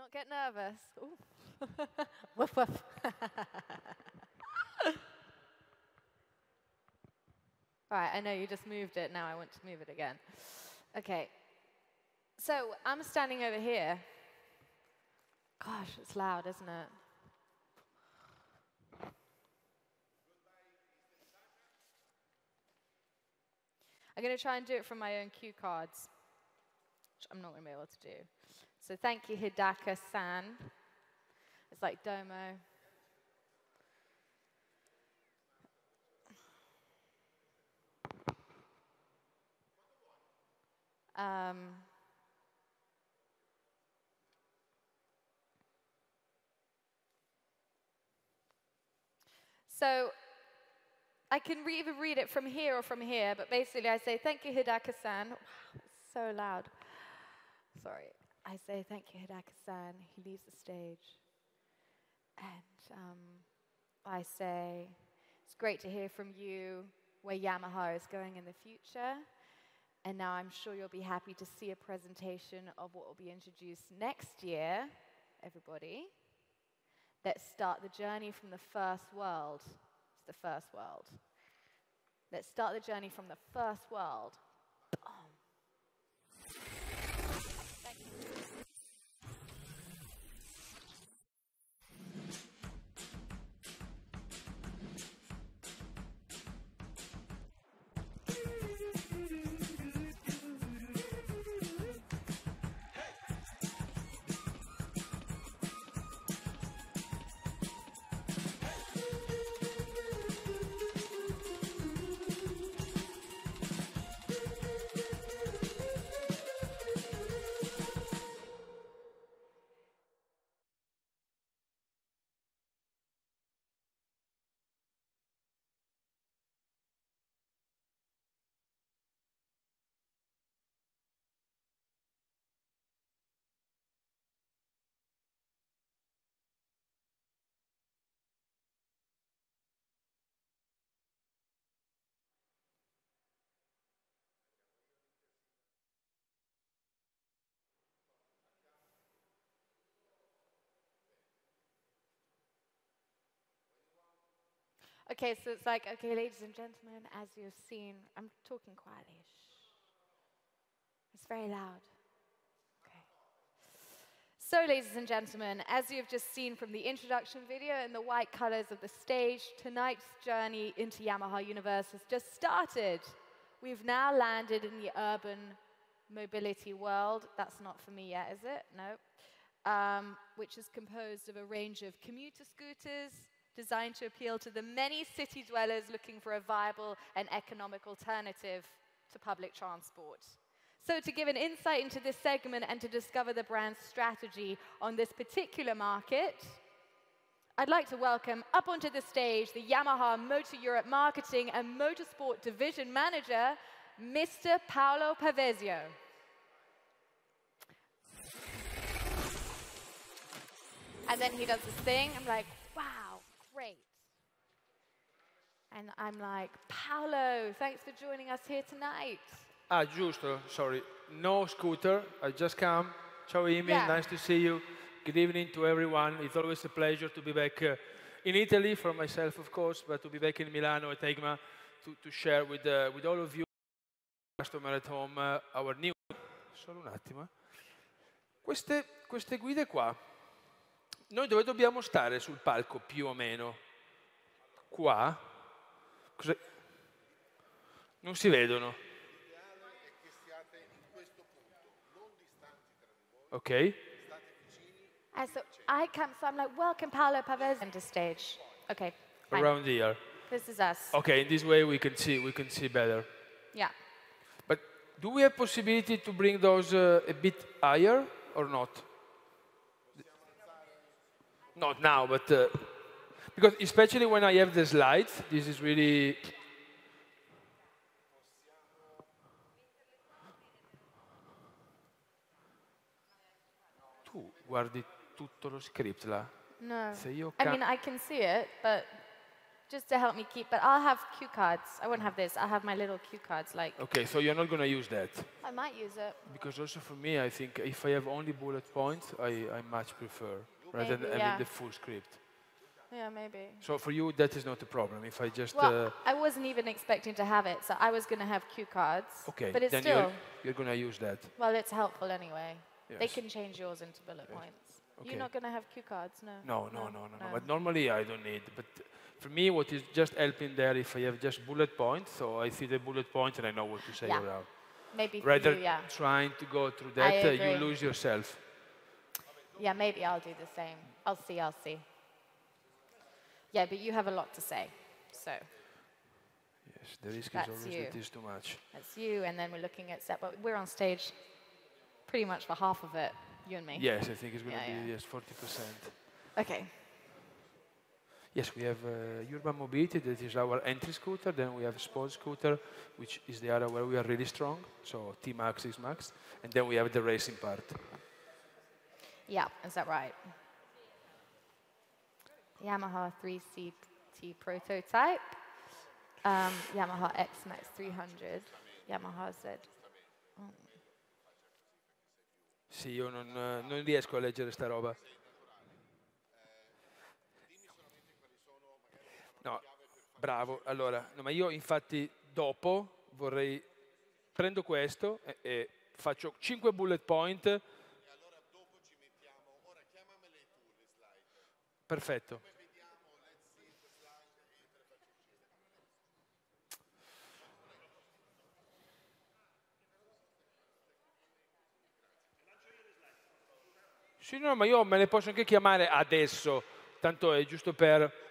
Not get nervous. Ooh. Woof, woof. All right, I know you just moved it. Now I want to move it again. OK. So I'm standing over here. Gosh, it's loud, isn't it? I'm going to try and do it from my own cue cards, which I'm not going to be able to do. So thank you, Hidaka-san. It's like Domo. So I can either read it from here or from here, but basically I say, thank you, Hidaka-san. Wow, it's so loud. Sorry. I say, thank you, Hidaka-san. He leaves the stage. And I say, it's great to hear from you where Yamaha is going in the future. And now I'm sure you'll be happy to see a presentation of what will be introduced next year, everybody. Let's start the journey from the first world. It's the first world. Let's start the journey from the first world. Thank you. Okay, so it's like, okay, ladies and gentlemen, as you've seen, I'm talking quietly. Shh. It's very loud. Okay. So, ladies and gentlemen, as you've just seen from the introduction video and the white colors of the stage, tonight's journey into Yamaha Universe has just started. We've now landed in the urban mobility world. That's not for me yet, is it? No. Which is composed of a range of commuter scooters, designed to appeal to the many city dwellers looking for a viable and economic alternative to public transport. So to give an insight into this segment and to discover the brand's strategy on this particular market, I'd like to welcome up onto the stage the Yamaha Motor Europe Marketing and Motorsport Division Manager, Mr. Paolo Pavesio. And then he does this thing. I'm like, wow, great. And I'm like, Paolo, thanks for joining us here tonight. Ah, giusto, sorry. No scooter, I just come. Ciao, Amy, nice to see you. Good evening to everyone. It's always a pleasure to be back in Italy, for myself, of course, but to be back in Milano at EICMA to share with all of you, customer at home, our new... Solo un attimo. Queste guide qua, noi dove dobbiamo stare sul palco, più o meno? Qua? Non si vedono. L'ideale è che siate in questo punto, non distanti tra di voi. Ok. State vicini. And so I come, so I'm like, welcome Paolo Pavesio into stage. Okay, fine. Around here. This is us. Okay, in this way we can see better. Yeah. But do we have possibility to bring those a bit higher or not? Not now, but because especially when I have the slides, this is really. Tu guardi tutto lo script là. No. Se io I mean, I can see it, but just to help me keep, but I'll have cue cards. I won't have this. I'll have my little cue cards, like. Okay, so you're not going to use that. I might use it. Because also for me, I think if I have only bullet points, I much prefer, rather than having the full script. Yeah, maybe. So for you, that is not a problem. If I just... Well, I wasn't even expecting to have it, so I was going to have cue cards. Okay, but it's then still... you're going to use that. Well, it's helpful anyway. Yes. They can change yours into bullet points. Okay. You're not going to have cue cards, no? No. But normally I don't need. But for me, what is just helping there, if I have just bullet points, so I see the bullet points and I know what to say around. Maybe for Rather you, yeah. trying to go through that, you lose yourself. Yeah, maybe I'll do the same. I'll see. Yeah, but you have a lot to say, so. Yes, the risk is always that it is too much. That's you, and then we're looking at set, but we're on stage pretty much for half of it, you and me. Yes, I think it's going to be, yes, 40%. Okay. Yes, we have urban mobility, that is our entry scooter. Then we have sports scooter, which is the area where we are really strong. So T-Max is max. And then we have the racing part. Yeah, is that right? Yamaha 3CT prototype. Yamaha X-Max 300. Yamaha Z. Sì, io non riesco a leggere sta roba. No, bravo. Allora, no, ma io infatti dopo prendo questo e faccio 5 bullet point. E allora dopo ci mettiamo, ora chiamamele tu le slide. Perfetto. Come vediamo, let's see the slide e io te le faccio uscire. Sì, no, ma io me le posso anche chiamare adesso, tanto è giusto per...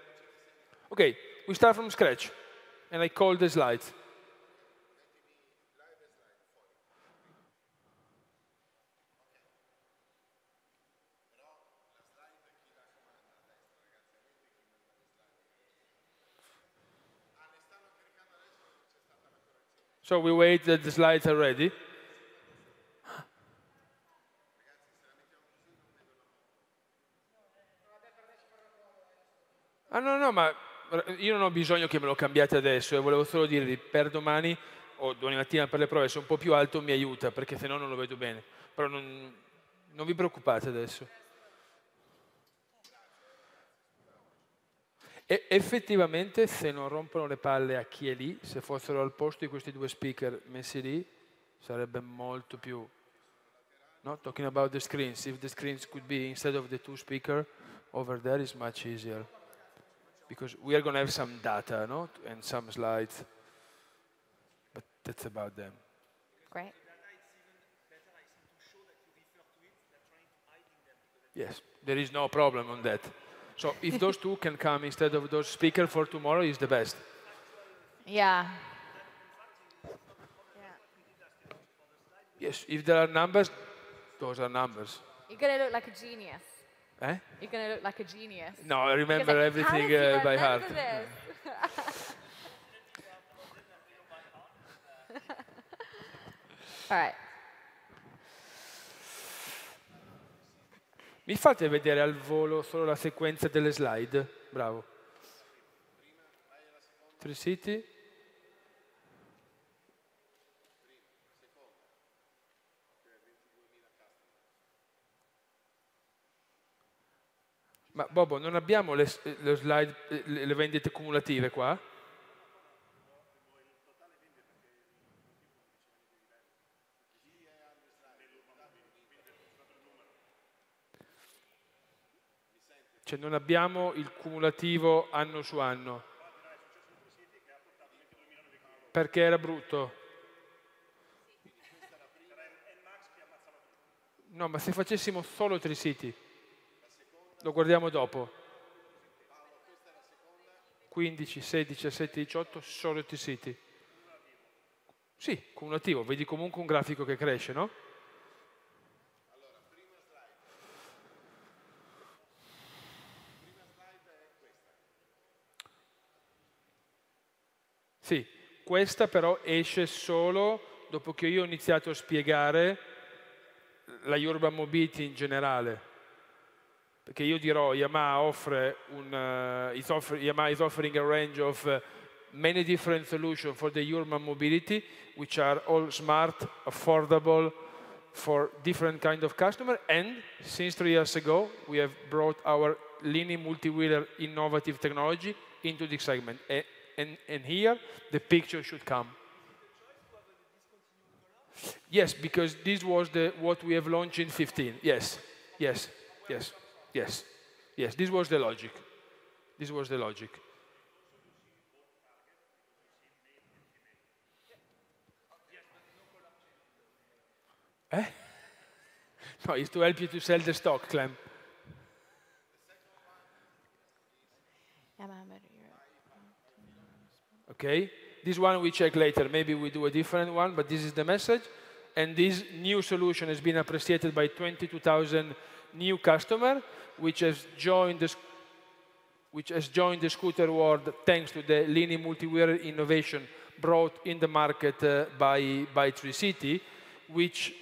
Okay, we start from scratch, and I call the slides. So we wait that the slides are ready. Ah no, ma io non ho bisogno che me lo cambiate adesso, volevo solo dirvi per domani o domani mattina per le prove, se è un po' più alto mi aiuta, perché se no non lo vedo bene. Però non vi preoccupate adesso. E effettivamente se non rompono le palle a chi è lì, se fossero al posto di questi due speaker messi lì, sarebbe molto più... No? Talking about the screens, if the screens could be instead of the two speaker over there is much easier. Because we are going to have some data, no? And some slides, but that's about them. Great. Yes, there is no problem on that. So if those two can come instead of those speakers for tomorrow, is the best. Yeah. Yes, if there are numbers, those are numbers. You're going to look like a genius. Eh? You're going to look like a genius. No, I remember everything by heart. All right. Mi fate vedere al volo solo la sequenza delle slide? Bravo. Tri-City. Ma Bobo, non abbiamo le slide, le vendite cumulative qua? Cioè non abbiamo il cumulativo anno su anno. Perché era brutto. No, ma se facessimo solo Tri-City. Lo guardiamo dopo. 15, 16, 17, 18, solo T-City. Sì, cumulativo, vedi comunque un grafico che cresce, no? Allora, prima slide è questa. Sì, questa però esce solo dopo che io ho iniziato a spiegare la urban mobility in generale. perché io dirò Yamaha is offering a range of many different solutions for the urban mobility, which are all smart, affordable, for different kind of customer. And since 3 years ago, we have brought our linear multi-wheeler innovative technology into this segment. And here, the picture should come. Yes, because this was what we have launched in 15. Yes, yes, yes, yes, yes. This was the logic. This was the logic. Eh? No, it's to help you to sell the stock, Clem. Okay, this one we check later. Maybe we do a different one, but this is the message. And this new solution has been appreciated by 22,000 new customers, which has joined the scooter world thanks to the linear multi-wheeler innovation brought in the market by Tricity, which,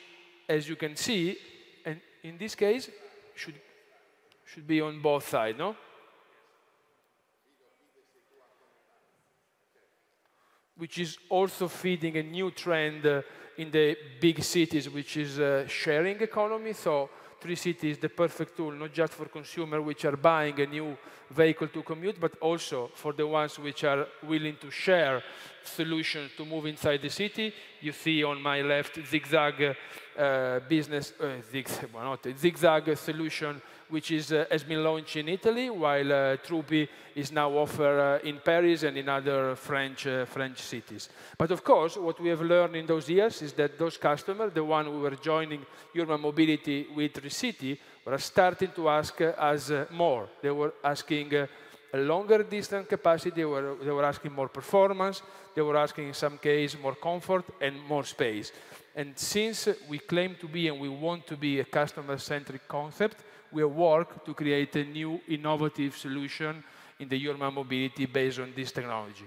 as you can see, and in this case, should be on both sides, no? Which is also feeding a new trend in the big cities, which is sharing economy. So Tricity is the perfect tool, not just for consumers which are buying a new vehicle to commute, but also for the ones which are willing to share solutions to move inside the city. You see on my left zigzag zigzag solution, which has been launched in Italy, while Trupi is now offered in Paris and in other French cities. But of course, what we have learned in those years is that those customers, the ones who were joining urban mobility with Tricity, were starting to ask us more. They were asking a longer distance capacity, they were asking more performance, they were asking in some cases more comfort and more space. And since we claim to be and we want to be a customer-centric concept, we work to create a new innovative solution in the urban mobility based on this technology.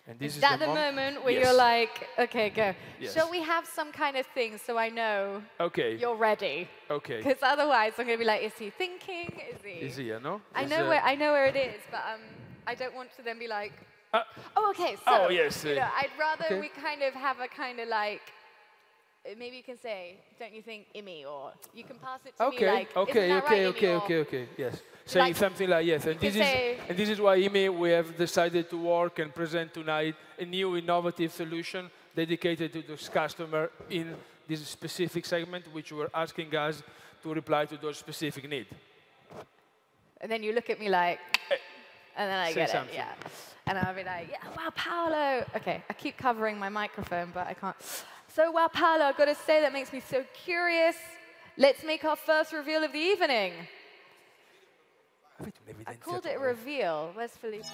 And this is that the moment where you're like, okay, go. Yes. Shall we have some kind of thing so I know you're ready? Okay. Because otherwise I'm going to be like, is he thinking? Is he, no? I know where it is, but I don't want to then be like, oh, okay, so oh, yes, you know, I'd rather we kind of have a kind of like, maybe you can say, don't you think, Imi, or you can pass it to me like, okay, yes. Saying like, something like, yes, and this is why, Imi, we have decided to work and present tonight a new innovative solution dedicated to this customer in this specific segment, which were asking us to reply to those specific needs. And then you look at me like, and then I get something. it, yeah. And I'll be like, yeah, wow, Paolo. Okay, I keep covering my microphone, but I can't. So, wow, Paolo, I've got to say, that makes me so curious. Let's make our first reveal of the evening. I called it a reveal. Where's Filippo?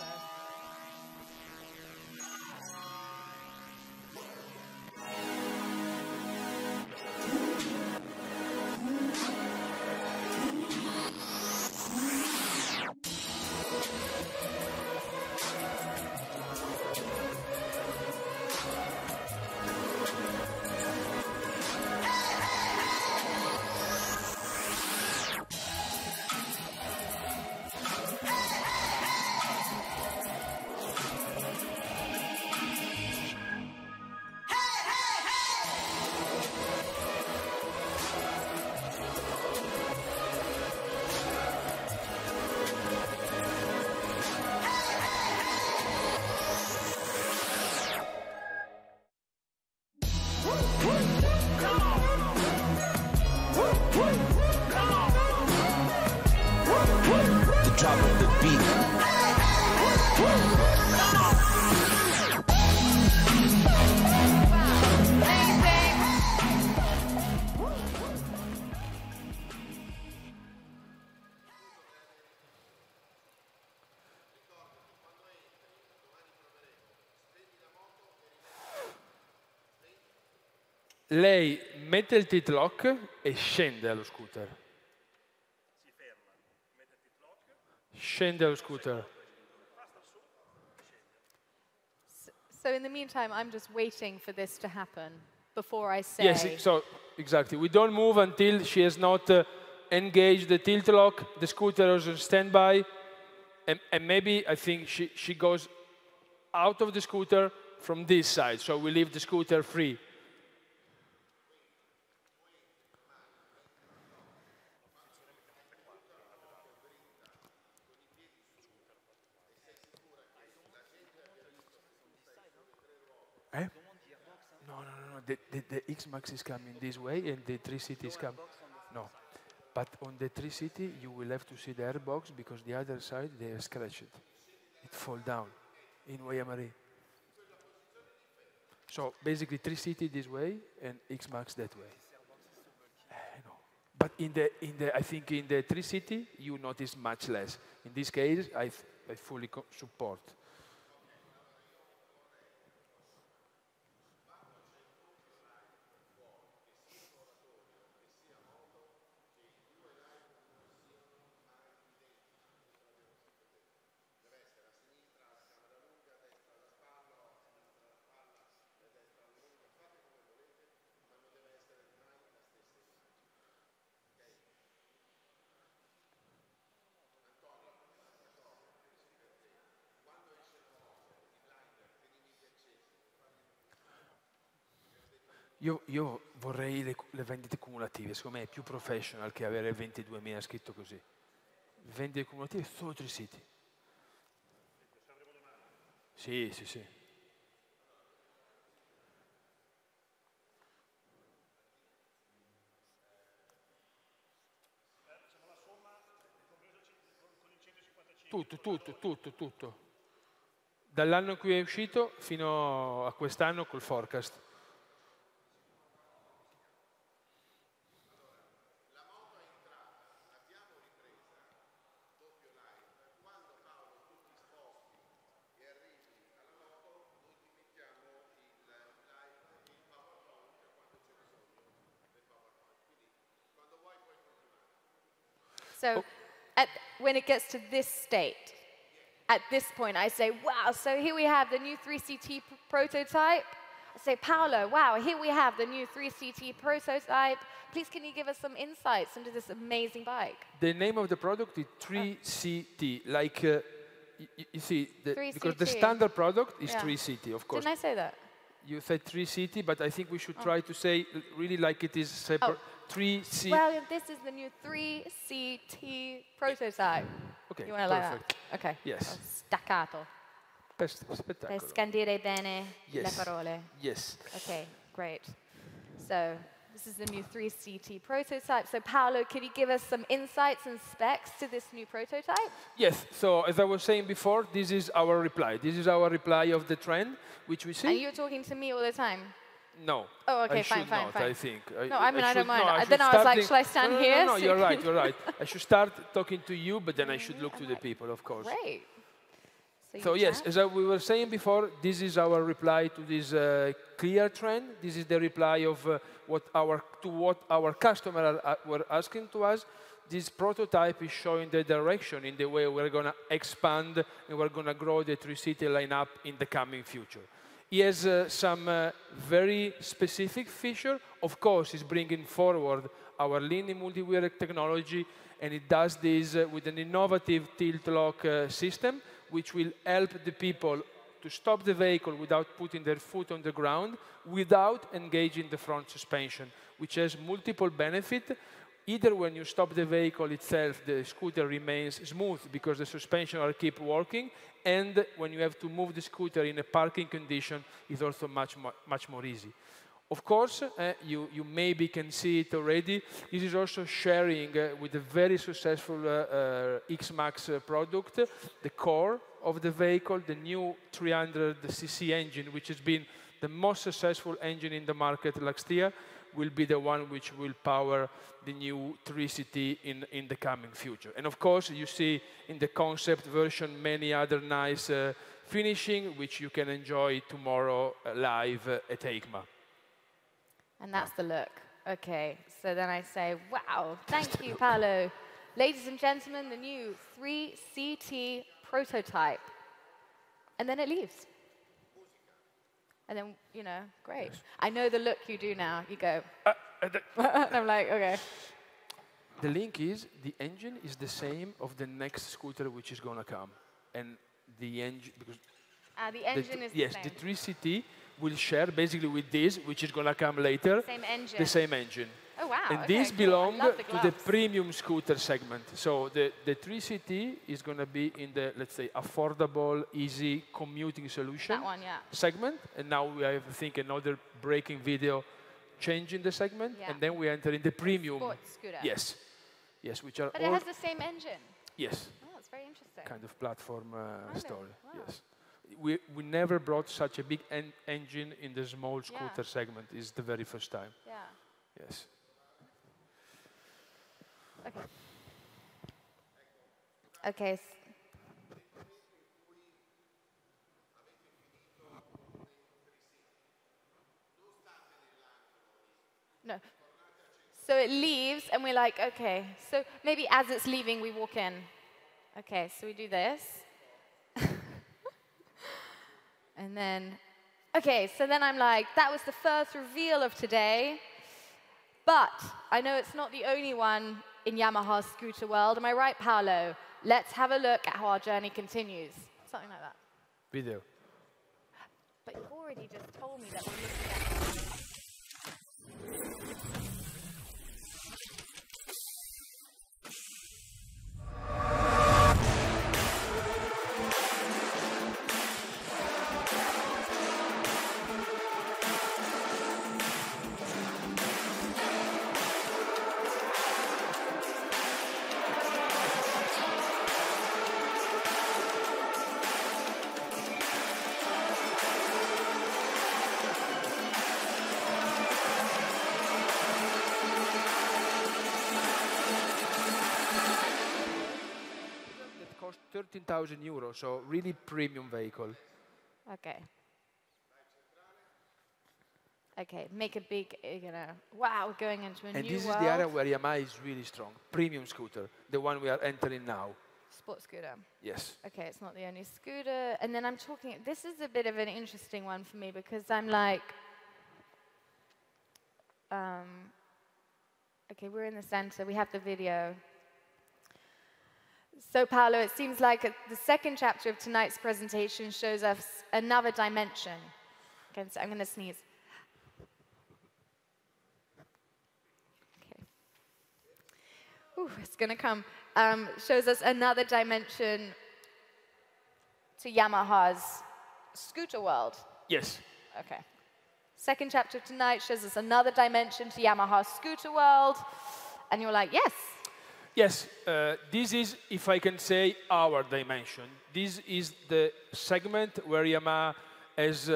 Drop of the beat. Lei mette il tit lock e scende allo scooter. Scende allo scooter. So in the meantime, I'm just waiting for this to happen before I say. Yes, so exactly. We don't move until she has not engage the tilt lock, the scooter is on standby, and maybe I think she goes out of the scooter from this side, so we leave the scooter free. Eh? No. The X-Max is coming this way and the 3-City is coming. No. But on the 3-City, you will have to see the airbox because the other side, they are scratched. It fall down in Guayamari. So basically 3-City this way and X-Max that way. No. But I think in the 3-City, you notice much less. In this case, I fully support. Io vorrei le vendite cumulative, secondo me è più professional che avere 22.000 scritto così. Vendite cumulative solo 3-City. Sì. Tutto. Dall'anno in cui è uscito fino a quest'anno col forecast. So when it gets to this state, at this point, I say, wow, so here we have the new 3CT prototype. I say, Paolo, wow, here we have the new 3CT prototype. Please, can you give us some insights into this amazing bike? The name of the product is 3CT, like, you see, because the standard product is 3CT, of course. Didn't I say that? You said 3CT, but I think we should try to say really like it is separate. 3C. Well, this is the new 3CT prototype. Okay, you want to like that? Okay. Yes. Staccato. Per Spettacolo. scandire bene le parole. Yes. Okay, great. So this is the new 3CT prototype. So Paolo, could you give us some insights and specs to this new prototype? Yes. So as I was saying before, this is our reply. This is our reply of the trend, which we see. And you're talking to me all the time? No. Oh, okay, I should fine. I think. No, I mean, I don't mind. Then I was like, shall I stand here? No, you're right. I should start talking to you, but then I should look to the people, of course. Great. So yes, as we were saying before, this is our reply to this clear trend. This is the reply of what our customers were asking to us. This prototype is showing the direction in the way we're going to expand and we're going to grow the 3-City lineup in the coming future. He has some very specific feature. Of course, he's bringing forward our linear multi-wheel technology, and it does this with an innovative tilt lock system, which will help the people to stop the vehicle without putting their foot on the ground, without engaging the front suspension, which has multiple benefits. Either when you stop the vehicle itself, the scooter remains smooth because the suspension will keep working, and when you have to move the scooter in a parking condition, it's also much more easy. Of course, you maybe can see it already. This is also sharing with a very successful X-Max product, the core of the vehicle, the new 300cc engine, which has been the most successful engine in the market last year, will be the one which will power the new 3CT in the coming future. And of course, you see in the concept version many other nice finishing, which you can enjoy tomorrow live at EICMA. And that's the look. Okay, so then I say, wow, thank you, Paolo. Ladies and gentlemen, the new 3CT prototype. And then it leaves. And then, you know, great. I know the look you do now. You go. And I'm like, okay. The link is the engine is the same of the next scooter which is going to come. And the engine, because the engine is yes, the same. the 3CT will share basically with this, which is going to come later, Same engine. the same engine. Oh, wow. And okay, these cool. belong I love to the premium scooter segment. So the 3CT is going to be in the, let's say, affordable, easy commuting solution That one, yeah. segment. And now we have, I think, another breaking video changing the segment. Yeah. And then we enter in the premium. Sports scooter. Yes. Yes, which are But all... it has the same engine. Yes. Oh, that's very interesting. Kind of platform story. Wow. Yes. We never brought such a big engine in the small scooter segment. It's the very first time. Yeah. Yes. Okay. Okay. No. So it leaves, and we're like, okay. So maybe as it's leaving, we walk in. Okay, so we do this. And then, okay, so then I'm like, that was the first reveal of today. But I know it's not the only one in Yamaha's scooter world. Am I right, Paolo? Let's have a look at how our journey continues. Something like that. Video. But you've already just told me that we're looking at... It cost 13,000 euros, so really premium vehicle. Okay. Okay, make a big, wow, we're going into a new world. And this is the area where Yamaha is really strong. Premium scooter, the one we are entering now. Sports scooter. Yes. Okay, it's not the only scooter. And then I'm talking, this is a bit of an interesting one for me because I'm like, okay, we're in the center, we have the video. So Paolo, it seems like the second chapter of tonight's presentation shows us another dimension. Okay, so I'm going to sneeze. Okay. Ooh, it's going to come. Shows us another dimension to Yamaha's scooter world. Yes. Okay. Second chapter of tonight shows us another dimension to Yamaha's scooter world. And you're like, yes. Yes, this is, if I can say, our dimension. This is the segment where Yamaha has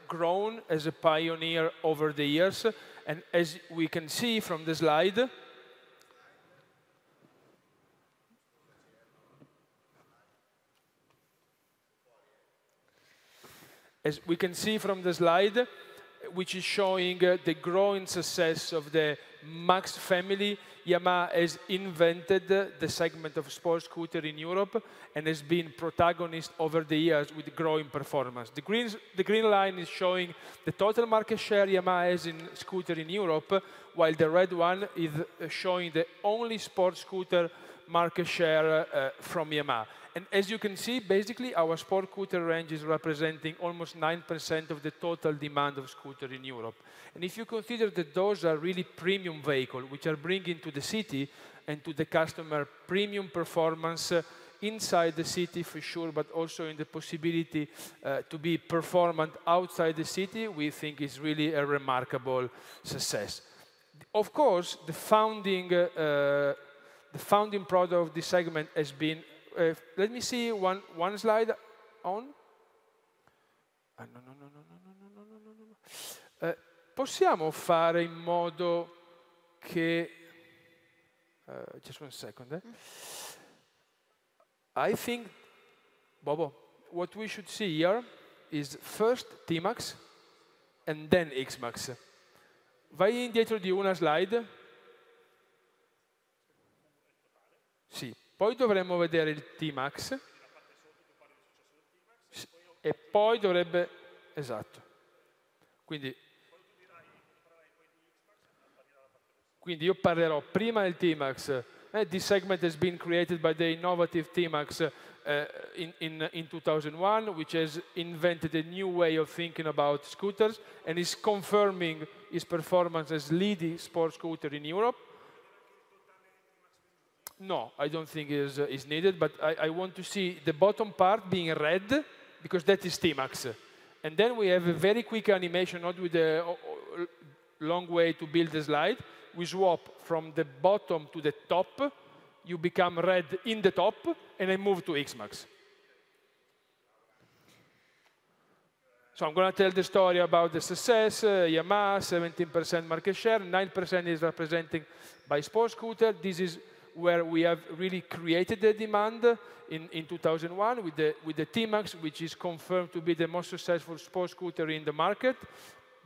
grown as a pioneer over the years. And as we can see from the slide, which is showing the growing success of the Max family, Yamaha has invented the segment of sports scooter in Europe and has been protagonist over the years with growing performance. The green line is showing the total market share Yamaha has in scooter in Europe, while the red one is showing the only sports scooter market share from Yamaha. And as you can see, basically, our sport scooter range is representing almost 9% of the total demand of scooter in Europe. And if you consider that those are really premium vehicles, which are bringing to the city and to the customer premium performance inside the city for sure, but also in the possibility to be performant outside the city, we think is really a remarkable success. Of course, the founding product of this segment has been let me see one slide on. Possiamo fare in modo che just one second. I think, Bobo, what we should see here is first T-Max and then X-Max. Vai indietro di una slide. Sì. Poi dovremmo vedere il T-Max e poi dovrebbe... Esatto. Quindi Quindi io parlerò prima del T-Max. This segment has been created by the innovative T-Max in 2001, which has invented a new way of thinking about scooters and is confirming its performance as leading sports scooter in Europe. No, I don't think is needed, but I want to see the bottom part being red, because that is T-Max. And then we have a very quick animation, not with a long way to build the slide. We swap from the bottom to the top. You become red in the top, and I move to X-Max. So I'm going to tell the story about the success. Yamaha, 17% market share, 9% is represented by sports scooter. This is where we have really created the demand in 2001 with the T-Max, which is confirmed to be the most successful sports scooter in the market.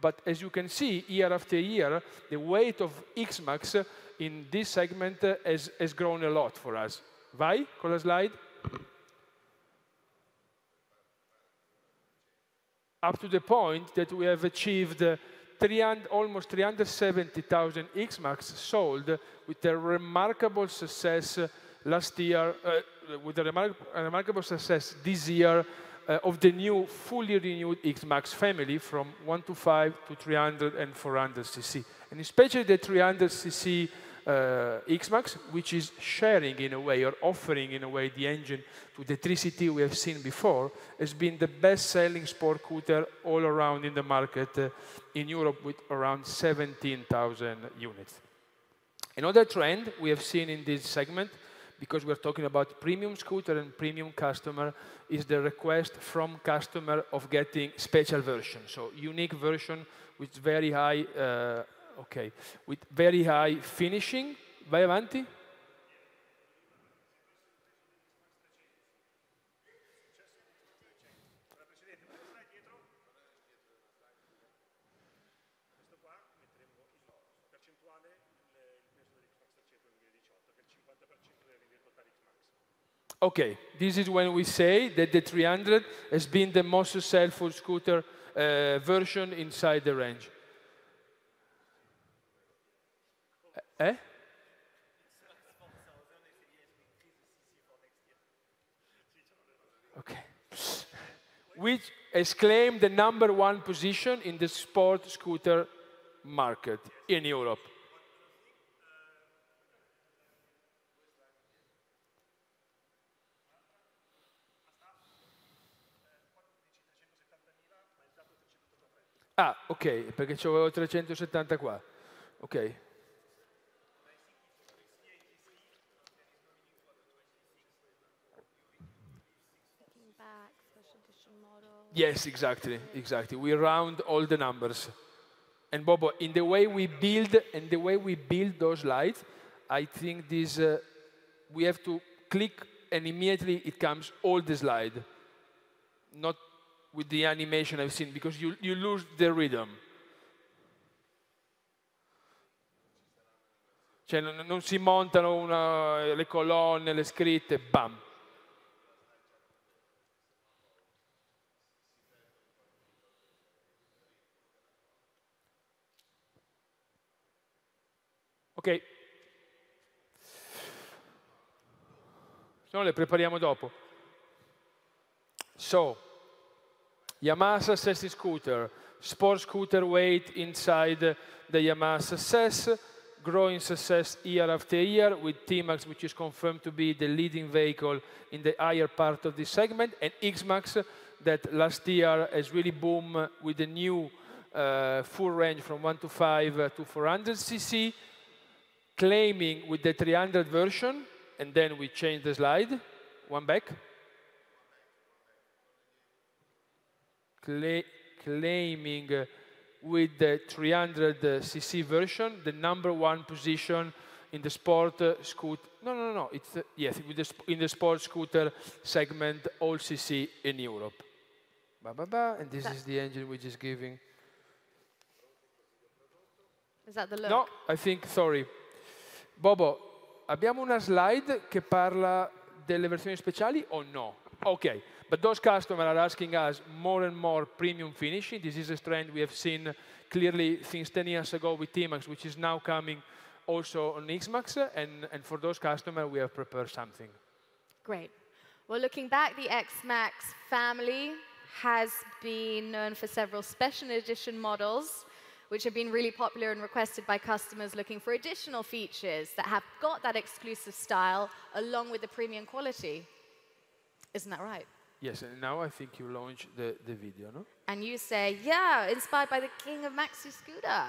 But as you can see, year after year, the weight of X-Max in this segment has grown a lot for us. Vai con la slide. Up to the point that we have achieved almost 370,000 X-Max sold with a remarkable success last year, with a remarkable success this year of the new fully renewed X-Max family from 125 to 300 and 400 cc. And especially the 300 cc X-Max, which is sharing in a way, or offering in a way, the engine to the 3CT we have seen before, has been the best-selling sport scooter all around in the market in Europe, with around 17,000 units. Another trend we have seen in this segment, because we're talking about premium scooter and premium customer, is the request from customer of getting special version. So unique version with very high, with very high finishing. Vai avanti. Okay, this is when we say that the 300 has been the most successful scooter version inside the range. Okay. Which has claimed the #1 position in the sport scooter market in Europe. Ah, ok, perché c'avevo 370 qua. Ok. Yes, exactly. We round all the numbers. And Bobo, in the way we build those lights, I think this we have to click and immediately it comes all the slide. Not with the animation I've seen, because you lose the rhythm. Cioè non si montano le colonne, le scritte, bam. Ok. Se no le prepariamo dopo. So, Yamaha Success scooter, sport scooter weight inside the Yamaha Success, growing success year after year with T-Max, which is confirmed to be the leading vehicle in the higher part of this segment, and X-Max, that last year has really boomed with the new full range from 125 to 400 cc, claiming with the 300 version, and then we change the slide, one back, claiming with the 300 cc version the #1 position in the sport scooter. No. It's yes, in the sport scooter segment, all cc in Europe. And this is the engine which is giving. Is that the look? No, I think, sorry. Bobo, abbiamo una slide che parla delle versioni speciali o no? Ok. But those customers are asking us more and more premium finishing. This is a trend we have seen clearly since 10 years ago with T-Max, which is now coming also on X-Max, and for those customers, we have prepared something. Great. Well, looking back, the X-Max family has been known for several special edition models, which have been really popular and requested by customers looking for additional features that have got that exclusive style along with the premium quality. Isn't that right? Yes, and now I think you launch the video, no? And you say, yeah, inspired by the king of maxi scooter.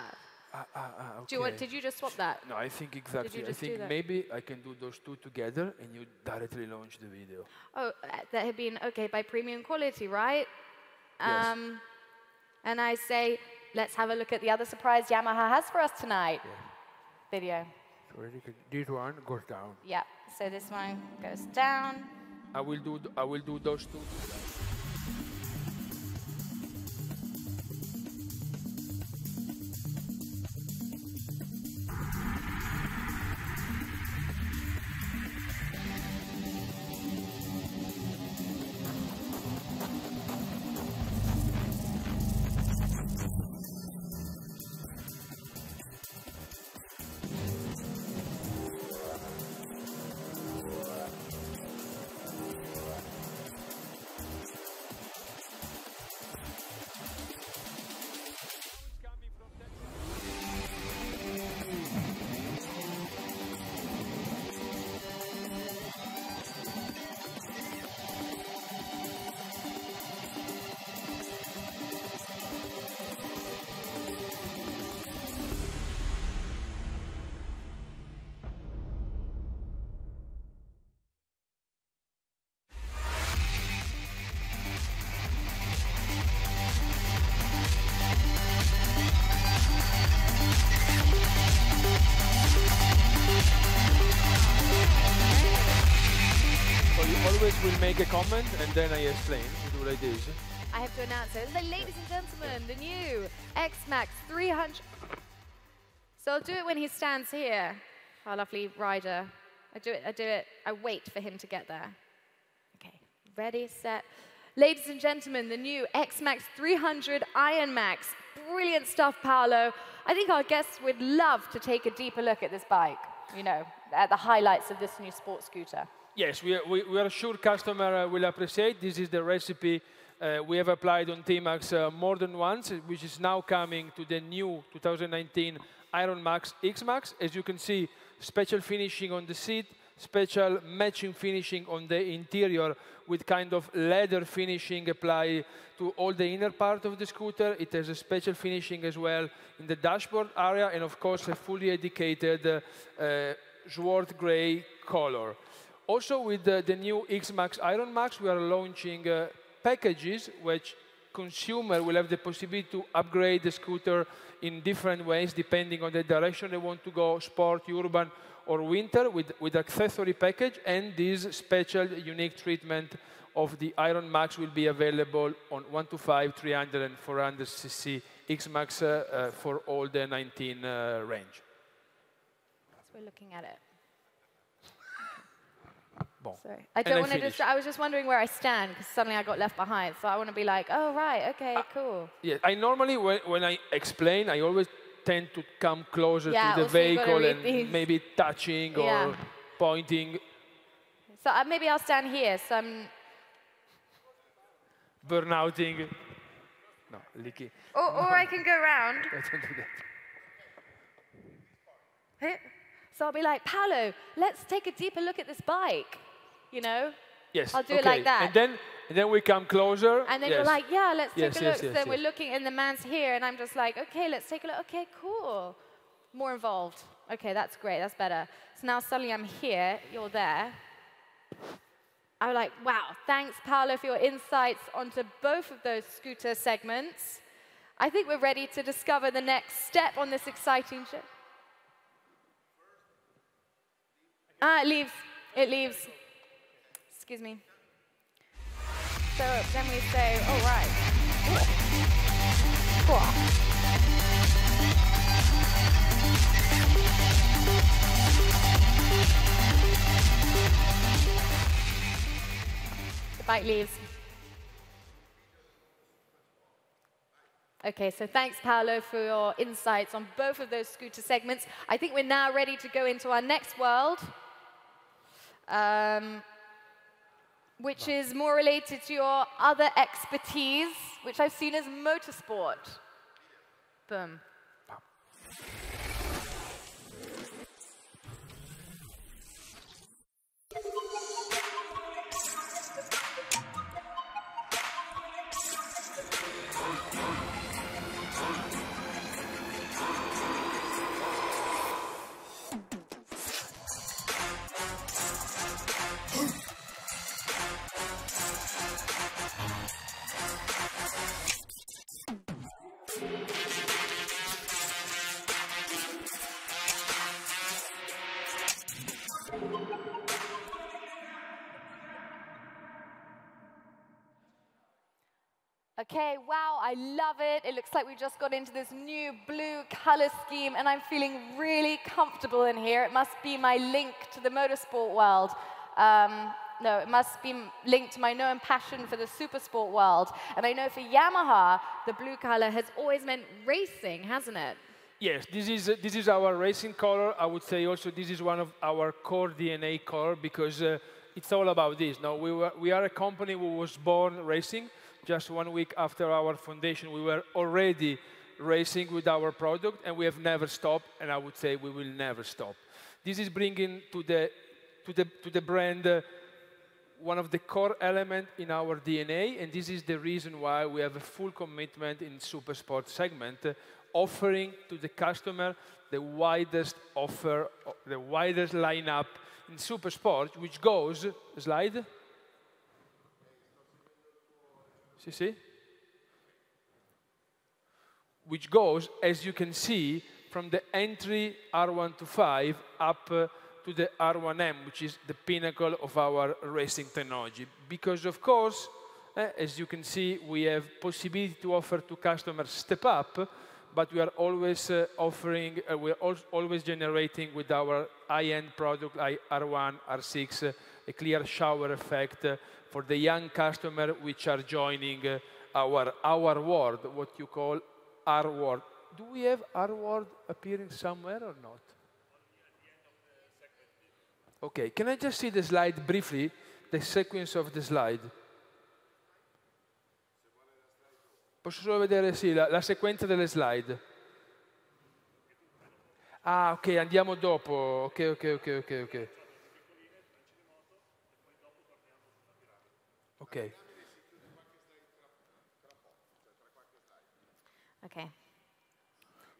Okay. Did you just swap that? No, I think exactly. I think maybe I can do those two together and you directly launch the video. Oh, that had been, okay, by premium quality, right? Yes. And I say, let's have a look at the other surprise Yamaha has for us tonight. Yeah. Video. So this one goes down. Yeah, so this one goes down. I will do those two together. Will make a comment and then I explain. We do like this. I have to announce it. Ladies and gentlemen, the new X-Max 300. So I'll do it when he stands here. Our lovely rider. I do it. I wait for him to get there. Okay, ready, set. Ladies and gentlemen, the new X-Max 300 Iron Max. Brilliant stuff, Paolo. I think our guests would love to take a deeper look at this bike, you know, at the highlights of this new sports scooter. Yes, we are sure customer will appreciate. This is the recipe we have applied on T-Max more than once, which is now coming to the new 2019 Iron Max X-Max. As you can see, special finishing on the seat, special matching finishing on the interior with kind of leather finishing applied to all the inner part of the scooter. It has a special finishing as well in the dashboard area, and of course a fully dedicated sword gray color. Also, with the new X-Max Iron Max, we are launching packages which consumer will have the possibility to upgrade the scooter in different ways, depending on the direction they want to go, sport, urban, or winter, with accessory package. And this special, unique treatment of the Iron Max will be available on 125, 300, and 400 cc X-Max for all the 19 range. So we're looking at it. Bon. Sorry. I don't want to I was just wondering where I stand, because suddenly I got left behind. So I want to be like, oh, right, okay, cool. Yeah, I normally, when I explain, I always tend to come closer to the vehicle and maybe touching or pointing. So maybe I'll stand here. So I'm burnouting. No, leaky. Or I can go around. I don't do that. So I'll be like, Paolo, let's take a deeper look at this bike. You know? Yes. I'll do it like that. And then we come closer. And then you're like, yeah, let's take a look. So then we're looking, and the man's here, and I'm just like, okay, let's take a look. Okay, cool. More involved. Okay, that's great. That's better. So now suddenly I'm here. You're there. I'm like, wow, thanks, Paolo, for your insights onto both of those scooter segments. I think we're ready to discover the next step on this exciting journey. It leaves. It leaves. Excuse me. So then we say, oh, right. Cool. The bike leaves. Okay, so thanks, Paolo, for your insights on both of those scooter segments. I think we're now ready to go into our next world, which is more related to your other expertise, which I've seen as motorsport. Boom. Okay, wow, I love it. It looks like we just got into this new blue color scheme, and I'm feeling really comfortable in here. It must be my link to the motorsport world. No, it must be linked to my known passion for the supersport world. And I know for Yamaha, the blue color has always meant racing, hasn't it? Yes, this is our racing color. I would say also this is one of our core DNA color because it's all about this. No, we are a company who was born racing. Just 1 week after our foundation, we were already racing with our product, and we have never stopped, and I would say we will never stop. This is bringing to the brand one of the core elements in our DNA, and this is the reason why we have a full commitment in super sport segment, offering to the customer the widest offer, the widest lineup in super sport, which goes, slide. See? Which goes, as you can see, from the entry R125 up to the R1M, which is the pinnacle of our racing technology. Because, of course, as you can see, we have possibility to offer to customers step up, but we are always offering, always generating with our high-end product like R1, R6, a clear shower effect for the young customer which are joining our world, what you call our world. Do we have our world appearing somewhere or not? Okay, can I just see the slide briefly, the sequence of the slide? Posso solo vedere, sì, la sequenza delle slide. Ah, ok, andiamo dopo. Ok. Okay. Okay.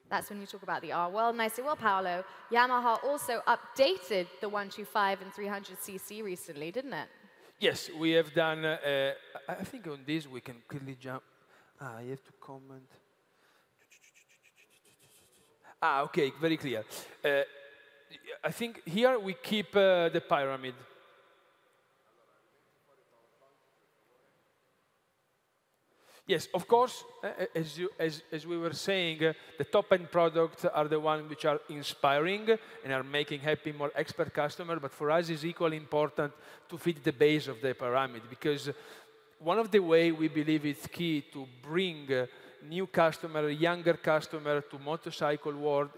That's when you talk about the R world. And I say, well, Paolo, Yamaha also updated the 125 and 300cc recently, didn't it? Yes, we have done, I think on this we can clearly jump. You have to comment. Okay, very clear. I think here we keep the pyramid. Yes, of course, as we were saying, the top-end products are the ones which are inspiring and are making happy more expert customers, but for us it's equally important to fit the base of the pyramid, because one of the ways we believe it's key to bring new customer, younger customer to motorcycle world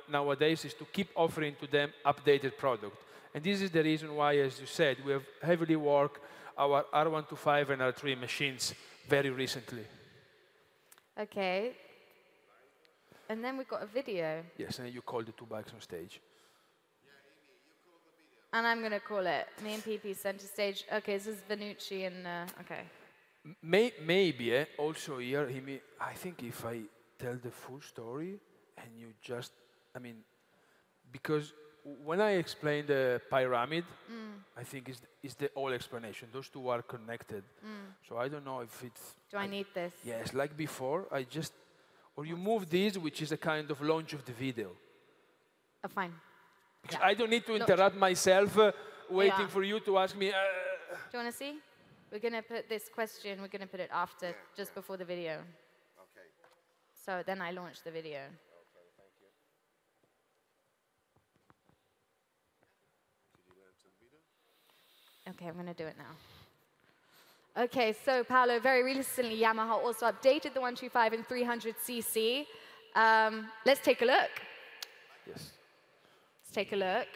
nowadays is to keep offering to them updated product. And this is the reason why, as you said, we have heavily worked our R125 and R3 machines very recently. Okay. And then we've got a video. Yes, and you call the two bikes on stage. And I'm going to call it me and PP center stage. Okay, this is Vanucci and, okay. Maybe also here, I think if I tell the full story and you just, I mean, because when I explain the pyramid, I think it's the whole explanation. Those two are connected. So I don't know if it's... Do I need this? Yes, like before, or you move this, which is a kind of launch of the video. Oh, fine. Because I don't need to interrupt myself waiting for you to ask me. Do you want to see? We're going to put this question, we're going to put it after, just before the video. Okay. So then I launch the video. Okay, thank you. Did you learn some video? Okay, I'm going to do it now. Okay, so Paolo, very recently Yamaha also updated the 125 and 300cc. Let's take a look. Yes. Let's take a look.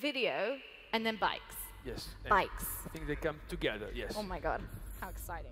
Video and then bikes. Yes. Bikes. I think they come together, yes. Oh my God, how exciting.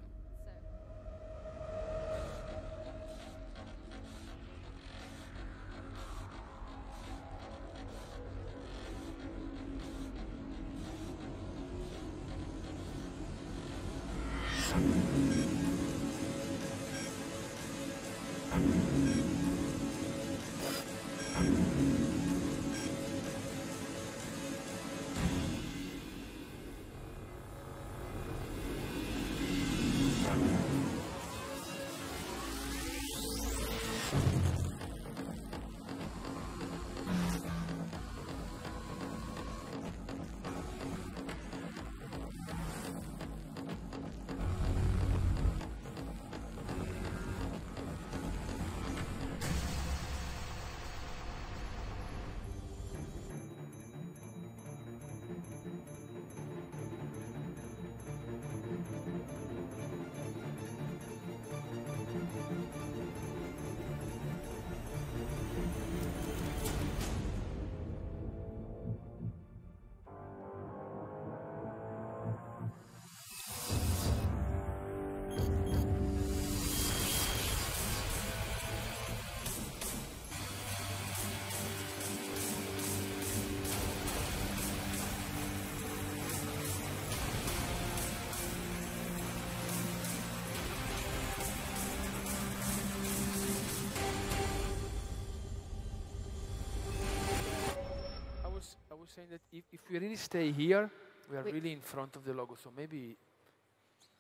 I was saying that if we really stay here, we are really in front of the logo. So maybe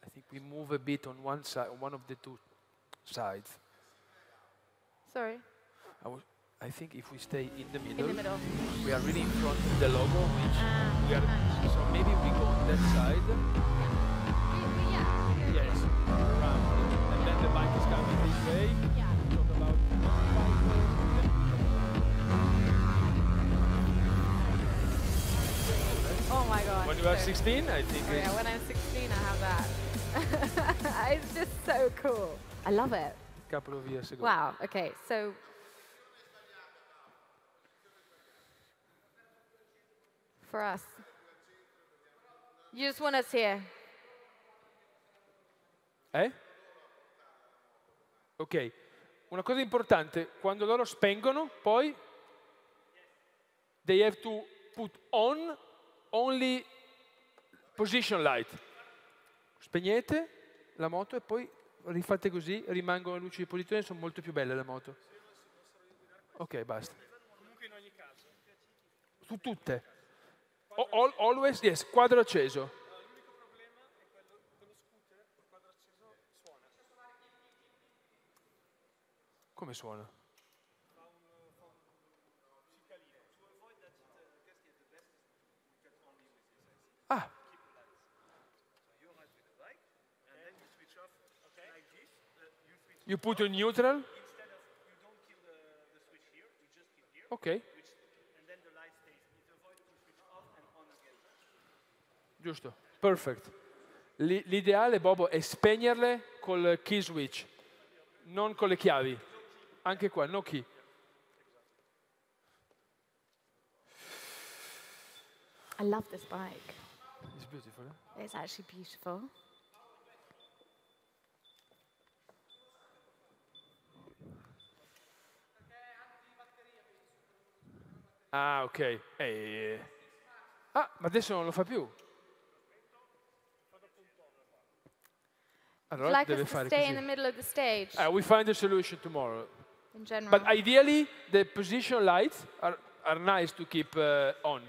I think we move a bit on one side, one of the two sides. Sorry? I think if we stay in the In the middle. we are really in front of the logo, which we are. So maybe we go on that side. Yeah. Yes, around, and then the bike is coming this way. Yeah. Talk about. Oh my God. When you are 16, I think. Oh, yeah, when I'm 16, I have that. It's just so cool. I love it. A couple of years ago. Wow. Okay. So. For us. You just want us here. Ok. Una cosa importante, quando loro spengono, poi they have to put on only position light. Spegnete la moto e poi rifate così, rimangono le luci di posizione, sono molto più belle le moto. Ok, basta. Comunque in ogni caso. Su tutte. Always, yes, quadro acceso. L'unico problema è quello dello scooter, il quadro acceso suona. Come suona? Fa un cicalino. To avoid that test the best we can only with this Ah, keep the lights. So you ride with the bike and then you switch off like this. You switch you put in neutral? instead of you don't kill the switch here, you just kill here. Ok, And then the light stays. It avoids to switch off and on again. giusto. Perfect. L'ideale, Bobo, è spegnerle col key switch, non con le chiavi. Anche qua, no key. I love this bike. It's beautiful, eh? It's actually beautiful. Ah, ok. Ah, ma adesso non lo fa più. Allora Like deve us to fare stay in the così. middle of the stage. We find a solution tomorrow. In general. But ideally, the position lights are nice to keep on.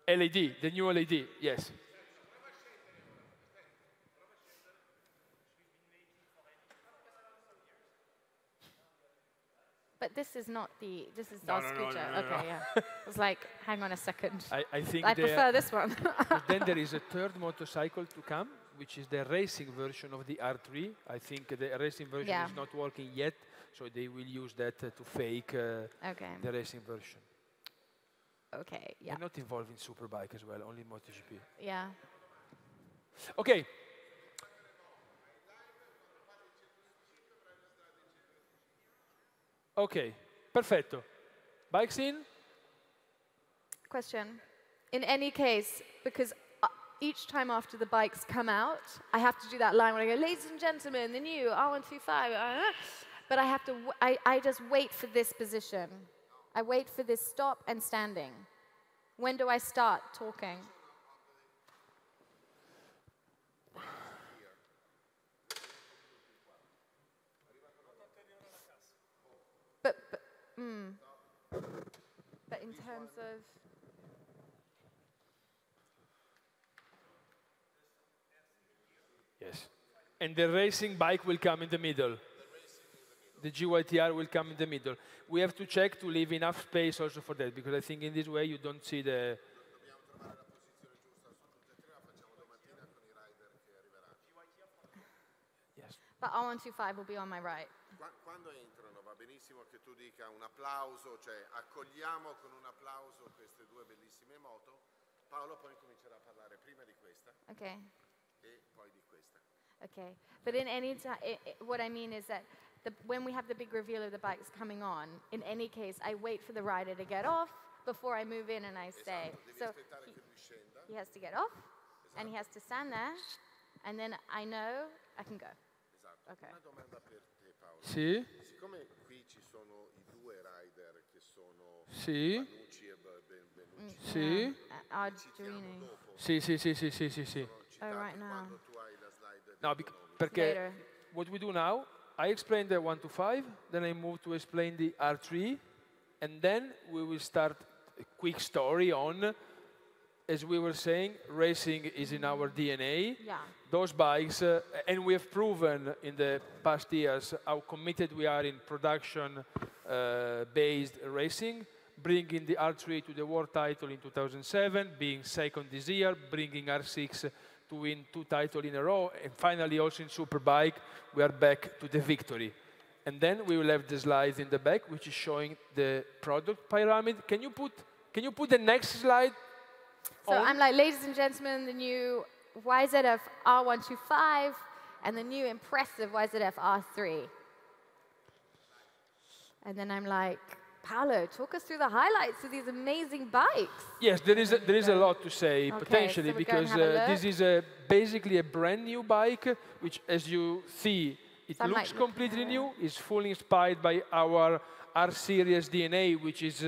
LED, the new LED, yes. But this is not the. This is No, our no, no, scooter. no, no, Okay, no. yeah. I was like, hang on a second. I think I prefer this one. then there is a third motorcycle to come, which is the racing version of the R3. I think the racing version Yeah. is not working yet, so they will use that to fake Okay. the racing version. Okay, yeah. We're not involved in Superbike as well, only MotoGP. Yeah. Okay. Okay, perfetto. Bikes in? Question. In any case, because each time after the bikes come out, I have to do that line where I go, ladies and gentlemen, the new R125, but I have to, I just wait for this position. I wait for this stop and standing. When do I start talking? But in terms of... Yes. And the racing bike will come in the middle. The GYTR will come in the middle. We have to check to leave enough space also for that, because I think in this way you don't see the... Yes. But R125 will be on my right. Quando entrano va benissimo che tu dica un applauso, cioè accogliamo con un applauso queste due bellissime moto. Paolo poi comincerà a parlare prima di questa Okay. e poi di questa. Okay. But in any time, what I mean is that when we have the big reveal of the bikes coming on, in any case, I wait for the rider to get off before I move in and I stay. Esatto, devi So aspettare che lui scenda. he has to get off, and he has to stand there, and then I know I can go. Esatto. Okay. Una domanda per te Paolo. Sì, Siccome qui ci sono i due rider che sono sì, Panucci e Benvenucci, sì, Arduini. dopo sì, sì, sì, sì, sì, sì, sì. sono citati right now. quando tu hai la slide No, di perché Later. what we do now, I explain the 1 to 5, then I move to explain the R3, and then we will start a quick story on, as we were saying, racing is in our DNA. Yeah. Those bikes, and we have proven in the past years how committed we are in production-based racing, bringing the R3 to the world title in 2007, being second this year, bringing R6 to win 2 titles in a row, and finally also in Superbike, we are back to the victory. And then we will have the slides in the back, which is showing the product pyramid. Can you put the next slide So on? I'm like, ladies and gentlemen, the new YZF R125 and the new impressive YZF R3. And then I'm like, Paolo, talk us through the highlights of these amazing bikes. Yes, there is a lot to say Okay, potentially, so we're going because to have a this is basically a brand new bike, which, as you see, it So I'm looks like looking completely at it. new. It's fully inspired by our R series DNA, which is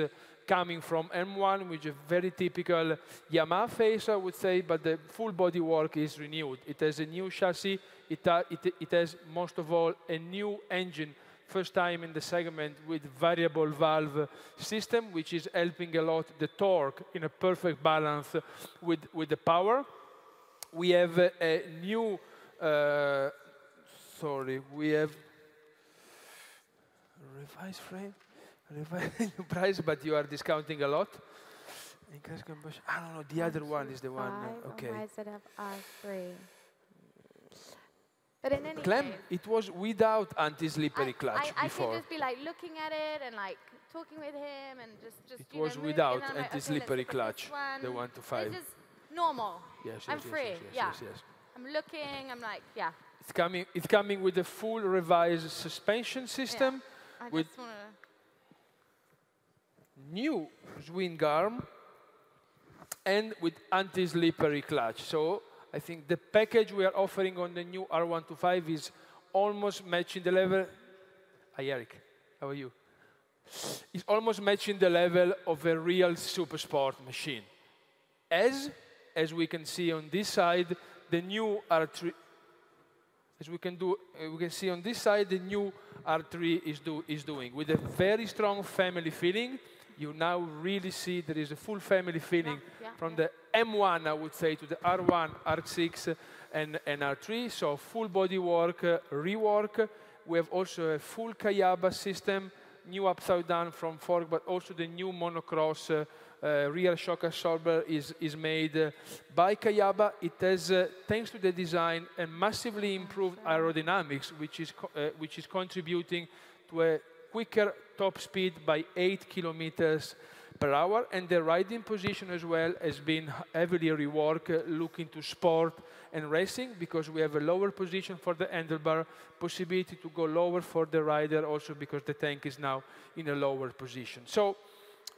coming from M1, which is a very typical Yamaha face, I would say, but the full body work is renewed. It has a new chassis. It has, most of all, a new engine. First time in the segment with variable valve system, which is helping a lot the torque in a perfect balance with the power. We have a new, we have revised frame, revised price, but you are discounting a lot. I don't know, the other one is the one, okay. YZF R3. But in any Clem, case, it was without anti-slippery clutch I before. can just be like looking at it and like talking with him and just It you was know, moving, without and I'm like, okay, let's anti-slippery look at clutch, this one. the 1 to 5. It's just normal. Yes, I'm yes, yes, free. yes, Yeah. yes, yes. I'm looking. I'm like, yeah. It's coming with a full revised suspension system, I with just want to. new swing arm, and with anti-slippery clutch. So I think the package we are offering on the new R125 is almost matching the level. Hi, Eric. How are you? It's almost matching the level of a real super sport machine. As we can see on this side, the new R3. As we can see on this side, the new R3 is doing with a very strong family feeling. You now really see there is a full family feeling from the M1, I would say, to the R1, R6, and R3. So full body work, rework. We have also a full Kayaba system, new upside down from fork, but also the new monocross rear shock absorber is made by Kayaba. It has, thanks to the design, a massively improved aerodynamics, which is contributing to a quicker top speed by 8 kilometers per hour, and the riding position as well has been heavily reworked, looking to sport and racing, because we have a lower position for the handlebar, possibility to go lower for the rider, also because the tank is now in a lower position. So,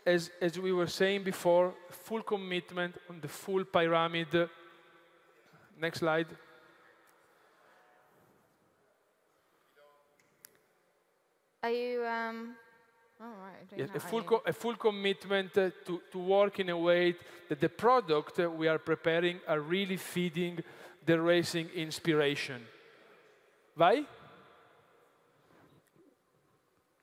as we were saying before, full commitment on the full pyramid. Next slide. Are you, all right, Yes, that, a full commitment to work in a way that the product we are preparing are really feeding the racing inspiration. Why?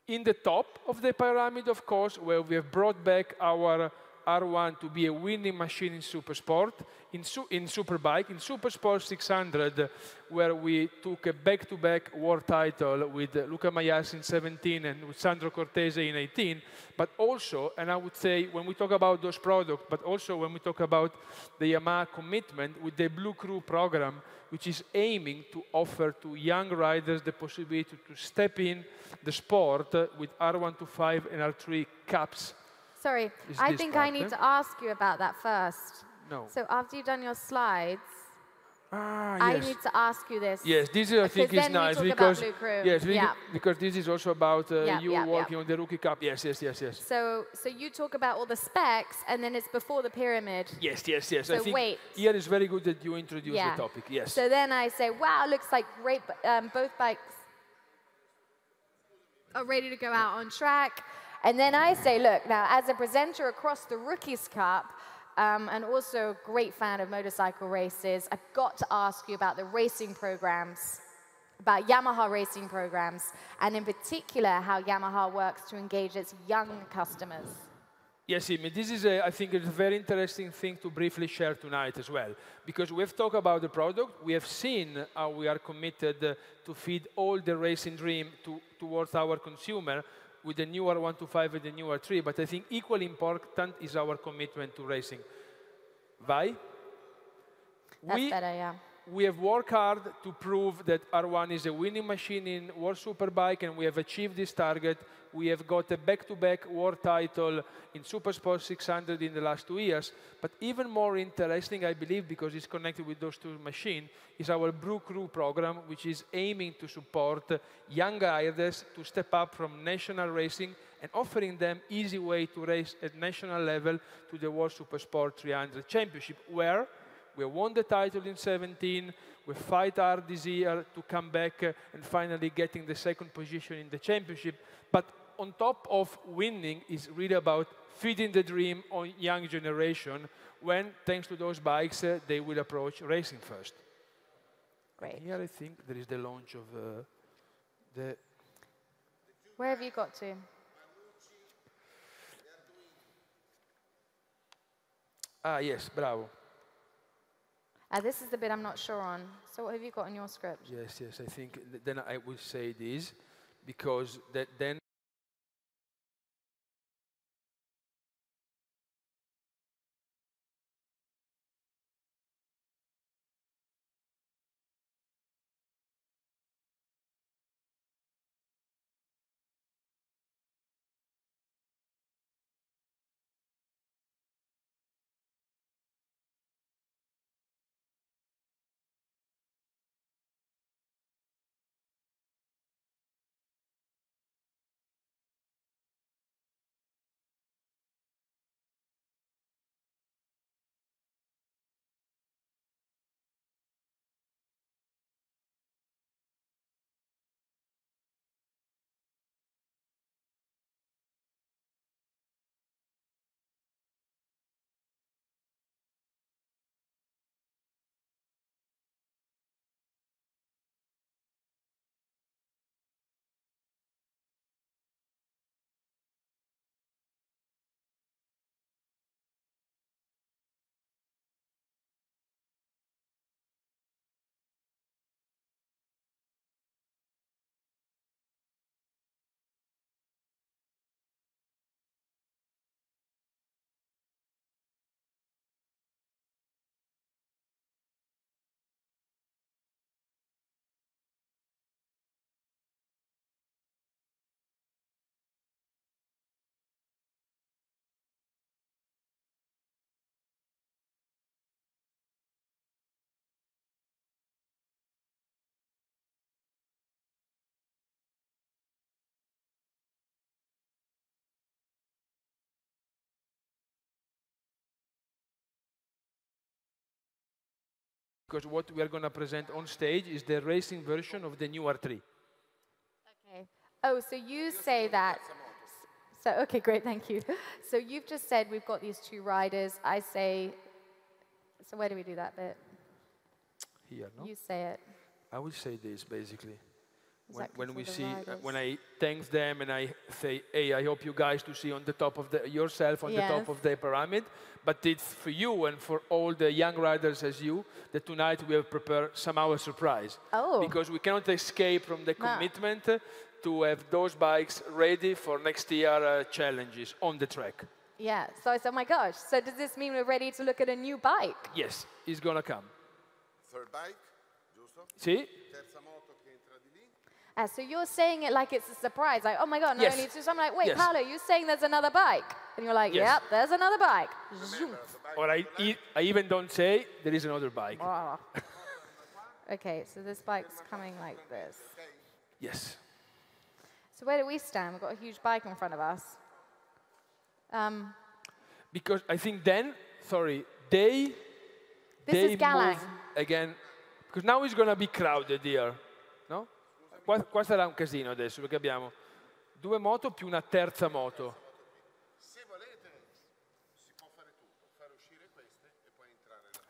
In the top of the pyramid, of course, where we have brought back our R1 to be a winning machine in Supersport, in Superbike, in Supersport 600, where we took a back-to-back world title with Luca Maias in 17 and with Sandro Cortese in 18, but also, and I would say when we talk about those products, but also when we talk about the Yamaha commitment with the Blue Crew program, which is aiming to offer to young riders the possibility to step in the sport with R125 and R3 caps. Sorry, I think I need to ask you about that first. No. So after you've done your slides, yes. I need to ask you this. Yes, this I think is nice because yes, because this is also about you working on the Rookie Cup. Yes. So you talk about all the specs, and then it's before the pyramid. Yes. So I think wait. Here is very good that you introduce the topic. Yes. So then I say, wow, looks like great. Both bikes are ready to go out on track. And then I say, look, now as a presenter across the Rookies Cup, and also a great fan of motorcycle races, I've got to ask you about the racing programs, about Yamaha racing programs, and in particular, how Yamaha works to engage its young customers. Yes, Imi, this is, I think, a very interesting thing to briefly share tonight as well, because we've talked about the product, we have seen how we are committed to feed all the racing dream towards our consumer, with the new R125 and the new R3, but I think equally important is our commitment to racing. Why? That's better, yeah. We have worked hard to prove that R1 is a winning machine in World Superbike, and we have achieved this target. We have got a back-to-back world title in Supersport 600 in the last 2 years. But even more interesting, I believe, because it's connected with those two machines, is our Blue Crew program, which is aiming to support young riders to step up from national racing and offering them easy way to race at national level to the World Supersport 300 Championship, where we won the title in 17, we fight hard this year to come back and finally getting the second position in the championship. But on top of winning is really about feeding the dream on young generation when, thanks to those bikes, they will approach racing first. Great. And here I think there is the launch of the... Where have you got to? Yes, bravo. This is the bit I'm not sure on. So what have you got in your script? Yes, I think then I will say this, because then because what we are going to present on stage is the racing version of the new R3. Okay. Oh, so you say that. So, okay, great, thank you. So you've just said we've got these two riders. I say, so where do we do that bit? Here, no? You say it. I will say this, basically. Exactly When we for the see, riders. when I thank them and I say, hey, I hope you guys to see on the top of yourself on the top of the pyramid, but it's for you and for all the young riders as you that tonight we have prepared somehow a surprise. Oh. Because we cannot escape from the commitment to have those bikes ready for next year challenges on the track. Yeah, so I said, oh my gosh, so does this mean we're ready to look at a new bike? Yes, it's gonna come. Third bike, giusto? Sì? Terza moto che entra di lì. So you're saying it like it's a surprise, like, oh my God, no, Yes. only two. So I'm like, wait, Yes. Paolo, you're saying there's another bike? And you're like, Yes. yep, there's another bike. Zoom. Or I even don't say there is another bike. Wow. Okay, so this bike's coming like this. Yes. So where do we stand? We've got a huge bike in front of us. Because I think then, sorry, they This is Galang. move again, because now it's going to be crowded here, no? Qua sarà un casino adesso, perché abbiamo 2 moto più una terza moto. Se volete si può fare tutto, fare uscire queste e poi entrare la terza.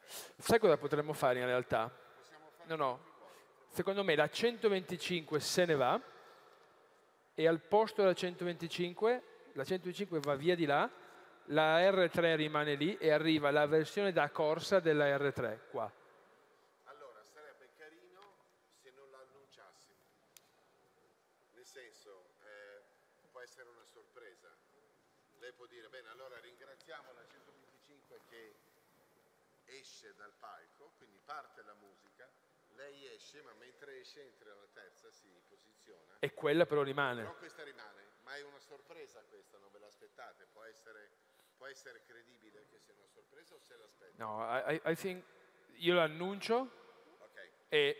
Sai cosa potremmo fare in realtà? No. Secondo me la 125 se ne va e al posto della 125, la 125 va via di là, la R3 rimane lì e arriva la versione da corsa della R3 qua. Allora sarebbe carino se non la annunciassimo. Nel senso, può essere una sorpresa. Lei può dire, bene, allora ringraziamo la 125 che esce dal palco, quindi parte la musica, lei esce, ma mentre esce entra la terza, si posiziona. E quella però rimane. Però questa rimane, ma è una sorpresa questa, non ve l'aspettate, può essere credibile che sia una sorpresa o se l'aspetta? No, I think io l'annuncio e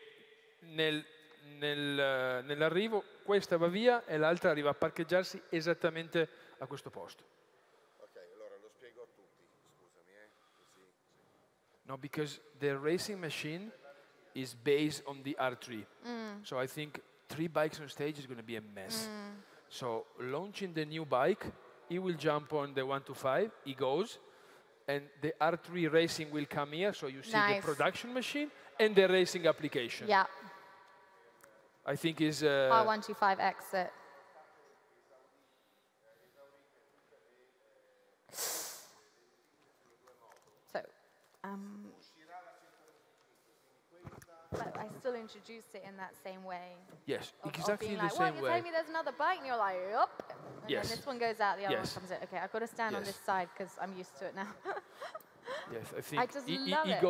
nell'arrivo questa va via e l'altra arriva a parcheggiarsi esattamente a questo posto. Ok, allora lo spiego a tutti, scusami, così. No, because the racing machine is based on the R3. So I think 3 bikes on stage is going to be a mess. So launching the new bike, he will jump on the 125, he goes, and the R3 racing will come here, so you see the production machine and the racing application. Yeah. I think is R125 exit. So, but I still introduce it in that same way. yes, Of exactly being the like, same what, you're way. telling me there's another bike? And you're like, yup. And Yes. then this one goes out, the other Yes. one comes in. Okay, I've got to stand on Yes. this side because I'm used to it now. Yes, I think just he love it.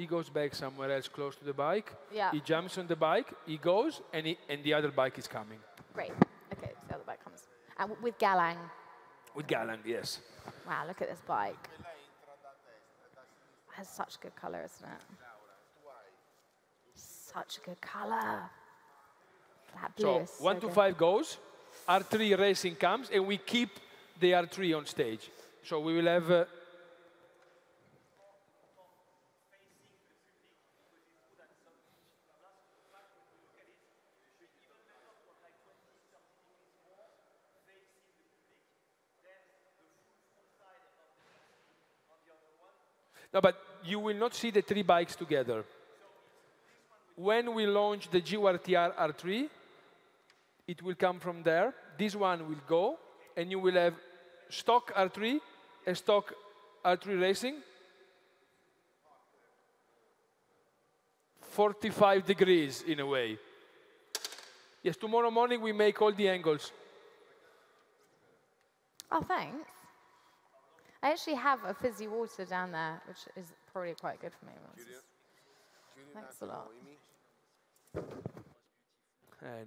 goes back somewhere else close to the bike. Yeah. He jumps on the bike, he goes, and the other bike is coming. Great. Okay, so the other bike comes. And with Galang. With Galang, yes. Wow, look at this bike. It has such good color, isn't it? Such a good color. That blue So is so 125 goes, R3 racing comes, and we keep the R3 on stage. So we will have. No, but you will not see the 3 bikes together. When we launch the GWRTR R3, it will come from there. This one will go, and you will have stock R3 and stock R3 Racing. 45 degrees in a way. Yes, tomorrow morning we make all the angles. Oh, thanks. I actually have a fizzy water down there, which is probably quite good for me. Thanks a lot.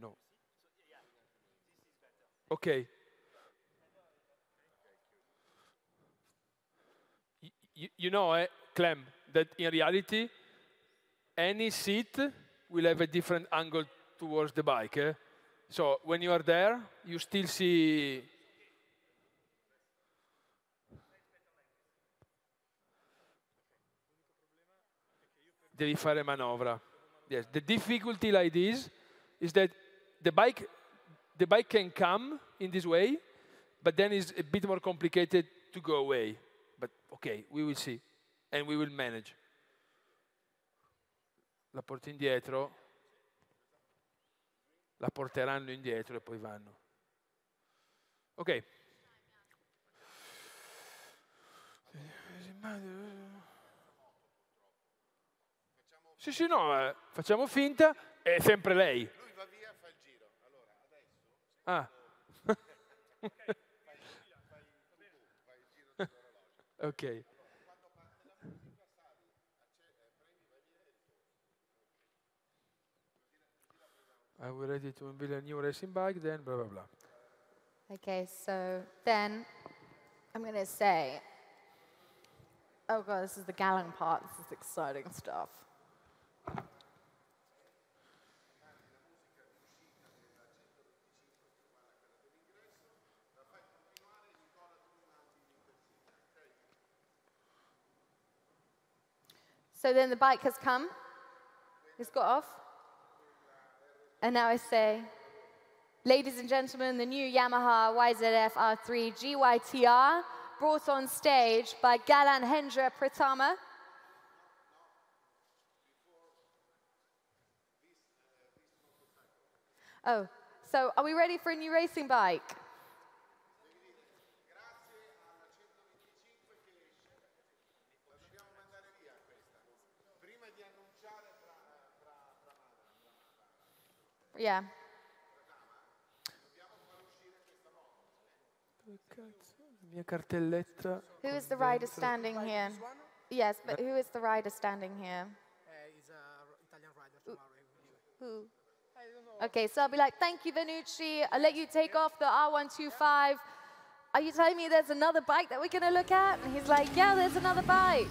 No. Okay. You know, Clem, that in reality, any seat will have a different angle towards the bike. So when you are there, you still see. devi fare manovra. Yes, the difficulty like this is that the bike can come in this way, but then it's a bit more complicated to go away. But okay, we will see, and we will manage. La porti indietro, la porteranno indietro e poi vanno. Ok. Sì, sì, no, facciamo finta, è sempre lei. Lui va via, fa il giro. Allora, adesso... Ah. Fai il giro dell'orologio. Ok. Allora, quando parte la musica, sali, prendi, vai via e ritorni. Are we ready to unveil a new racing bike? Then blah, blah, blah. Okay, so then I'm going to say, oh God, this is the Galang part. This is exciting stuff. So then the bike has come, it's got off, and now I say, ladies and gentlemen, the new Yamaha YZF R3 GYTR, brought on stage by Galan Hendra Pratama. Oh, so are we ready for a new racing bike? Yeah. Mia cartelletta. Who is the rider standing here? Yes, but who is the rider standing here? He's an Italian rider from our Who? Okay, so I'll be like, thank you, Venucci. I'll let you take off the R125. Are you telling me there's another bike that we're going to look at? And he's like, yeah, there's another bike.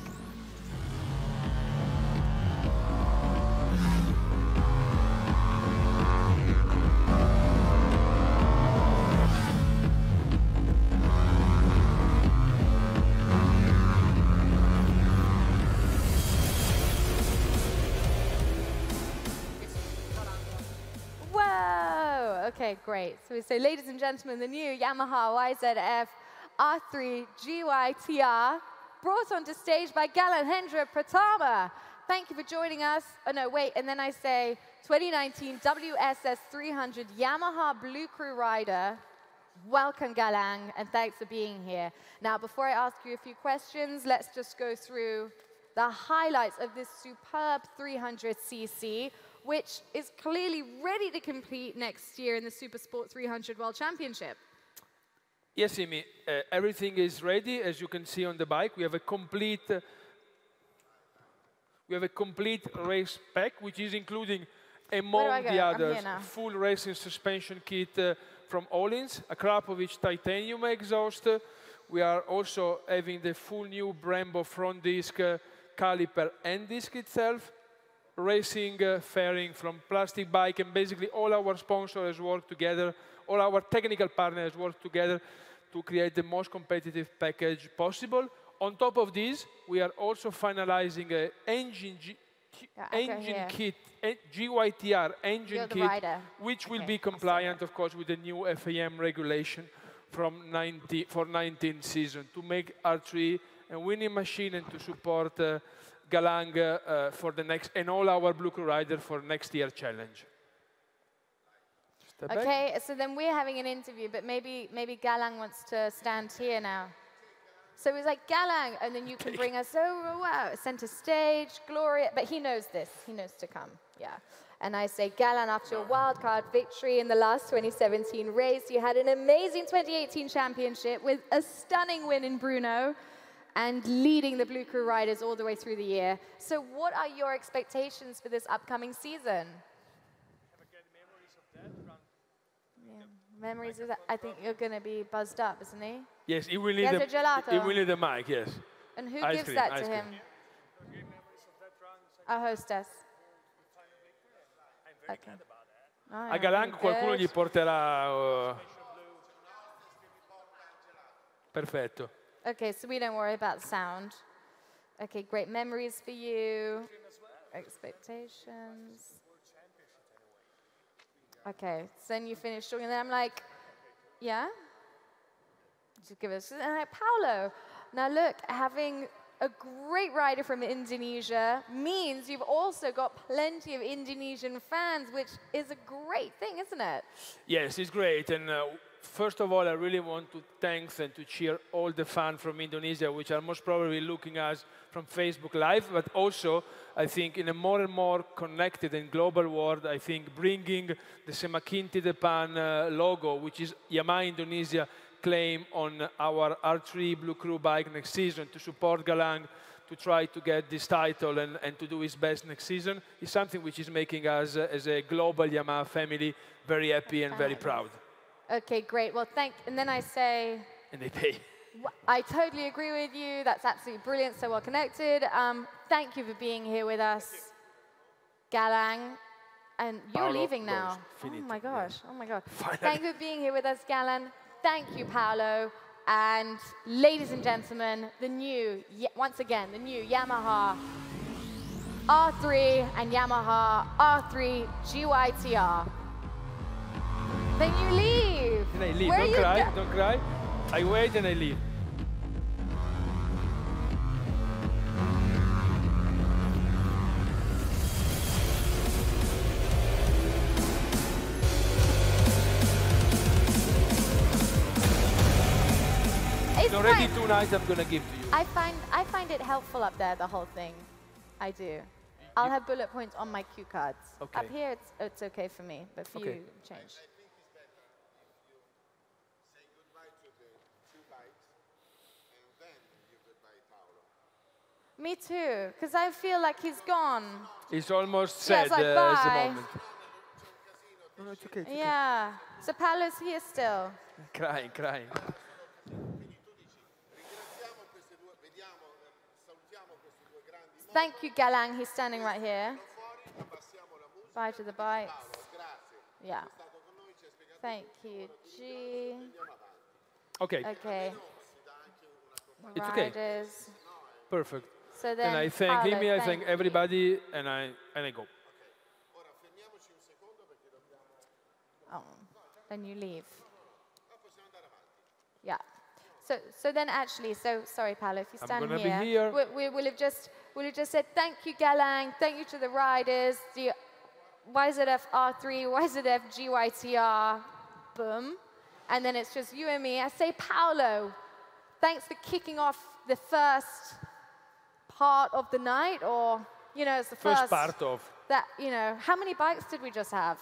Whoa! Okay, great. So we say, ladies and gentlemen, the new Yamaha YZF R3 GYTR, brought onto stage by Galan Hendra Pratama. Thank you for joining us. Oh, no, wait. And then I say, 2019 WSS 300 Yamaha Blue Crew Rider. Welcome, Galang, and thanks for being here. Now, before I ask you a few questions, let's just go through the highlights of this superb 300cc, which is clearly ready to compete next year in the Supersport 300 World Championship. Yes, Amy, everything is ready. As you can see on the bike, we have a complete race pack, which is including, among the others, full racing suspension kit from Öhlins, a Krapovic titanium exhaust. We are also having the full new Brembo front disc caliper and disc itself, racing fairing from Plastic Bike, and basically all our sponsors work together, all our technical partners work together to create the most competitive package possible. On top of this, we are also finalizing an engine kit, GYTR engine kit, which will be compliant, of course, with the new FAM regulation from 19 season to make R3 a winning machine and to support Galang for the next, and all our Blue Crew riders for next year challenge. Okay, so then we're having an interview, but maybe Galang wants to stand here now. So he's like, Galang, and then you can bring us over, wow, center stage, Gloria, but he knows this, he knows to come, yeah. And I say, Galang, after your wildcard victory in the last 2017 race, you had an amazing 2018 championship with a stunning win in Brno and leading the Blue Crew riders all the way through the year. So what are your expectations for this upcoming season? Memories of that? I think you're going to be buzzed up, isn't he? Yes, he will need the mic, yes. And who gives that to him? A hostess. Okay. A Galang qualcuno gli porterà... Perfetto. Okay, so we don't worry about sound. Okay, great memories for you. expectations. Okay, so then you finish talking, and then I'm like, yeah? Just give us, and I'm like, Paolo, now look, having a great rider from Indonesia means you've also got plenty of Indonesian fans, which is a great thing, isn't it? Yes, it's great. And first of all, I really want to thank and to cheer all the fans from Indonesia, which are most probably looking at us from Facebook Live, but also, I think, in a more and more connected and global world, I think bringing the Semakinti Depan logo, which is Yamaha Indonesia claim on our R3 Blue Crew bike next season to support Galang to try to get this title and to do his best next season is something which is making us as a global Yamaha family very happy and very proud. Okay, great. Well, and then I say... And they pay. I totally agree with you. That's absolutely brilliant, so well connected. Thank you for being here with us, Galang. And you're Paolo leaving now. Oh my gosh, oh my God. Thank you for being here with us, Galang. Thank you, Paolo. And ladies and gentlemen, once again, the new Yamaha R3 and Yamaha R3 GYTR. Then you leave. And I leave. Don't cry, don't cry. I wait and I leave. Already 2 nights I'm going to give to you. I find it helpful up there, the whole thing. I do. I'll have bullet points on my cue cards. Okay. Up here, it's okay for me, but for you, change. I think it's better if you say goodbye to the 2 bikes and then you goodbye Paolo. Me too, because I feel like he's gone. It's almost sad like, as the bye. moment. No, it's okay. It's Yeah. So Paolo's here still. Okay. Crying. Thank you, Galang. He's standing right here. Bye to the bikes. Yeah. Thank you, G. Okay. Okay. It's okay. Riders. Perfect. So then, And I thank Paolo, him, I thank you. everybody, and I go. Oh, then you leave. Yeah. So then actually, sorry, Paolo, if you stand gonna here, be here. We'll have just said thank you, Galang, thank you to the riders, the YZF R3, YZF GYTR, boom, and then it's just you and me. I say, Paolo, thanks for kicking off the first part of the night, or it's the first part of that. How many bikes did we just have?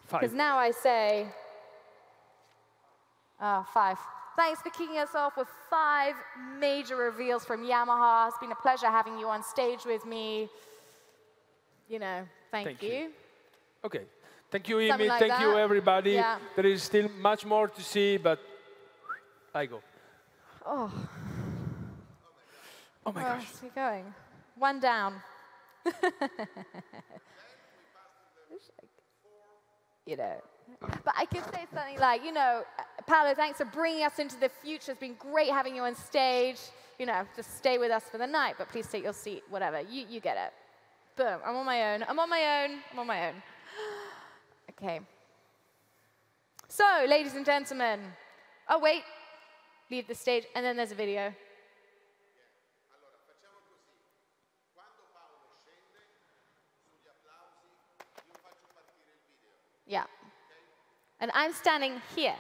5. Because now I say 5. Thanks for kicking us off with 5 major reveals from Yamaha. It's been a pleasure having you on stage with me. Thank you. Okay. Thank you, Something Amy. like Thank you, that. everybody. Yeah. There is still much more to see, but I go. Oh. Oh my gosh. Where's he going? 1 down. But I can say something like, Paolo, thanks for bringing us into the future. It's been great having you on stage. Just stay with us for the night, but please take your seat, whatever. You get it. Boom, I'm on my own. Okay. So, ladies and gentlemen. Oh, wait. Leave the stage, and then there's a video. Yeah. And I'm standing here.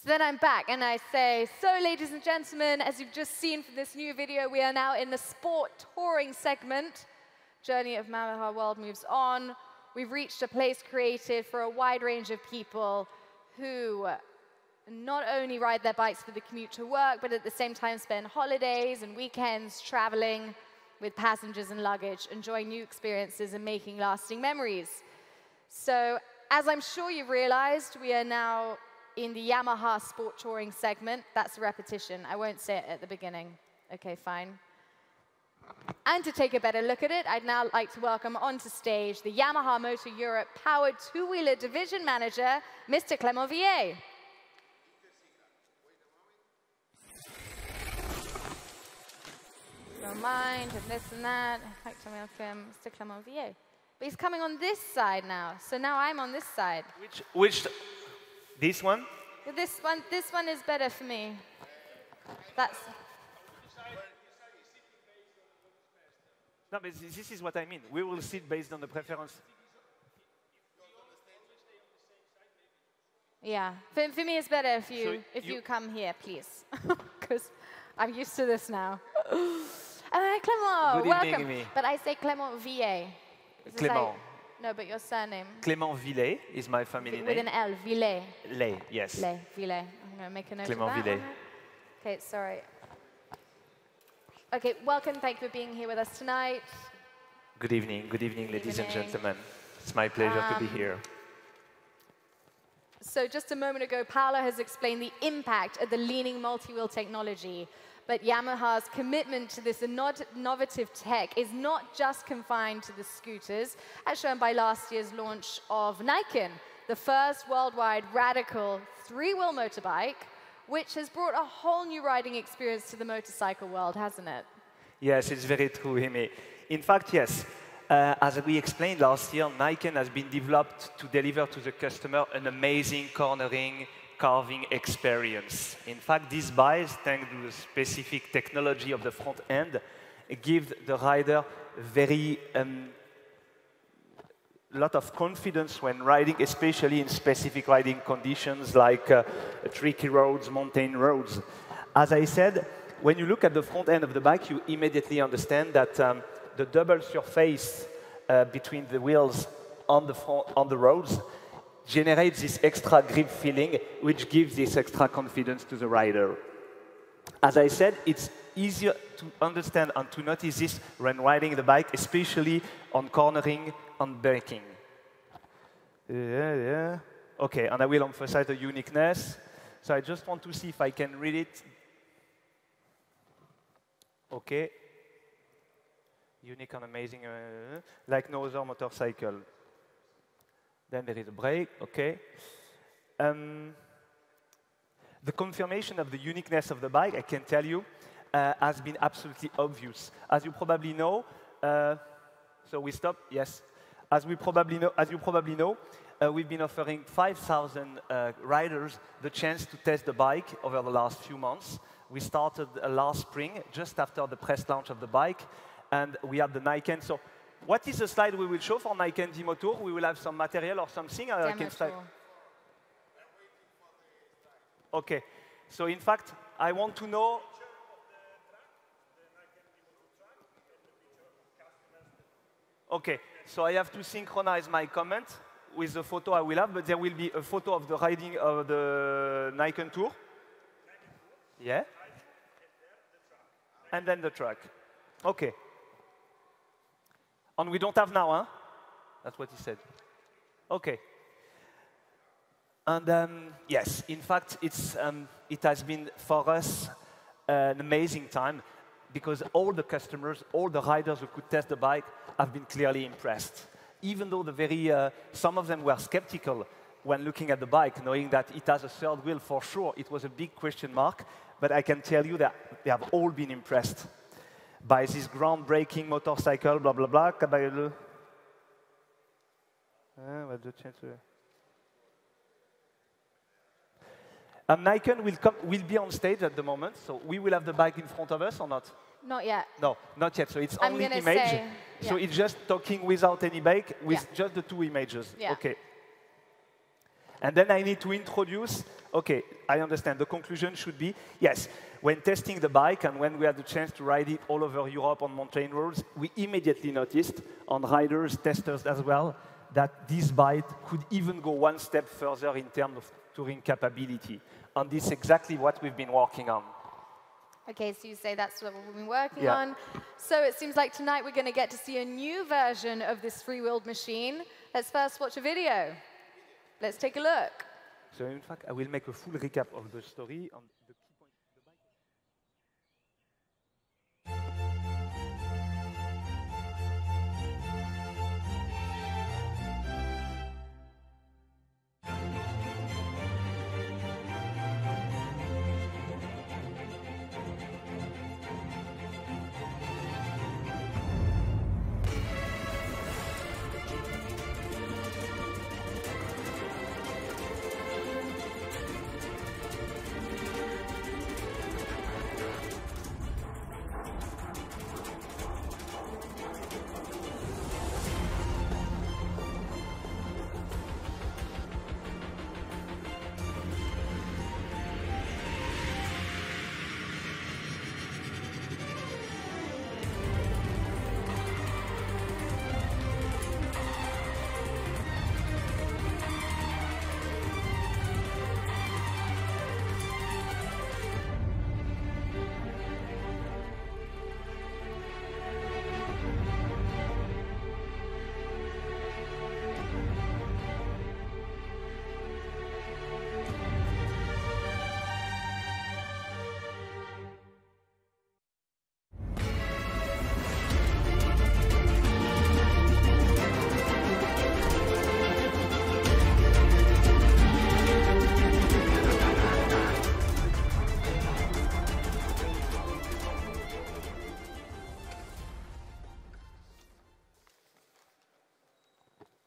Then I'm back and I say, so ladies and gentlemen, as you've just seen from this new video, we are now in the sport touring segment. journey of Yamaha world moves on. We've reached a place created for a wide range of people who not only ride their bikes for the commute to work, but at the same time spend holidays and weekends traveling with passengers and luggage, enjoying new experiences and making lasting memories. So, as I'm sure you've realized, we are now in the Yamaha Sport Touring segment. That's a repetition. I won't say it at the beginning. Okay, fine. And to take a better look at it, I'd now like to welcome onto stage the Yamaha Motor Europe Powered Two-Wheeler Division Manager, Mr. Clément Villet. Don't mind, and this and that. I'd like to welcome Mr. Clément Villet. But he's coming on this side now, so now I'm on this side. Which this one? This one is better for me. That's. No, but this is what I mean. We will sit based on the preference. Yeah, for me it's better if you come here, please, because I'm used to this now. Clément, welcome. Evening, but I say Clément Villet. Clément. No, but your surname. Clément Villet is my family name. With an L, Villet. Lay, yes. Lay, Villet. I'm going to make a note Clément of that. Villet. Okay, sorry. Okay, welcome. Thank you for being here with us tonight. Good evening, ladies and gentlemen. It's my pleasure to be here. So just a moment ago, Paolo has explained the impact of the leaning multi-wheel technology. But Yamaha's commitment to this innovative tech is not just confined to the scooters, as shown by last year's launch of Niken, the first worldwide radical three-wheel motorbike, which has brought a whole new riding experience to the motorcycle world, hasn't it? Yes, it's very true, Himi. In fact, yes. As we explained last year, Niken has been developed to deliver to the customer an amazing cornering, carving experience. In fact, these bikes, thanks to the specific technology of the front end, give the rider very lot of confidence when riding, especially in specific riding conditions like tricky roads, mountain roads. As I said, when you look at the front end of the bike, you immediately understand that the double surface between the wheels on the roads generates this extra grip feeling, which gives this extra confidence to the rider. As I said, it's easier to understand and to notice this when riding the bike, especially on cornering and braking. Yeah. Okay, and I will emphasize the uniqueness. So I just want to see if I can read it. Okay. Unique and amazing, like no other motorcycle. Then there is a brake, okay. The confirmation of the uniqueness of the bike, I can tell you, has been absolutely obvious. As you probably know, so we stop, yes. As you probably know, we've been offering 5,000 riders the chance to test the bike over the last few months. We started last spring, just after the press launch of the bike, and we had the Niken. So what is the slide we will show for Niken Demo Tour? We will have some material or something. I can start. Okay. So in fact, I want to know. Okay. So I have to synchronize my comment with the photo I will have, but there will be a photo of the riding of the Niken Tour. Yeah. And then the track. Okay. And we don't have now, huh? That's what he said. Okay. And yes, in fact, it has been for us an amazing time because all the customers, all the riders who could test the bike have been clearly impressed. Even though some of them were skeptical when looking at the bike, knowing that it has a third wheel for sure, it was a big question mark. But I can tell you that they have all been impressed by this groundbreaking motorcycle, blah, blah, blah. Niken will be on stage at the moment, so we will have the bike in front of us or not? Not yet. No, not yet. So it's only image. Say, yeah. So it's just talking without any bike, with just the two images. Yeah. Okay. And then I need to introduce, okay, I understand. The conclusion should be, yes, when testing the bike and when we had the chance to ride it all over Europe on mountain roads, we immediately noticed on riders, testers as well, that this bike could even go one step further in terms of touring capability. And this is exactly what we've been working on. Okay, so you say that's what we've been working on. So it seems like tonight we're going to get to see a new version of this free-wheeled machine. Let's first watch a video. Let's take a look. So in fact, I will make a full recap of the story on the key points of the bike.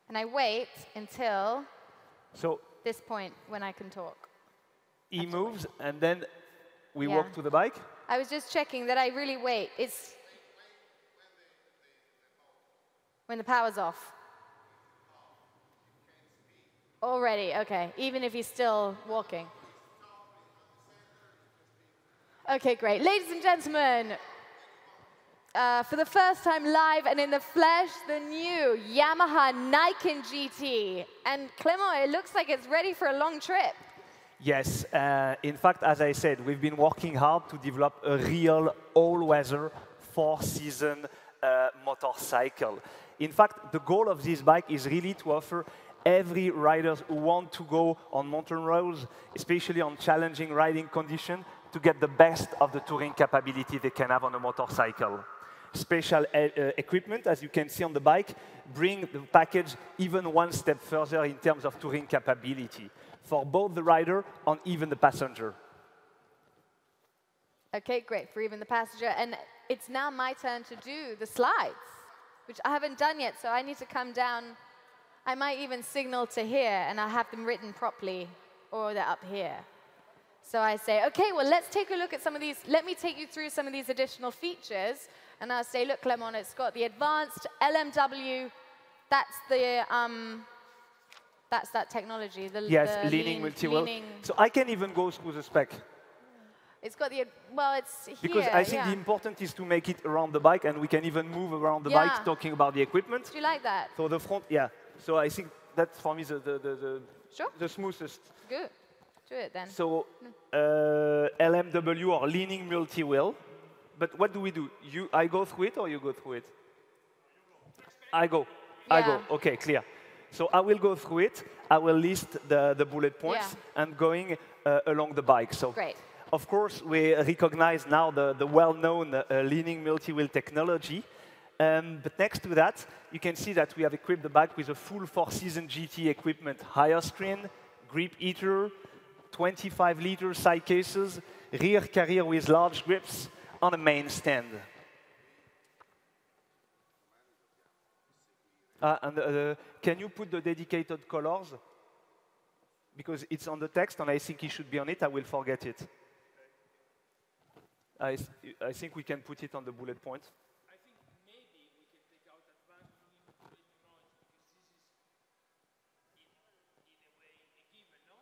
And I wait until this point when I can talk. He moves, and then we walk to the bike? I was just checking that I really wait. It's when the power's off. Already, okay. Even if he's still walking. Okay, great. Ladies and gentlemen, for the first time live and in the flesh, the new Yamaha Niken GT. And Clément, it looks like it's ready for a long trip. Yes. In fact, as I said, we've been working hard to develop a real all-weather, four-season motorcycle. In fact, the goal of this bike is really to offer every riders who want to go on mountain roads, especially on challenging riding conditions, to get the best of the touring capability they can have on a motorcycle. Special equipment, as you can see on the bike, bring the package even one step further in terms of touring capability for both the rider and even the passenger. Okay, great, for even the passenger. And it's now my turn to do the slides, which I haven't done yet, so I need to come down. I might even signal to here, and I have them written properly, or they're up here. So I say, okay, well, let's take a look at some of these. Let me take you through some of these additional features. And I'll say, look, Clément, it's got the advanced LMW. That's that technology. Yes, leaning multi-wheel. So I can even go through the spec. It's got the, well, it's here. Because I think the important is to make it around the bike, and we can even move around the bike talking about the equipment. Do you like that? So the front, So I think that's, for me, the smoothest. Good. Do it then. So LMW, or leaning multi-wheel. But what do we do? I go through it, or you go through it? I go. OK, clear. So I will go through it. I will list the bullet points and going along the bike. So great. Of course, we recognize now the well-known leaning multi-wheel technology. But next to that, you can see that we have equipped the bike with a full four-season GT equipment, higher screen, grip heater, 25-liter side cases, rear carrier with large grips, on a main stand. Can you put the dedicated colors? Because it's on the text, and I think it should be on it. I will forget it. I think we can put it on the bullet point. I think maybe we can take out advanced technology because this is, in a way, a given, no?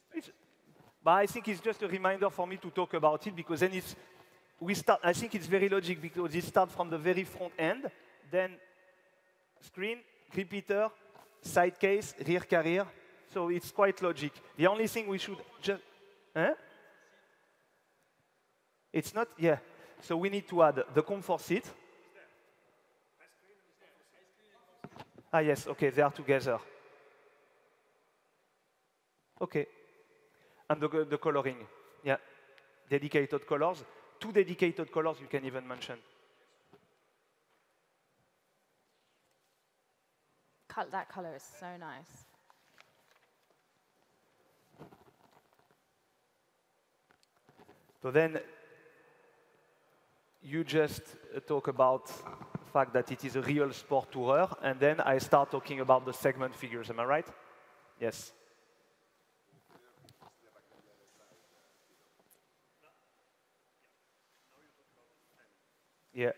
What do you think? But I think it's just a reminder for me to talk about it because then I think it's very logic because it starts from the very front end, then screen, repeater, side case, rear carrier. So it's quite logic. The only thing we should just... It's not, yeah. So we need to add the comfort seat. Ah, yes, okay, they are together. Okay. And the coloring, yeah. Dedicated colors. 2 dedicated colors you can even mention. That color is so nice. So then you just talk about the fact that it is a real sport tourer, and then I start talking about the segment figures. Am I right? Yes. Yeah.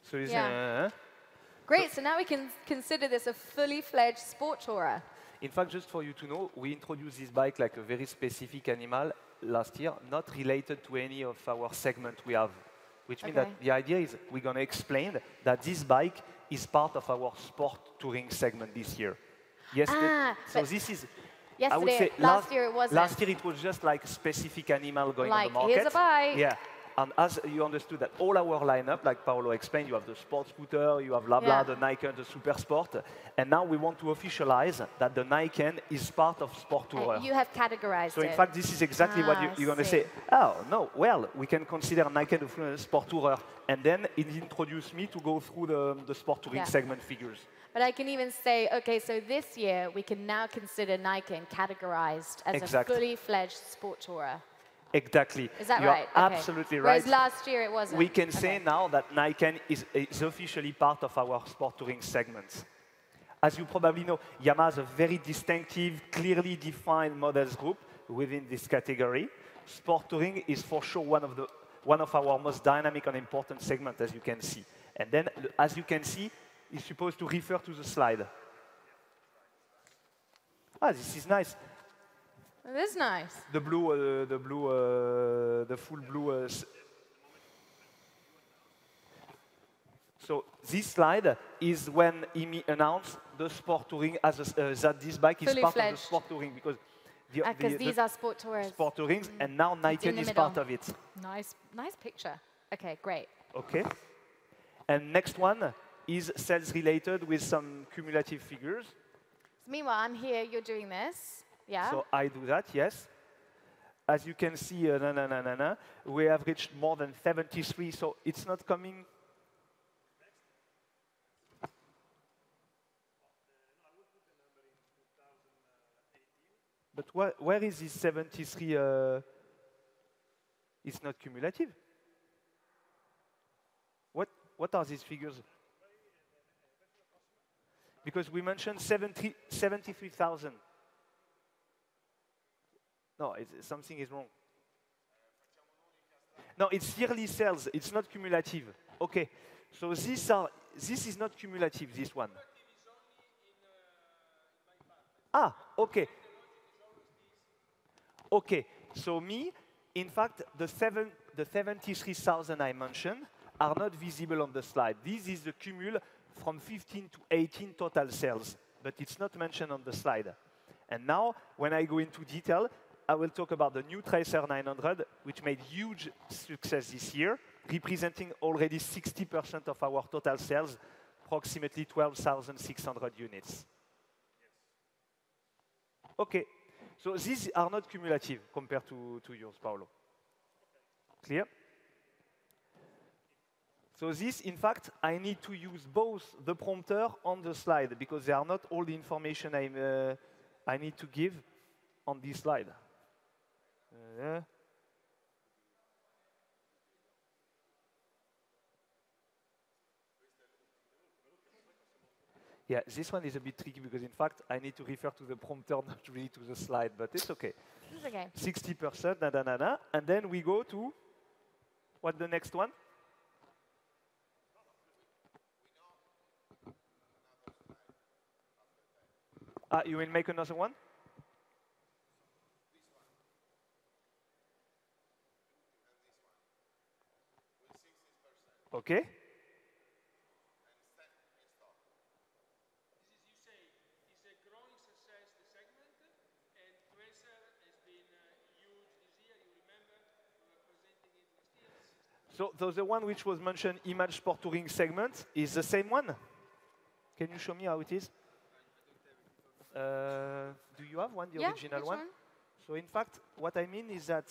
So Yeah. Great, so now we can consider this a fully fledged sport tourer. In fact, just for you to know, we introduced this bike like a very specific animal last year, not related to any of our segment we have. Which means that the idea is we're going to explain that this bike is part of our sport touring segment this year. Yes, so this is, I would say, last year it wasn't. Last year it was just like specific animal going on the market. Here's a bike. Yeah. And as you understood that all our lineup, like Paolo explained, you have the sport scooter, you have Labla, the Niken, the Super Sport, and now we want to officialize that the Niken is part of Sport Tourer. You have categorized it. So in fact, this is exactly what you're going to say. Oh, no, well, we can consider Niken a Sport Tourer. And then it introduced me to go through the sport touring segment figures. But I can even say, okay, so this year we can now consider Niken categorized as a fully fledged sport tourer. Exactly. Is that You're right? Absolutely right. Whereas last year it wasn't. We can say now that Niken is officially part of our sport touring segments. As you probably know, Yamaha has a very distinctive, clearly defined models group within this category. Sport touring is for sure one of our most dynamic and important segments, as you can see. And then, as you can see, it's supposed to refer to the slide. Ah, this is nice. It is nice. The full blue. So this slide is when Imi announced the sport touring as that this bike is fully part fledged. of the sport touring because these are sport tours. Sport tourings, and now Niken is part of it. Nice picture. Okay, great. Okay. And next one is sales related with some cumulative figures. So meanwhile, I'm here. You're doing this. Yeah. So I do that, yes. As you can see, we have reached more than 73, so it's not coming. But where is this 73? It's not cumulative. What are these figures? Because we mentioned 73,000. No, something is wrong. No, it's yearly sales. It's not cumulative. Okay, so this is not cumulative, this one. Ah, okay. Okay, so in fact, the 73,000 I mentioned are not visible on the slide. This is the cumul from 15 to 18 total sales, but it's not mentioned on the slide. And now, when I go into detail, I will talk about the new Tracer 900, which made huge success this year, representing already 60% of our total sales, approximately 12,600 units. Okay, so these are not cumulative compared to yours, Paolo. Clear? So this, in fact, I need to use both the prompter on the slide because they are not all the information I need to give on this slide. Yeah, this one is a bit tricky because, in fact, I need to refer to the prompter, not really to the slide, but it's okay. It's okay. 60%, and then we go to What the next one? Ah, you will make another one? Okay. You say is a growing success the segment, and Tracer has been huge this year. You remember we were presenting it last year. So the one which was mentioned, image sport touring segment, is the same one? Can you show me how it is? Do you have one, the original which one? one? So in fact, what I mean is that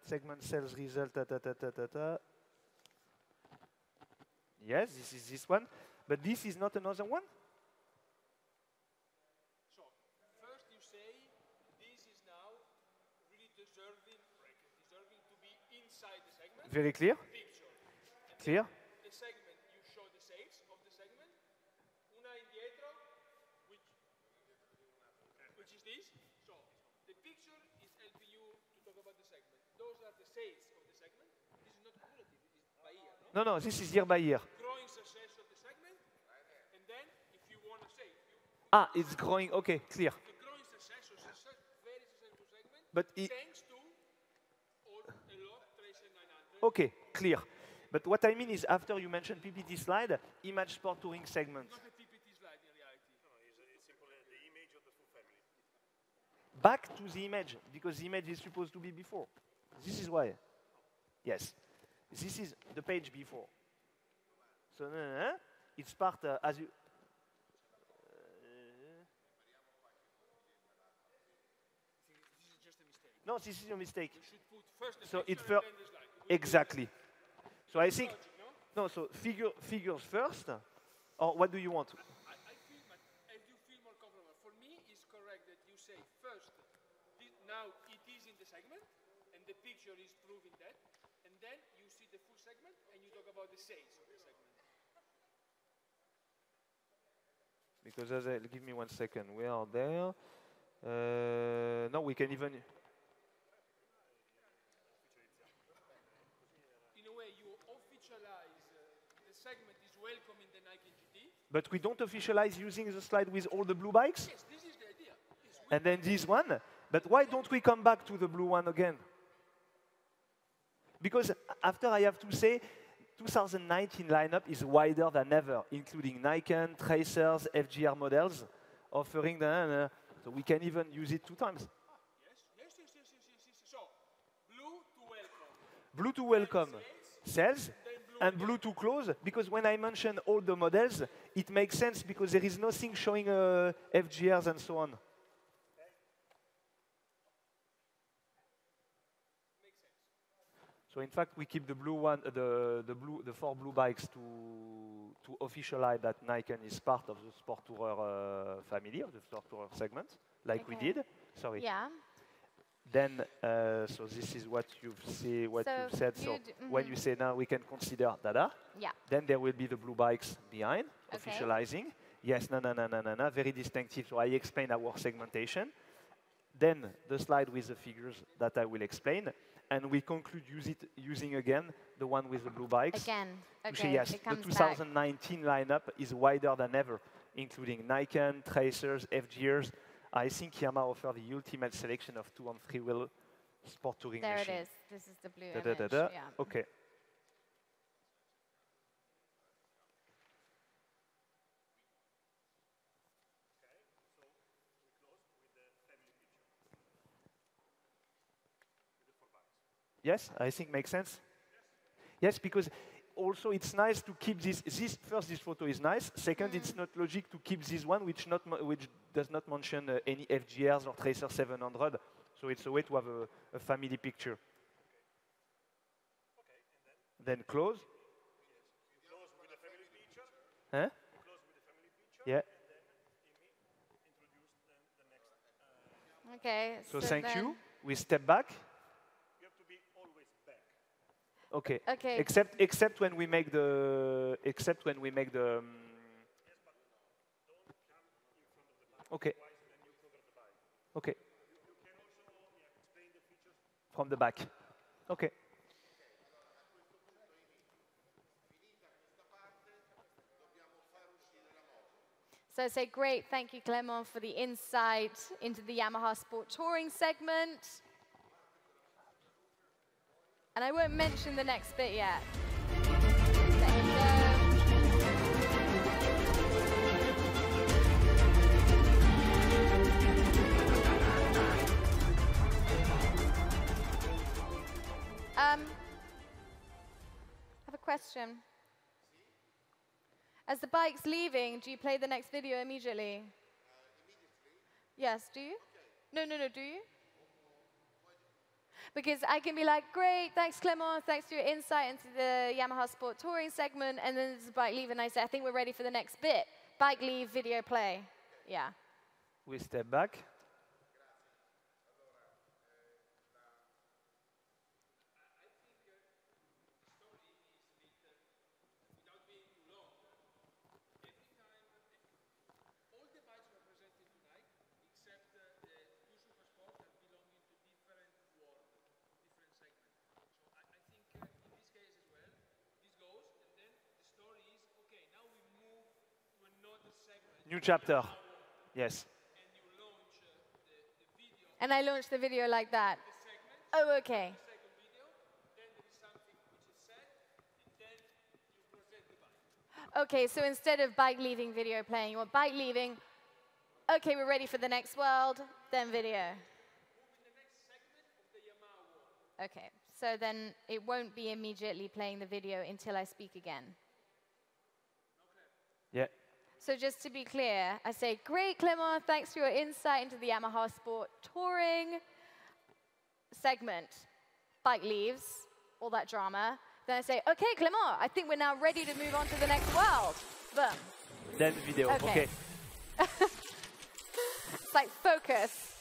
segment sales result, yes, this is this one, but this is not another one? So first you say this is now really deserving to be inside the segment. Very clear? Picture. And Clear? the segment, you show the sales of the segment. Una indietro, which is this. So the picture is helping you to talk about the segment. Those are the sales of the segment. This is not cumulative, it's by year, no? No, this is year by year. Growing success of the segment, and then if you want to say, Ah, it's growing, okay, clear. the growing success, very successful segment, But thanks to a lot Tracer 900. okay, clear. But what I mean is, after you mentioned PPT slide, image sport touring segment. Not a PPT slide in reality. It's simply the image of the full family. Back to the image, because the image is supposed to be before. This is why. Yes. This is the page before. So it's part as you. This is just a mistake. No, this is a mistake. You should put first the So picture it and then the slide. It will be exactly. So I think logic, no? no. So figures first, or what do you want? I feel, but I do feel more comfortable. For me, it's correct that you say first, now it is in the segment, and the picture is proving that, and then you see the full segment, and you talk about the sales of the segment. Because give me 1 second. We are there. No, we can even. In a way, you officialize the segment is welcome in the Nike GT. But we don't officialize using the slide with all the blue bikes, Yes, this is the idea. and then this one. But why don't we come back to the blue one again? Because after I have to say, 2019 lineup is wider than ever, including Nikon, Tracers, FGR models, offering the. So we can even use it 2 times. Yes. So, blue to welcome. Blue to welcome sales, and blue to close, because when I mention all the models, it makes sense because there is nothing showing FGRs and so on. Makes sense. So in fact, we keep the blue one, the 4 blue bikes to officialize that Nikon is part of the Sport Tourer family, of the Sport Tourer segment, like we Okay. did. Sorry. Yeah. Then, so this is what you've said. So you'd- when you say now we can consider data, Yeah. then there will be the blue bikes behind, Okay. officializing. Yes, no, very distinctive. So I explain our segmentation. Then the slide with the figures that I will explain. And we conclude using again the one with the blue bikes. Again. To say Okay. yes, It the comes back. 2019 lineup is wider than ever, including Nikon, Tracers, FGRs. I think Yamaha offer the ultimate selection of 2- and 3-wheel sport touring There it machine. is. This is the blue Da, da, image. da, da. Yeah. Okay. Yes, I think makes sense. Yes, because also it's nice to keep this. This photo is nice. Second, it's not logic to keep this one, which does not mention any FGRs or Tracer 700. So it's a way to have a family picture. Okay, and Then close. close with the family picture. Huh? Close with the family picture. Yeah. And then introduce the next. Okay. So thank then- you. We step back. You have to be always back. Okay. Okay. Except when we make the. Okay. Okay. You can also explain the features. From the back. Okay. So I say, great, thank you, Clément, for the insight into the Yamaha Sport Touring segment. And I won't mention the next bit yet. There you go. I have a question. As the bike's leaving, do you play the next video immediately? Yes, do you? No, do you? Because I can be like, great, thanks, Clément, thanks for your insight into the Yamaha Sport Touring segment, and then there's a bike leave, and I say, I think we're ready for the next bit. Bike leave, video play. Yeah. We step back. New chapter. Yes. And I launched the video like that. Oh, okay. Okay, so instead of bike leaving, video playing, you want bike leaving, okay, we're ready for the next world, then video. Okay, so then it won't be immediately playing the video until I speak again. Yeah. So just to be clear, I say, great, Clément, thanks for your insight into the Yamaha Sport Touring segment. Bike leaves, all that drama. Then I say, okay, Clément, I think we're now ready to move on to the next world. Boom. Then video, okay. It's like focus.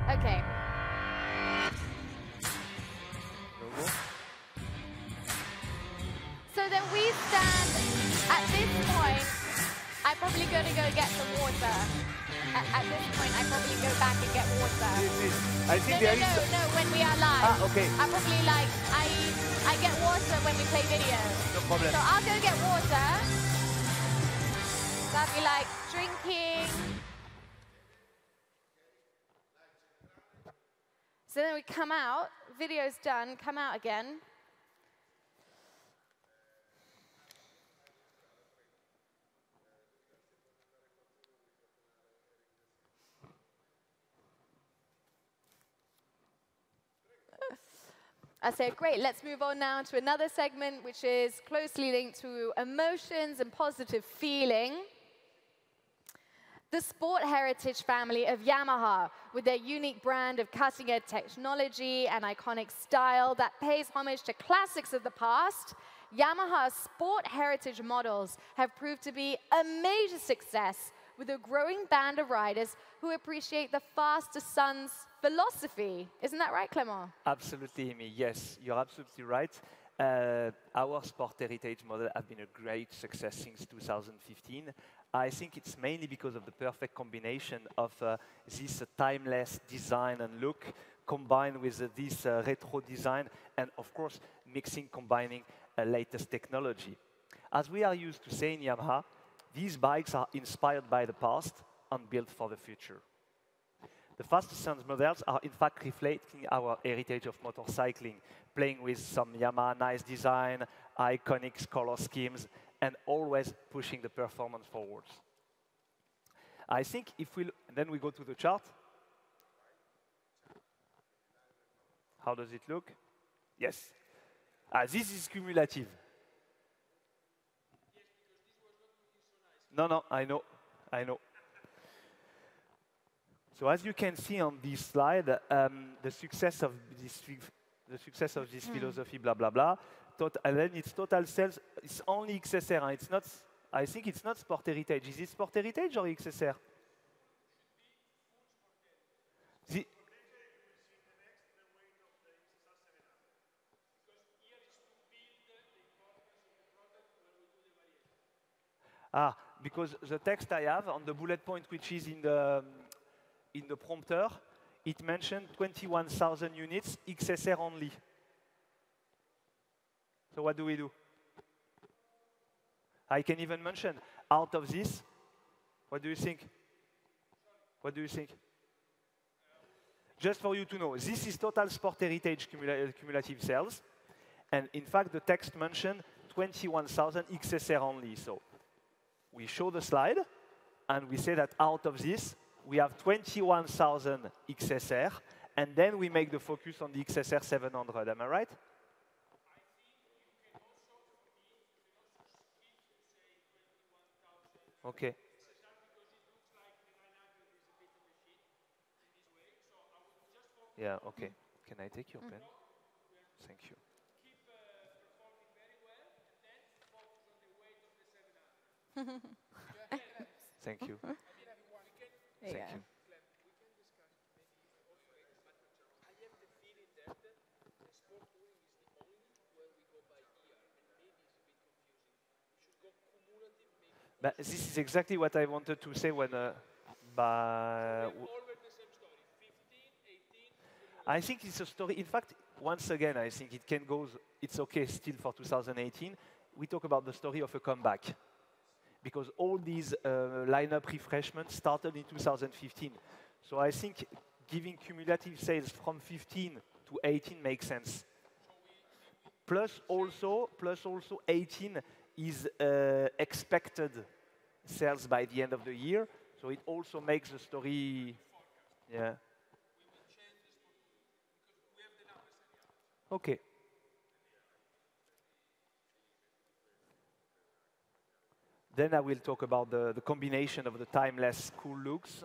Okay. So then we stand, at this point, I'm probably going to go get some water. At this point, I probably go back and get water. I think No, when we are live. Ah, okay. I probably like, I get water when we play video. No problem. So I'll go get water. So I'll be like drinking. So then we come out, video's done, come out again. I say, great, let's move on now to another segment, which is closely linked to emotions and positive feeling. The Sport Heritage family of Yamaha, with their unique brand of cutting-edge technology and iconic style that pays homage to classics of the past, Yamaha's Sport Heritage models have proved to be a major success with a growing band of riders who appreciate the faster son's philosophy. Isn't that right, Clément? Absolutely, Amy. Yes, you're absolutely right. Our Sport Heritage model has been a great success since 2015. I think it's mainly because of the perfect combination of this timeless design and look combined with this retro design and, of course, combining latest technology. As we are used to say in Yamaha, these bikes are inspired by the past and built for the future. The Faster Sons models are in fact reflecting our heritage of motorcycling, playing with some Yamaha nice design, iconic color schemes, and always pushing the performance forwards. I think if then we go to the chart. How does it look? Yes. This is cumulative. No, I know. So as you can see on this slide, the success of this philosophy, blah blah blah, and then its total sales is only XSR. It's not. I think it's not Sport Heritage. Is it Sport Heritage or XSR? Because the text I have on the bullet point, which is in the prompter, it mentioned 21,000 units, XSR only. So what do we do? I can even mention, Out of this, what do you think? What do you think? Just for you to know, this is total sport heritage cumulative sales. And in fact, the text mentioned 21,000 XSR only. So we show the slide, and we say that out of this, we have 21,000 XSR, and then we make the focus on the XSR 700. Am I right? Okay. Yeah, okay. Can I take your pen? Thank you. Thank you. There you Thank go. you. But this is exactly what I wanted to say when. I think it's a story. In fact, once again, I think it can go. It's okay still for 2018. We talk about the story of a comeback, because all these lineup refreshments started in 2015. So I think giving cumulative sales from 15 to 18 makes sense. Plus also 18 is expected sales by the end of the year. So it also makes the story, yeah. Okay. Then I will talk about the combination of the timeless cool looks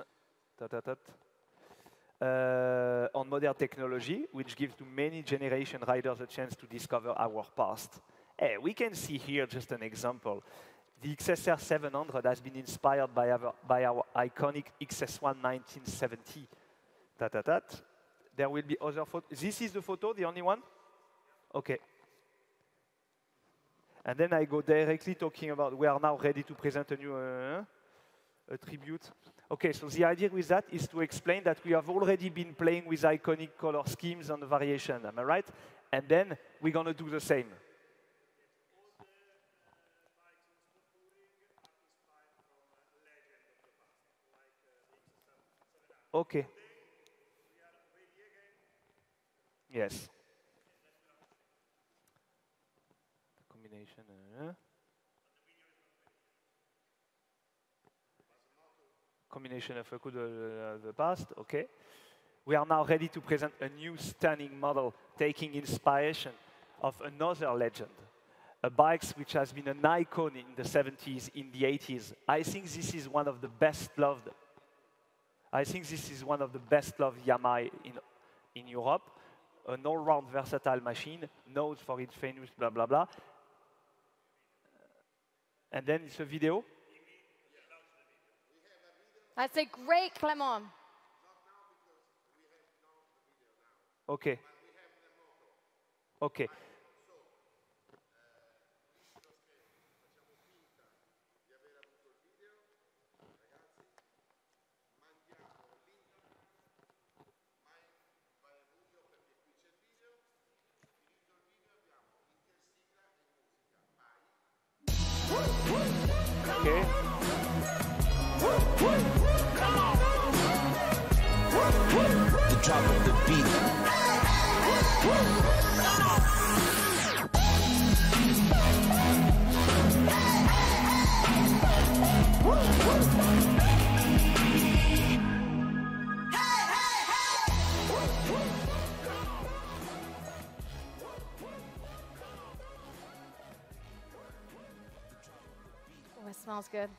on modern technology, which gives to many generation riders a chance to discover our past. Hey, we can see here just an example. The XSR 700 has been inspired by our iconic XS1 1970. There will be other photos. This is the photo, the only one? Okay. And then I go directly talking about, we are now ready to present a new a tribute. Okay, so the idea with that is to explain that we have already been playing with iconic color schemes and variation, am I right? And then we're going to do the same. Okay. Yes. The combination. Combination of the past. Okay. We are now ready to present a new stunning model taking inspiration of another legend. A bike which has been an icon in the 70s, in the 80s. I think this is one of the best loved. I think this is one of the best loved Yamaha in Europe. An all-round versatile machine, known for its famous blah, blah, blah. And then it's a video. That's a great, Clement. Okay. Okay. Okay. The drop of the beat. Oh, it smells good.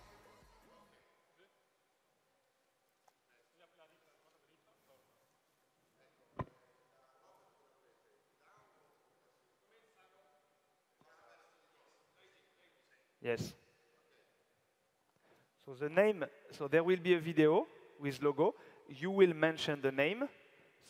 Yes. So the name, so there will be a video with logo. You will mention the name.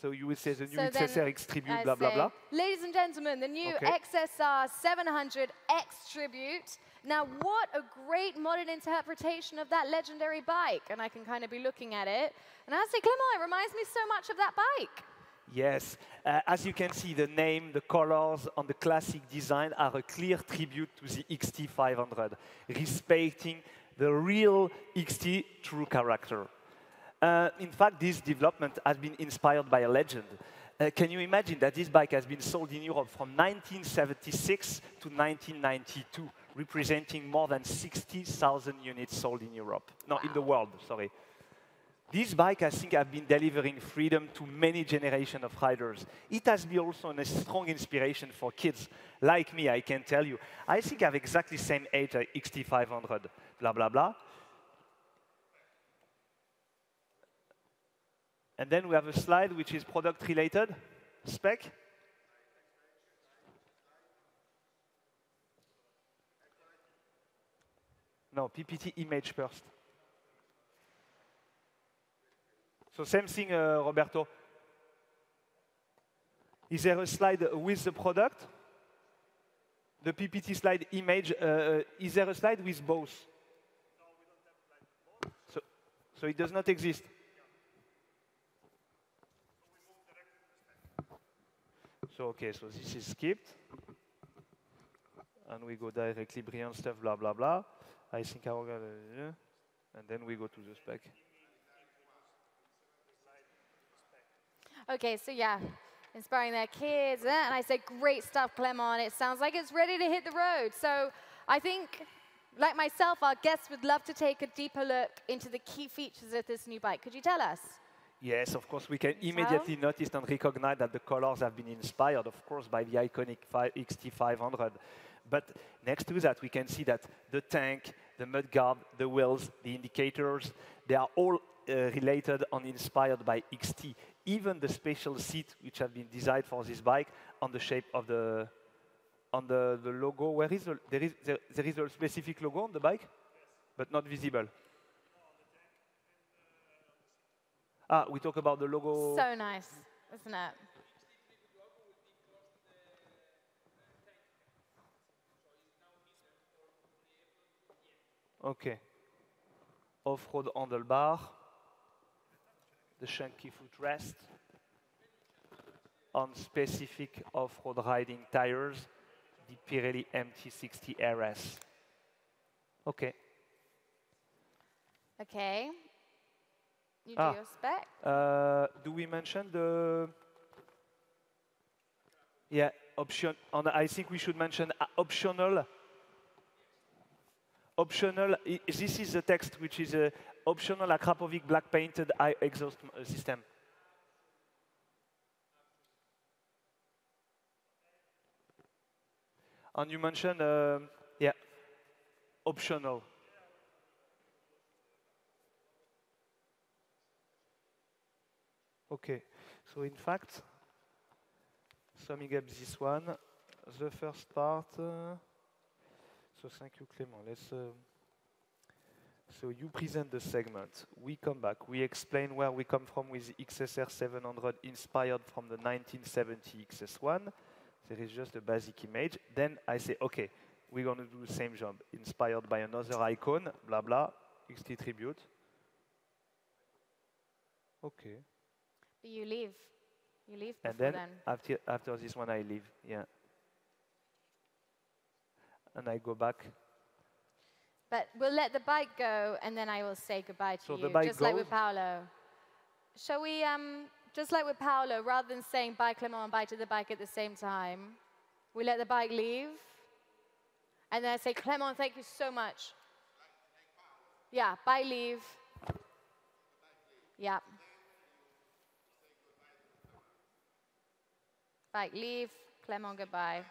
So you will say the new XSR X Tribute, blah, blah, blah. Ladies and gentlemen, the new Okay. XSR 700 X Tribute. Now, what a great modern interpretation of that legendary bike. And I can kind of be looking at it. And I say, Clement, it reminds me so much of that bike. Yes. As you can see, the name, the colors, and the classic design are a clear tribute to the XT500, respecting the real XT true character. In fact, this development has been inspired by a legend. Can you imagine that this bike has been sold in Europe from 1976 to 1992, representing more than 60,000 units sold in Europe? No, in the world, sorry. This bike, I think, has been delivering freedom to many generations of riders. It has been also a strong inspiration for kids like me, I can tell you. I think I have exactly the same age as XT500, blah, blah, blah. And then we have a slide which is product-related spec. No, PPT image first. So same thing, Roberto. Is there a slide with the product? The PPT slide image, is there a slide with both? No, we don't have slide with both. So it does not exist? So, okay, so this is skipped. And we go directly brilliant stuff, blah, blah, blah. I think I'll get and then we go to the spec. Okay, so yeah, inspiring their kids. And I said, great stuff, Clement. It sounds like it's ready to hit the road. So I think, like myself, our guests would love to take a deeper look into the key features of this new bike. Could you tell us? Yes, of course, we can immediately notice and recognize that the colors have been inspired, of course, by the iconic XT500. But next to that, we can see that the tank, the mudguard, the wheels, the indicators, they are all related and inspired by XT. Even the special seat, which have been designed for this bike, on the shape of the logo. Where is there is a specific logo on the bike, yes, but not visible. We talk about the logo. So nice, isn't it? Okay. Off-road handlebar, the chunky footrest, on specific off-road riding tires, the Pirelli MT60 RS. Okay. Okay. You do your spec? Do we mention the... Yeah, option. And I think we should mention optional. Optional, this is the text, which is a optional Akrapovic black painted exhaust system. And you mentioned, yeah, optional. Okay, so in fact, summing up this one, the first part, so thank you, Clément. Let's, so you present the segment, we come back, we explain where we come from with the XSR 700 inspired from the 1970 XS1. There is just a basic image. Then I say, okay, we're going to do the same job, inspired by another icon, blah, blah, XT Tribute. Okay. You leave. You leave before And then, then. after this one, I leave, yeah. And I go back. But we'll let the bike go, and then I will say goodbye to So you, the bike just like goes? with Paolo. Shall we, just like with Paolo, rather than saying bye Clement and bye to the bike at the same time, we let the bike leave, and then I say, Clement, thank you so much. Yeah, bye, leave. Yeah. Bike, leave. Clement, goodbye.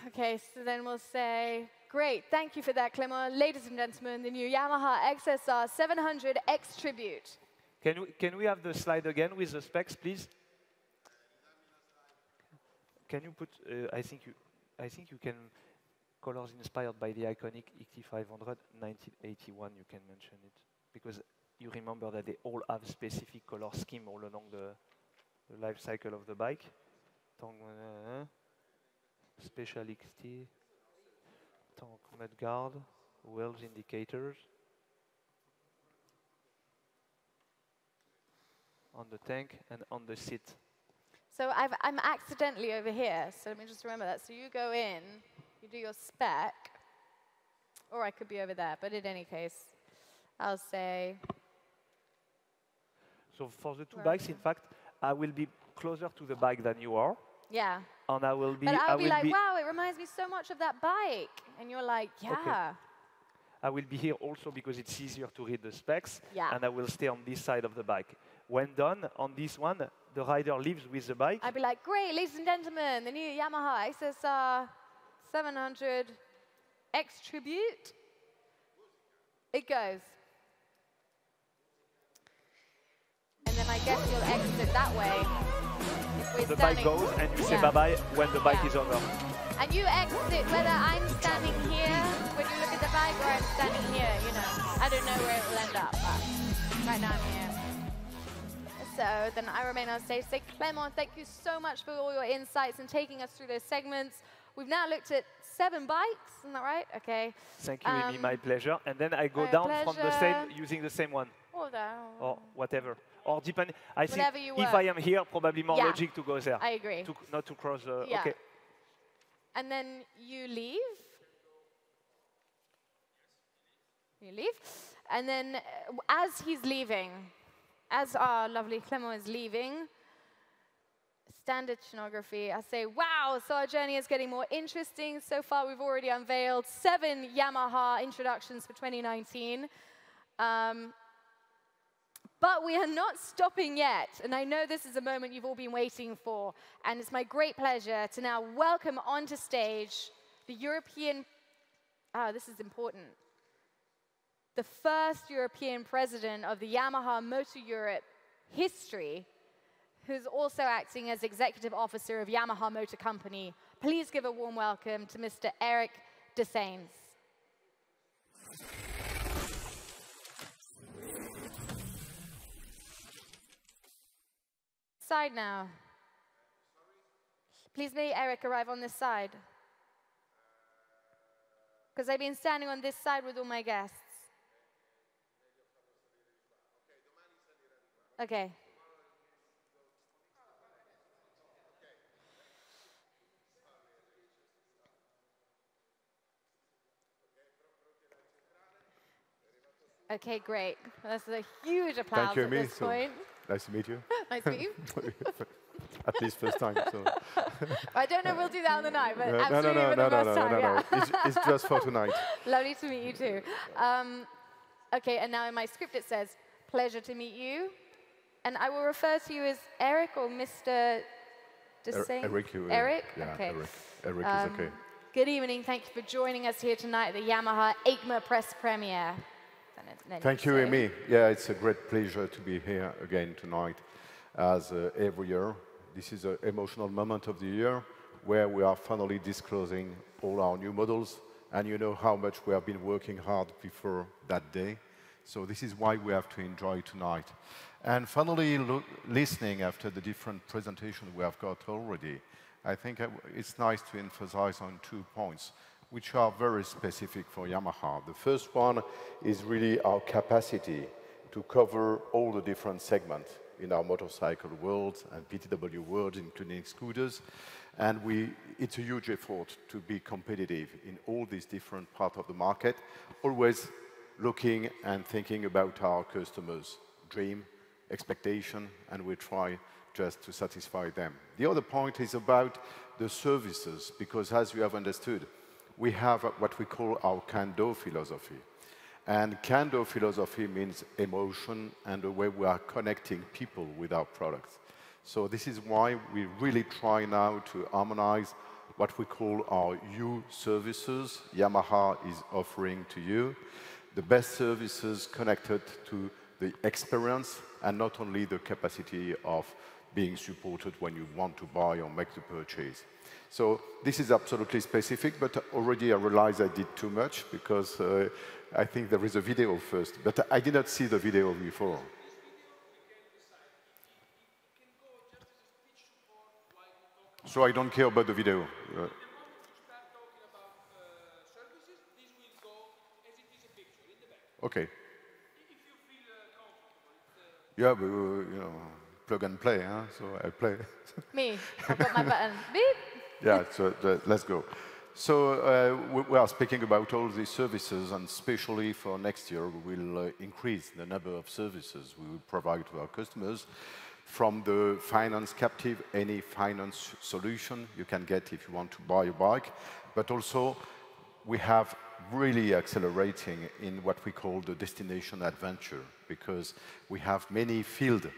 Okay, so then we'll say, great, thank you for that, Clement. Ladies and gentlemen, the new Yamaha XSR 700 X Tribute. Can we have the slide again with the specs, please? Can you put, I think you can, colors inspired by the iconic XT500 1981, you can mention it. Because you remember that they all have specific color scheme all along the life cycle of the bike. Special XT, tank mudguard, wheels indicators. On the tank and on the seat. So I'm accidentally over here, so let me just remember that. So you go in, you do your spec, or I could be over there, but in any case, I'll say... So for the two bikes, in fact, I will be closer to the bike than you are. Yeah. And I will be... But I'll be like, wow, it reminds me so much of that bike. And you're like, yeah. Okay. I will be here also because it's easier to read the specs. Yeah. And I will stay on this side of the bike. When done, on this one, the rider leaves with the bike. I'd be like, great, ladies and gentlemen, the new Yamaha XSR 700 X Tribute. It goes. And then I guess you'll exit that way. The bike goes and you say bye-bye when the bike is over. And you exit whether I'm standing here when you look at the bike or I'm standing here, you know. I don't know where it will end up, but right now I'm here. So then I remain on stage. Say, Clement, thank you so much for all your insights and taking us through those segments. We've now looked at 7 bikes, isn't that right? Okay. Thank you, Amy, my pleasure. And then I go down from the same, using the same one. Or whatever. Or depending, I think if I am here, probably more logic to go there. I agree. Not to cross the, okay. And then you leave. You leave. And then as he's leaving, as our lovely Clement is leaving, standard scenography, I say, wow, so our journey is getting more interesting. So far, we've already unveiled 7 Yamaha introductions for 2019. But we are not stopping yet. And I know this is a moment you've all been waiting for. And it's my great pleasure to now welcome onto stage the European, this is important, the first European president of the Yamaha Motor Europe history, who's also acting as executive officer of Yamaha Motor Company. Please give a warm welcome to Mr. Eric Desains. Side now. Please may Eric arrive on this side. Because I've been standing on this side with all my guests. Okay. Okay, great. That's a huge applause at this point. Nice to meet you. Nice to meet you. At least first time. So. I don't know if we'll do that on the night, but absolutely for the first time. No. It's just for tonight. Lovely to meet you too. Okay, and now in my script it says, pleasure to meet you. And I will refer to you as Eric or Mr. Desains? Eric. Eric? Yeah, okay. Eric is okay. Good evening. Thank you for joining us here tonight at the Yamaha EICMA press premiere. Thank you, Amy. Yeah, it's a great pleasure to be here again tonight. As every year, this is an emotional moment of the year where we are finally disclosing all our new models. And you know how much we have been working hard before that day. So this is why we have to enjoy tonight. And finally, listening after the different presentations we have got already, I think it's nice to emphasize on 2 points, which are very specific for Yamaha. The first one is really our capacity to cover all the different segments in our motorcycle world and PTW world, including scooters. And it's a huge effort to be competitive in all these different parts of the market, always looking and thinking about our customers' dream, expectation, and we try just to satisfy them. The other point is about the services, because as you have understood, we have what we call our can-do philosophy. And can-do philosophy means emotion and the way we are connecting people with our products. So this is why we really try now to harmonize what we call our U services. Yamaha is offering to you the best services connected to the experience and not only the capacity of being supported when you want to buy or make the purchase. So this is absolutely specific, but already I realize I did too much because I think there is a video first, but I did not see the video before. So I don't care about the video. Okay. Yeah, but you know, plug and play, huh? So I play. Me, I've got my button. Beep. Yeah, so let's go. So we are speaking about all these services, and especially for next year, we will increase the number of services we will provide to our customers. From the finance captive, any finance solution you can get if you want to buy a bike, but also we have really accelerating in what we call the destination adventure, because we have many field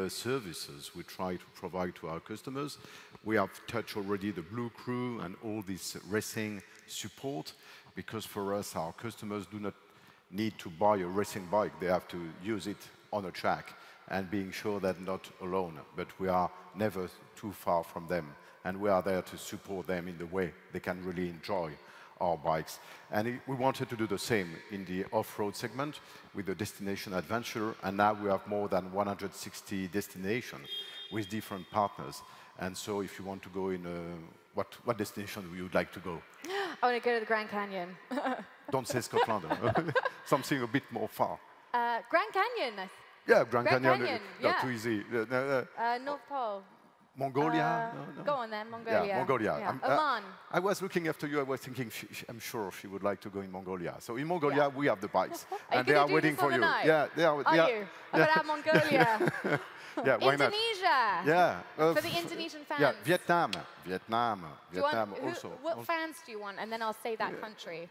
services we try to provide to our customers. We have touched already the Blue Crew and all this racing support, because for us, our customers do not need to buy a racing bike. They have to use it on a track and being sure that not alone, but we are never too far from them. And we are there to support them in the way they can really enjoy our bikes. And we wanted to do the same in the off-road segment with the destination adventure, and now we have more than 160 destinations with different partners. And so if you want to go in, what destination would you like to go? I want to go to the Grand Canyon. Don't say Scotland, something a bit more far. Grand Canyon. Yeah, Grand Canyon, yeah. not too easy. North Pole. Mongolia? No. Go on then, Mongolia. Yeah, Mongolia. Yeah. Oman. I was looking after you, I was thinking, I'm sure she would like to go in Mongolia. So in Mongolia, we have the bikes. Are and you they are do waiting this for you. overnight? Yeah, they are. Are you? How about Mongolia? Yeah, why not? Indonesia. Yeah. For the Indonesian fans. Yeah, Vietnam also. What fans do you want? And then I'll say that country.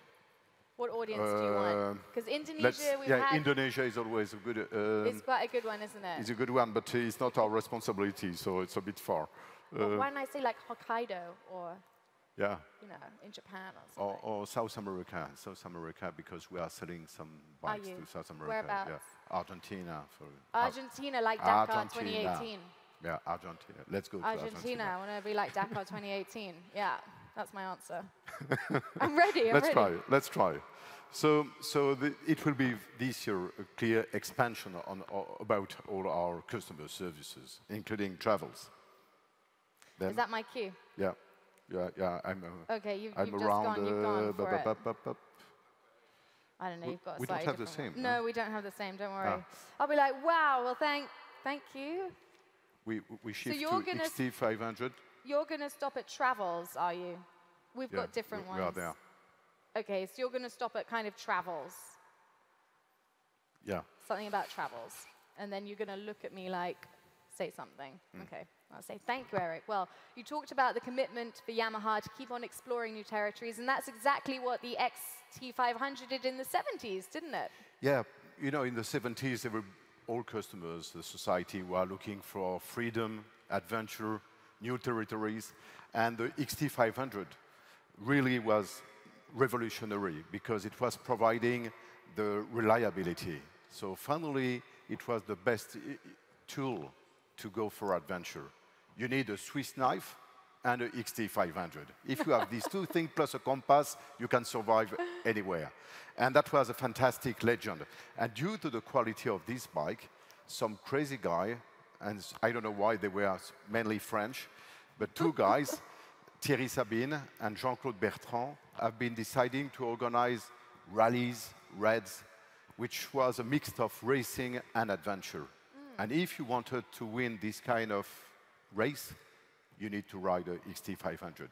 What audience do you want? Because Indonesia, we've had... Indonesia is always a good... it's quite a good one, isn't it? It's a good one, but it's not our responsibility, so it's a bit far. Well, why don't I say like Hokkaido or, yeah, you know, in Japan or something? Or South America, because we are selling some bikes to South America. Whereabouts? Yeah. Argentina. Argentina, like Dakar 2018. Yeah, Argentina. Let's go to Argentina. I want to be like Dakar 2018. Yeah, that's my answer. I'm ready. Let's try. So it will be this year a clear expansion about all our customer services, including travels. Then, is that my cue? Yeah. I'm okay, you've I'm just around, gone for it. I don't know, you've got a we don't have the same. same. No, we don't have the same, don't worry. I'll be like, wow, well, thank you. We shift to XT500. You're going to stop at travels, are you? We've got different ones. We are there. Okay, so you're going to stop at kind of travels. Yeah. Something about travels. And then you're going to look at me like, say something. Okay, I'll say thank you, Eric. Well, you talked about the commitment for Yamaha to keep on exploring new territories, and that's exactly what the XT500 did in the 70s, didn't it? Yeah, you know, in the 70s, there were all customers, the society, were looking for freedom, adventure, new territories, and the XT500 really was revolutionary because it was providing the reliability. So finally, it was the best tool to go for adventure. You need a Swiss knife and a XT500. If you have these two things plus a compass, you can survive anywhere. And that was a fantastic legend. And due to the quality of this bike, some crazy guy, and I don't know why they were mainly French, but two guys, Thierry Sabine and Jean-Claude Bertrand, have been deciding to organize rallies, raids, which was a mix of racing and adventure. And if you wanted to win this kind of race, you need to ride a XT500.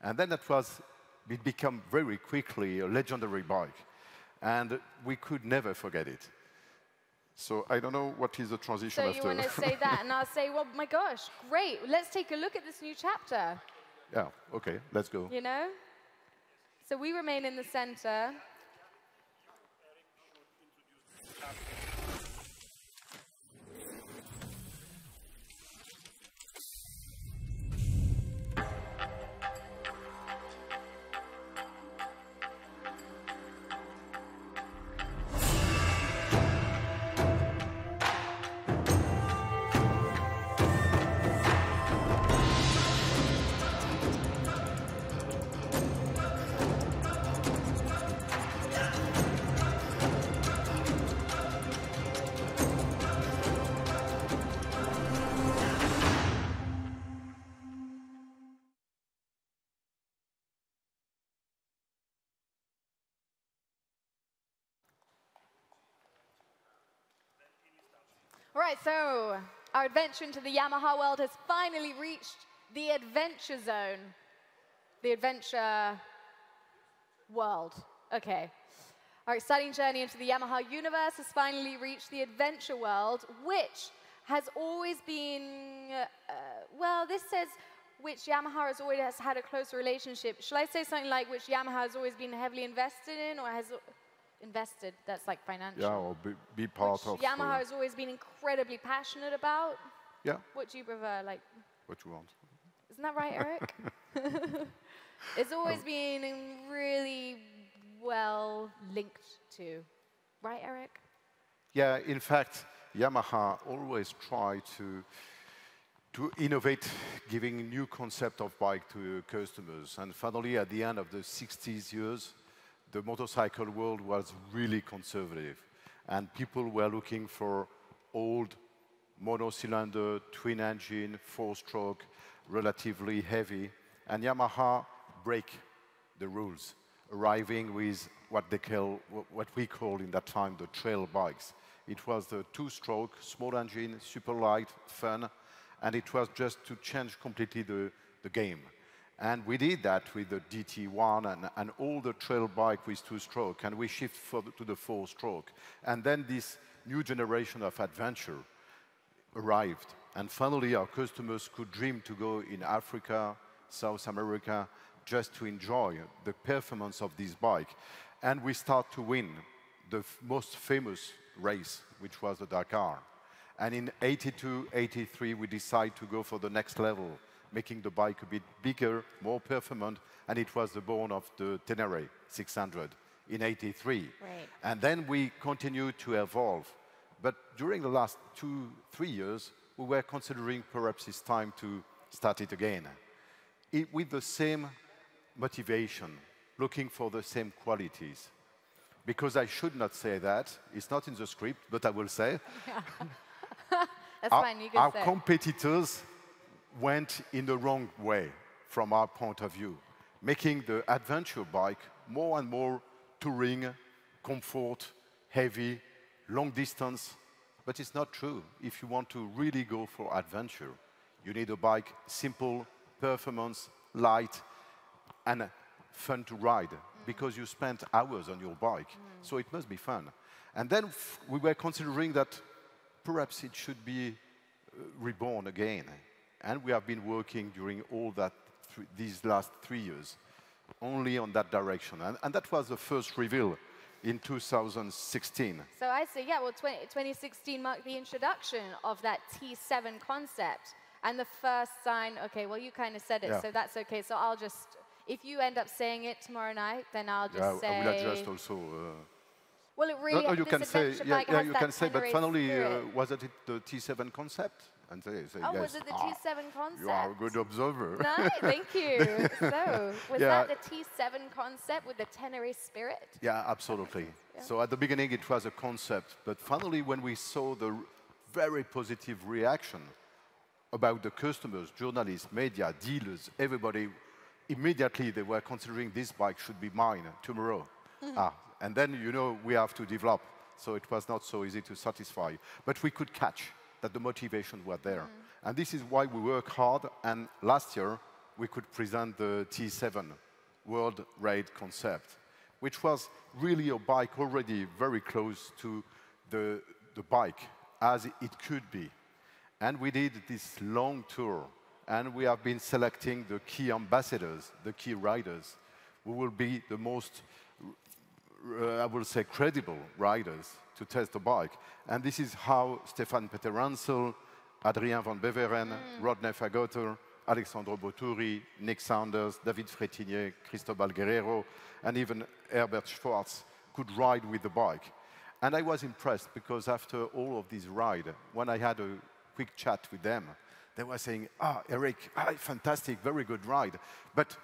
And then it became very quickly a legendary bike. And we could never forget it. So I don't know what is the transition after. So you want to say that, and I'll say, well, my gosh, great. Let's take a look at this new chapter. Yeah, okay, let's go. You know? So we remain in the center. All right, so our adventure into the Yamaha world has finally reached the adventure zone. The adventure world. Okay. Our exciting journey into the Yamaha universe has finally reached the adventure world, which has always been, well, this says which Yamaha has always had a close relationship. Shall I say something like which Yamaha has always been heavily invested in, or has invested, that's like financial. Yeah, or be part which of. Yamaha has always been incredibly passionate about. Yeah. What do you prefer? Like, What you want? isn't that right, Eric? It's always been really well linked to. Right, Eric? Yeah, in fact, Yamaha always try to innovate, giving new concept of bike to customers. And finally, at the end of the 60s years, the motorcycle world was really conservative. And people were looking for old monocylinder, twin engine, four-stroke, relatively heavy. And Yamaha break the rules, arriving with what we call in that time the trail bikes. It was the two-stroke, small engine, super light, fun, and it was just to change completely the game. And we did that with the DT1 and all the trail bike with two-stroke, and we shift to the four-stroke. And then this new generation of adventure arrived. And finally, our customers could dream to go in Africa, South America, just to enjoy the performance of this bike. And we start to win the most famous race, which was the Dakar. And in 82, 83, we decide to go for the next level, making the bike a bit bigger, more performant, and it was the born of the Tenere 600 in 83. Right. And then we continued to evolve. But during the last 2-3 years, we were considering perhaps it's time to start it again. With the same motivation, looking for the same qualities. Because I should not say that, it's not in the script, but I will say. That's fine, you can our say. competitors went in the wrong way from our point of view, making the adventure bike more and more touring, comfort, heavy, long distance. But it's not true. If you want to really go for adventure, you need a bike simple, performance, light, and fun to ride, because you spent hours on your bike, so it must be fun. And then we were considering that perhaps it should be reborn again. And we have been working during all that, these last 3 years, only on that direction. And that was the first reveal in 2016. So I say, yeah, well, 2016 marked the introduction of that T7 concept. And the first sign, okay, well, you kind of said it, so that's okay. So I'll just, if you end up saying it tomorrow night, then I'll just say... I will adjust also. Well, it really, you can say, you can say, but finally, was it the T7 concept? And say oh, yes. was it the T7 concept? You are a good observer. Nice, thank you. So, was that the T7 concept with the Tenere spirit? Yeah, absolutely. Yeah. So at the beginning, it was a concept, but finally, when we saw the very positive reaction about the customers, journalists, media, dealers, everybody, immediately they were considering this bike should be mine tomorrow. And then, you know, we have to develop. So it was not so easy to satisfy. But we could catch that the motivation was there. And this is why we work hard. And last year, we could present the T7 World Raid concept, which was really a bike already very close to the bike as it could be. And we did this long tour. And we have been selecting the key ambassadors, the key riders, who will be the most, I will say, credible riders to test the bike. And this is how Stefan Peter Ransel, Adrien van Beveren, Rodney Fagotter, Alexandro Boturi, Nick Saunders, David Frétinier, Cristobal Guerrero, and even Herbert Schwartz could ride with the bike. And I was impressed because after all of these rides, when I had a quick chat with them, they were saying, Eric, fantastic, very good ride. But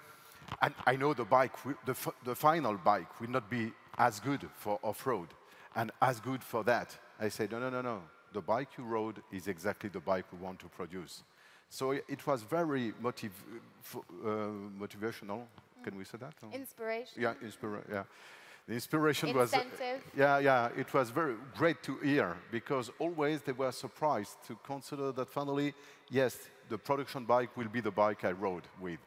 and I know the bike, the final bike will not be as good for off-road and as good for that. I said, no. The bike you rode is exactly the bike we want to produce. So it was very motivational. Can we say that? Inspiration. Yeah, yeah. The inspiration incentive. was, it was very great to hear because always they were surprised to consider that finally, yes, the production bike will be the bike I rode with.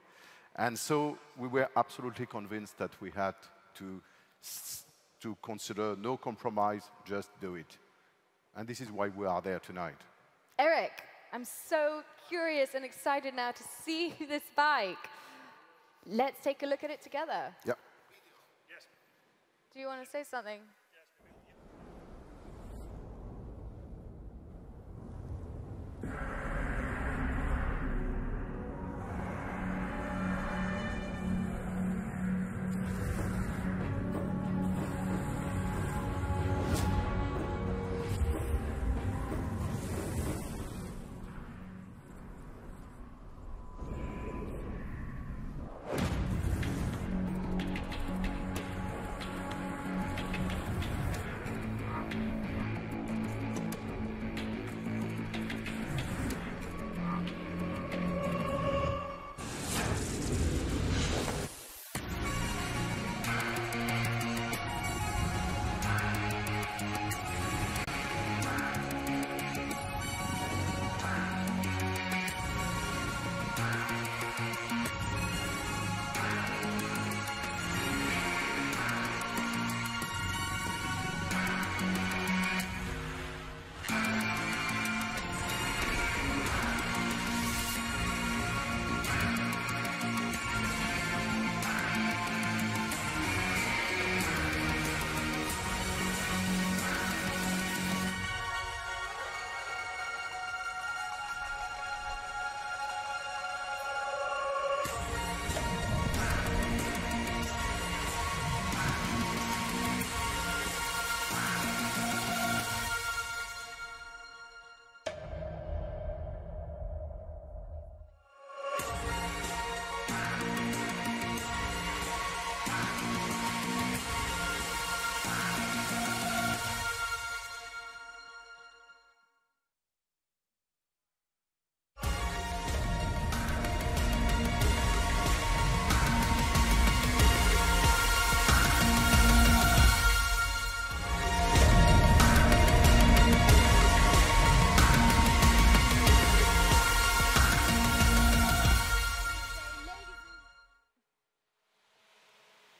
And so we were absolutely convinced that we had to consider no compromise, just do it. And this is why we are there tonight. Eric, I'm so curious and excited now to see this bike. Let's take a look at it together. Yeah. Do you want to say something?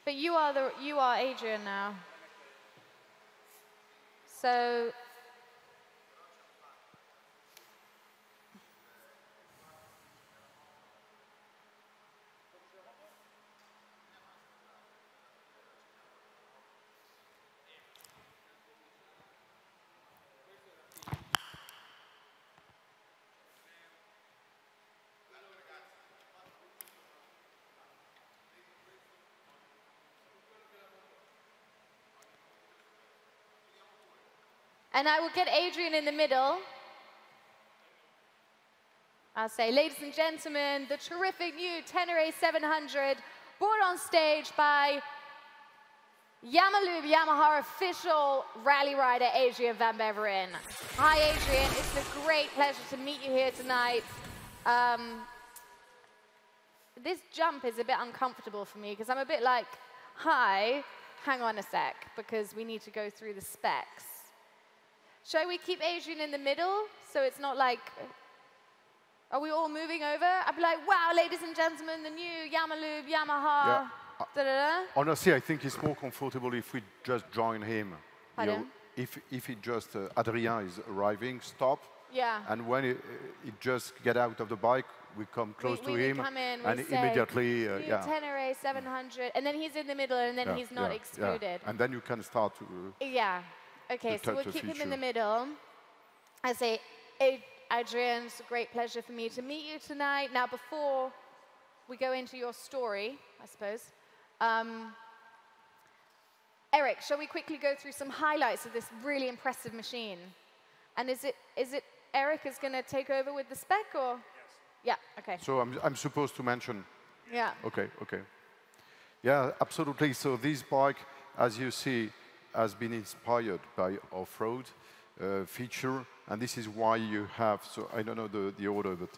But you are Adrian now. So and I will get Adrian in the middle. I'll say, ladies and gentlemen, the terrific new Tenere 700, brought on stage by Yamaha official rally rider Adrian van Beveren. Hi, Adrian. It's a great pleasure to meet you here tonight. This jump is a bit uncomfortable for me because I'm a bit like, hi, hang on a sec, because we need to go through the specs. Shall we keep Adrian in the middle so it's not like, are we all moving over? I'd be like, wow, ladies and gentlemen, the new Yamaha. Yeah. Honestly, I think it's more comfortable if we just join him. Pardon? You know, if he just, Adrien is arriving, stop. Yeah. And when he just get out of the bike, we come close to him. Come in, and say, immediately, new Tenere 700, and then he's in the middle, and then he's not excluded. Yeah. And then you can start to... yeah. Okay, so we'll keep him in the middle. I say, Adrian, it's a great pleasure for me to meet you tonight. Now, before we go into your story, I suppose, Eric, shall we quickly go through some highlights of this really impressive machine? And is it Eric is going to take over with the spec, or? Yes. Yeah, okay. So I'm supposed to mention? Yeah. Okay. Yeah, absolutely. So this bike, as you see, has been inspired by off-road feature, and this is why you have, so I don't know the order, but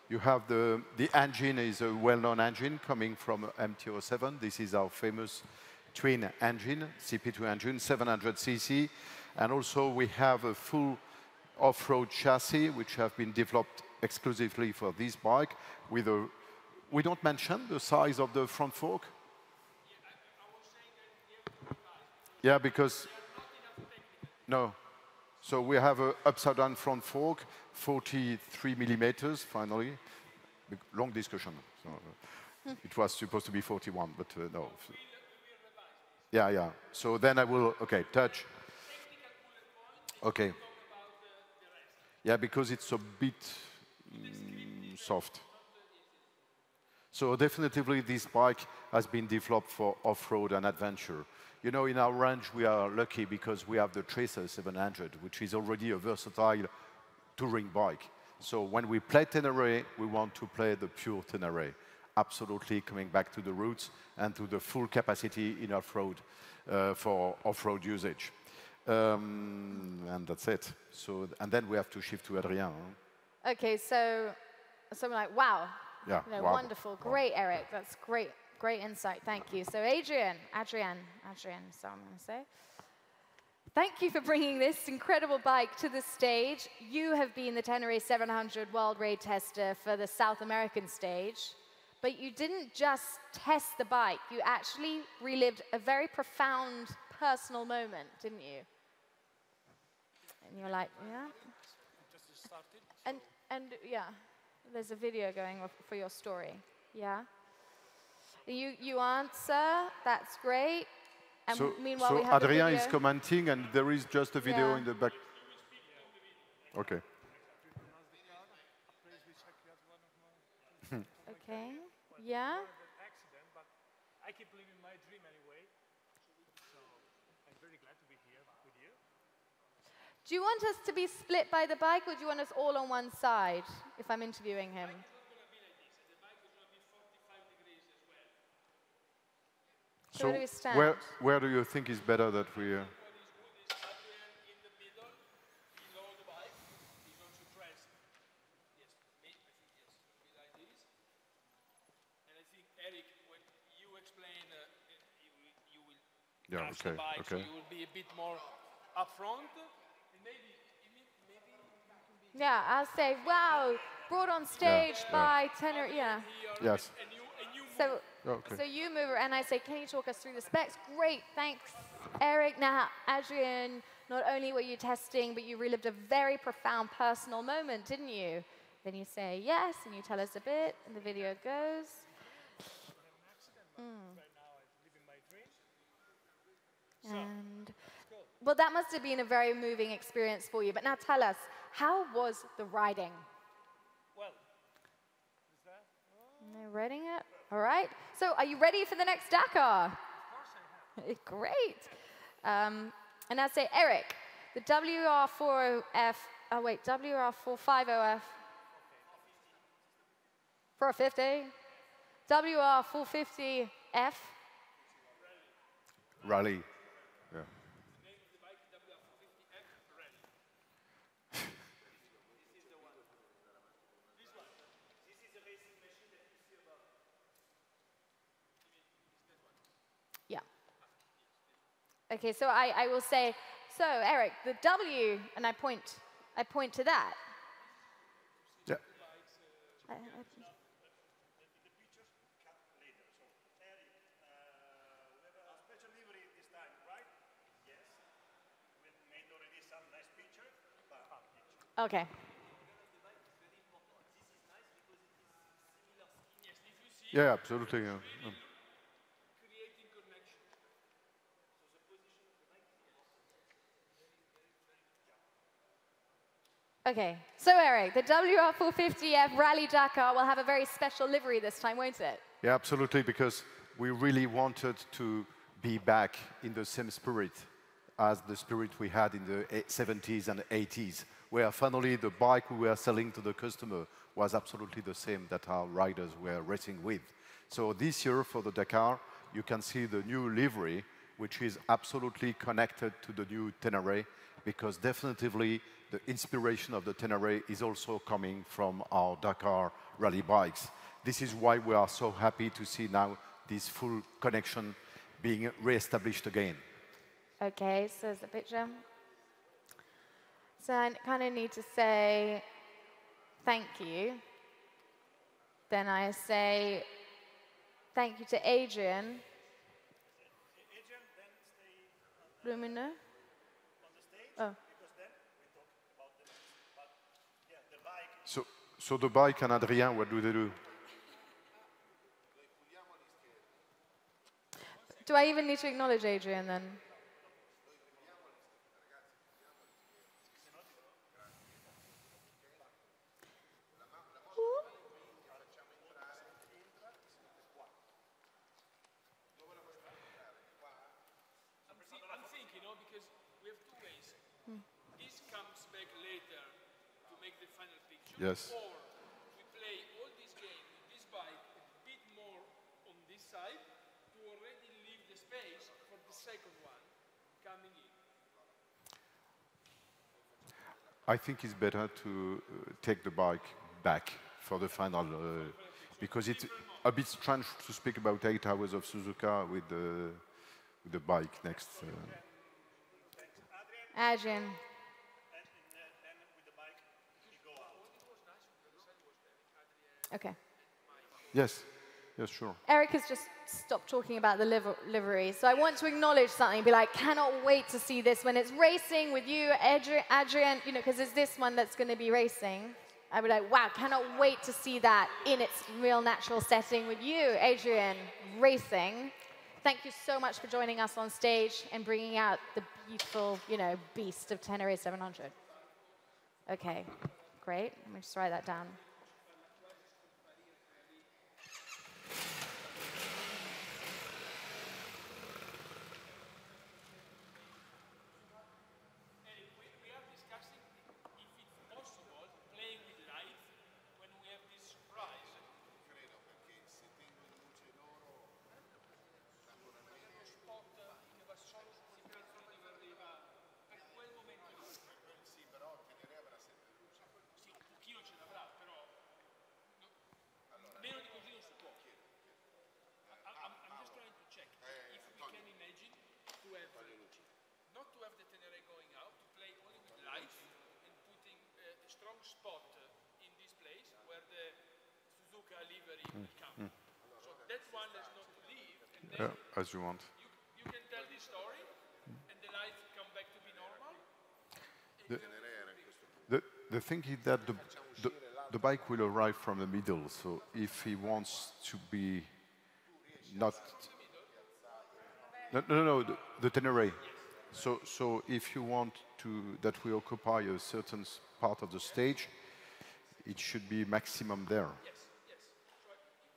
you have the engine is a well-known engine coming from MT-07. This is our famous twin engine, CP2 engine, 700cc. And also we have a full off-road chassis, which have been developed exclusively for this bike. With a, we don't mention the size of the front fork? Yeah, because, no. So we have an upside-down front fork, 43 millimeters, finally. Long discussion. So, it was supposed to be 41, but no. Yeah, yeah. So then I will, okay, touch. Okay. Yeah, because it's a bit soft. So definitively this bike has been developed for off-road and adventure. You know, in our range, we are lucky because we have the Tracer 700, which is already a versatile touring bike. So when we play Tenere, we want to play the pure Tenere, absolutely coming back to the roots and to the full capacity in off-road for off-road usage. And that's it. So, and then we have to shift to Adrien. Huh? Okay, so I'm like, wow. Yeah, You know, wow. wonderful, great, Eric. That's great, great insight. Thank you. So Adrian, so I'm going to say. Thank you for bringing this incredible bike to the stage. You have been the Tenere 700 World Raid Tester for the South American stage, but you didn't just test the bike. You actually relived a very profound personal moment, didn't you? And you're like, yeah? And yeah, there's a video going for your story. Yeah? You answer, that's great. And meanwhile, we have Adrien the video. is commenting, and there is just a video in the back. Okay. Okay. Yeah. Accident, but I keep living my dream anyway. So I'm very glad to be here with you. Do you want us to be split by the bike, or do you want us all on one side if I'm interviewing him? So where do we stand? Where do you think is better that we... Yeah, okay, bike, okay. So you will be a bit more upfront. And maybe Yeah, I'll say, wow, brought on stage by Tenere, yeah. Yes. So, Okay. so you move, and I say, can you talk us through the specs? Great, thanks, Eric. Now, Adrien, not only were you testing, but you relived a very profound personal moment, didn't you? Then you say yes, and you tell us a bit, and the video goes. And, well, that must have been a very moving experience for you. But now tell us, how was the riding? Well, No riding it? All right. So are you ready for the next Dakar? of course I have. Great. And I say, Eric, the WR40F, oh wait, WR450F, 450, WR450F. Rally. Yeah. Yeah. Okay, so I will say, so Eric, the W, and I point to that. Yeah. Okay. Yeah, absolutely. Yeah. Okay, so Eric, the WR450F Rally Dakar will have a very special livery this time, won't it? Yeah, absolutely, because we really wanted to be back in the same spirit as the spirit we had in the 70s and 80s, where finally the bike we were selling to the customer was absolutely the same that our riders were racing with. So this year for the Dakar, you can see the new livery, which is absolutely connected to the new Tenere, because definitively the inspiration of the Tenere is also coming from our Dakar rally bikes. This is why we are so happy to see now this full connection being re-established again. Okay, so there's the picture. So I kind of need to say thank you. Then I say thank you to Adrian. Adrian, then stay Lumino? on the stage, Oh. because then we talk about the next. But yeah, the bike. So the bike and Adrien, what do they do? Do I even need to acknowledge Adrian then? I'm thinking, because we have two ways. This comes back later to make the final picture. Yes. Or we play all this game with this bike a bit more on this side to already leave the space for the second one coming in. I think it's better to take the bike back for the final, because it's a bit strange to speak about 8 hours of Suzuka with the bike next. Adrian. And then with the bike, we go out. Okay. Yes, yes, sure. Eric has just stopped talking about the livery, so I want to acknowledge something. Be like, cannot wait to see this when it's racing with you, Adrian. Because it's this one that's going to be racing. I'd be like, wow, cannot wait to see that in its real natural setting with you, Adrian, racing. Thank you so much for joining us on stage and bringing out the beautiful, beast of Tenere 700. Okay, great. Let me just write that down. We are discussing if it's possible playing with light when we have this surprise. Credo, perché se tengono in luce loro, Magari uno spot che va solo su quel pezzo di arriva per quel momento lì. sì, però Tenere avrà sempre luce. Sì, un pochino ce l'avrà, però meno di così non si può. I'm just trying to check if we can imagine to have not to have the Tenere going out, to play only with light and putting a strong spot in this place where the Suzuka livery will come. So that one has not to leave, and then Yeah, as you want. you can tell this story, and the lights come back to be normal. Tenere era in questo punto. The thing is that the bike will arrive from the middle, so if he wants to be not... No, the Tenere. So if you want that we occupy a certain part of the stage, it should be maximum there. Yes. So if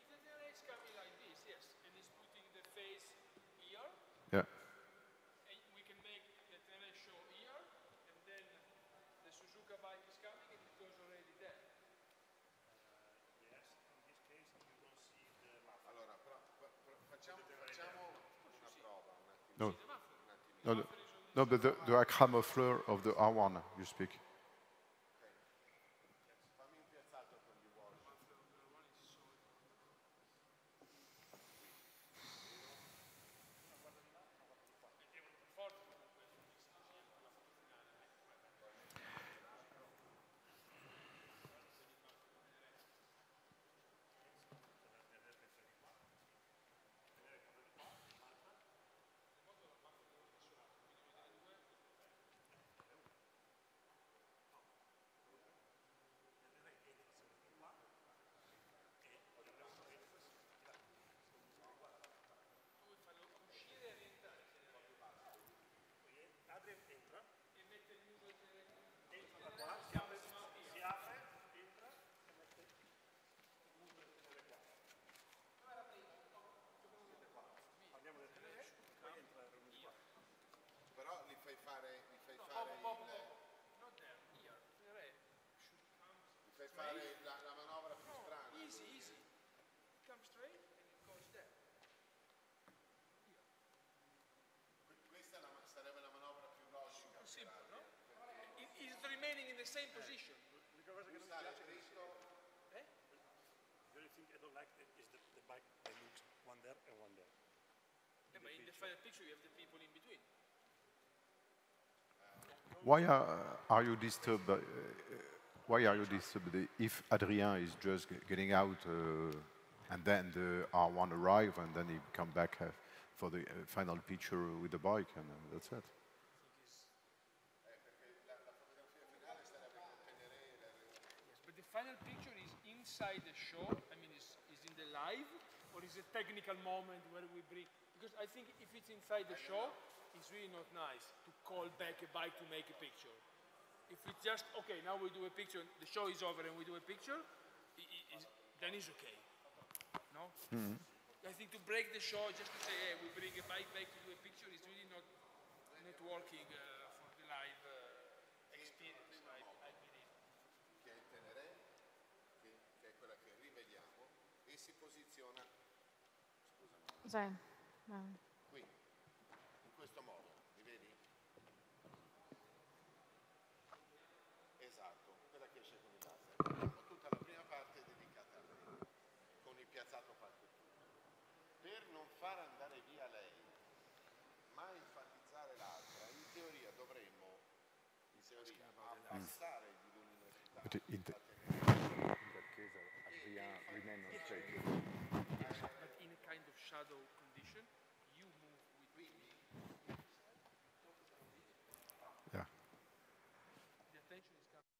the Tenere is coming like this, yes, and is putting the face here, Yeah. and we can make the Tenere show here, and then the Suzuka bike is coming and it goes already there. Yes, in this case, you don't see the map. Allora, però, facciamo una prova un attimo. No, but the Acra muffler of the R1 you speak. Fammi un piazzato con gli uomini. Adrian entra e mette il muso entra da qua, si apre, entra e mette il muso del Tenere qua. Parliamo del Tenere, poi entra il qua. Però li fai fare il... Not there, here. Tenere should come Li fai fare la manovra più strana. easy. It comes straight and it goes there. Questa sarebbe la manovra più logica. Simple, no? It is remaining in the same position. L'unica cosa che non mi Stare piace dritto. the only thing I don't like is the bike that looks one there and one there. but in the final picture, you have the people in between. Why are you disturbed? Why are you disturbed if Adrien is just getting out and then the R1 arrive and then he come back for the final picture with the bike and that's it? Yes, but the final picture is inside the show. I mean, is in the live, or is a technical moment where we bring? Because I think if it's inside the show, it's really not nice to call back a bike to make a picture. If it's just okay, now we do a picture. The show is over and we do a picture. Then it's okay. No. I think to break the show just to say, hey, we bring a bike back to do a picture is really not working for the live experience. I believe. Che è il Teneré, che è quella che rivediamo, e si posiziona, scusami, Sorry. No. qui, in questo modo, li vedi? Esatto, quella che esce con il laser. Abbiamo tutta la prima parte dedicata a lei, con il piazzato fatto e tutto. Per non far andare via lei, ma enfatizzare l'altra, in teoria dovremmo, abbassare di luminosità. But in that case, Adrien remains on stage. Yes, but in a kind of shadow condition, you move with me. Yeah. The attention is coming.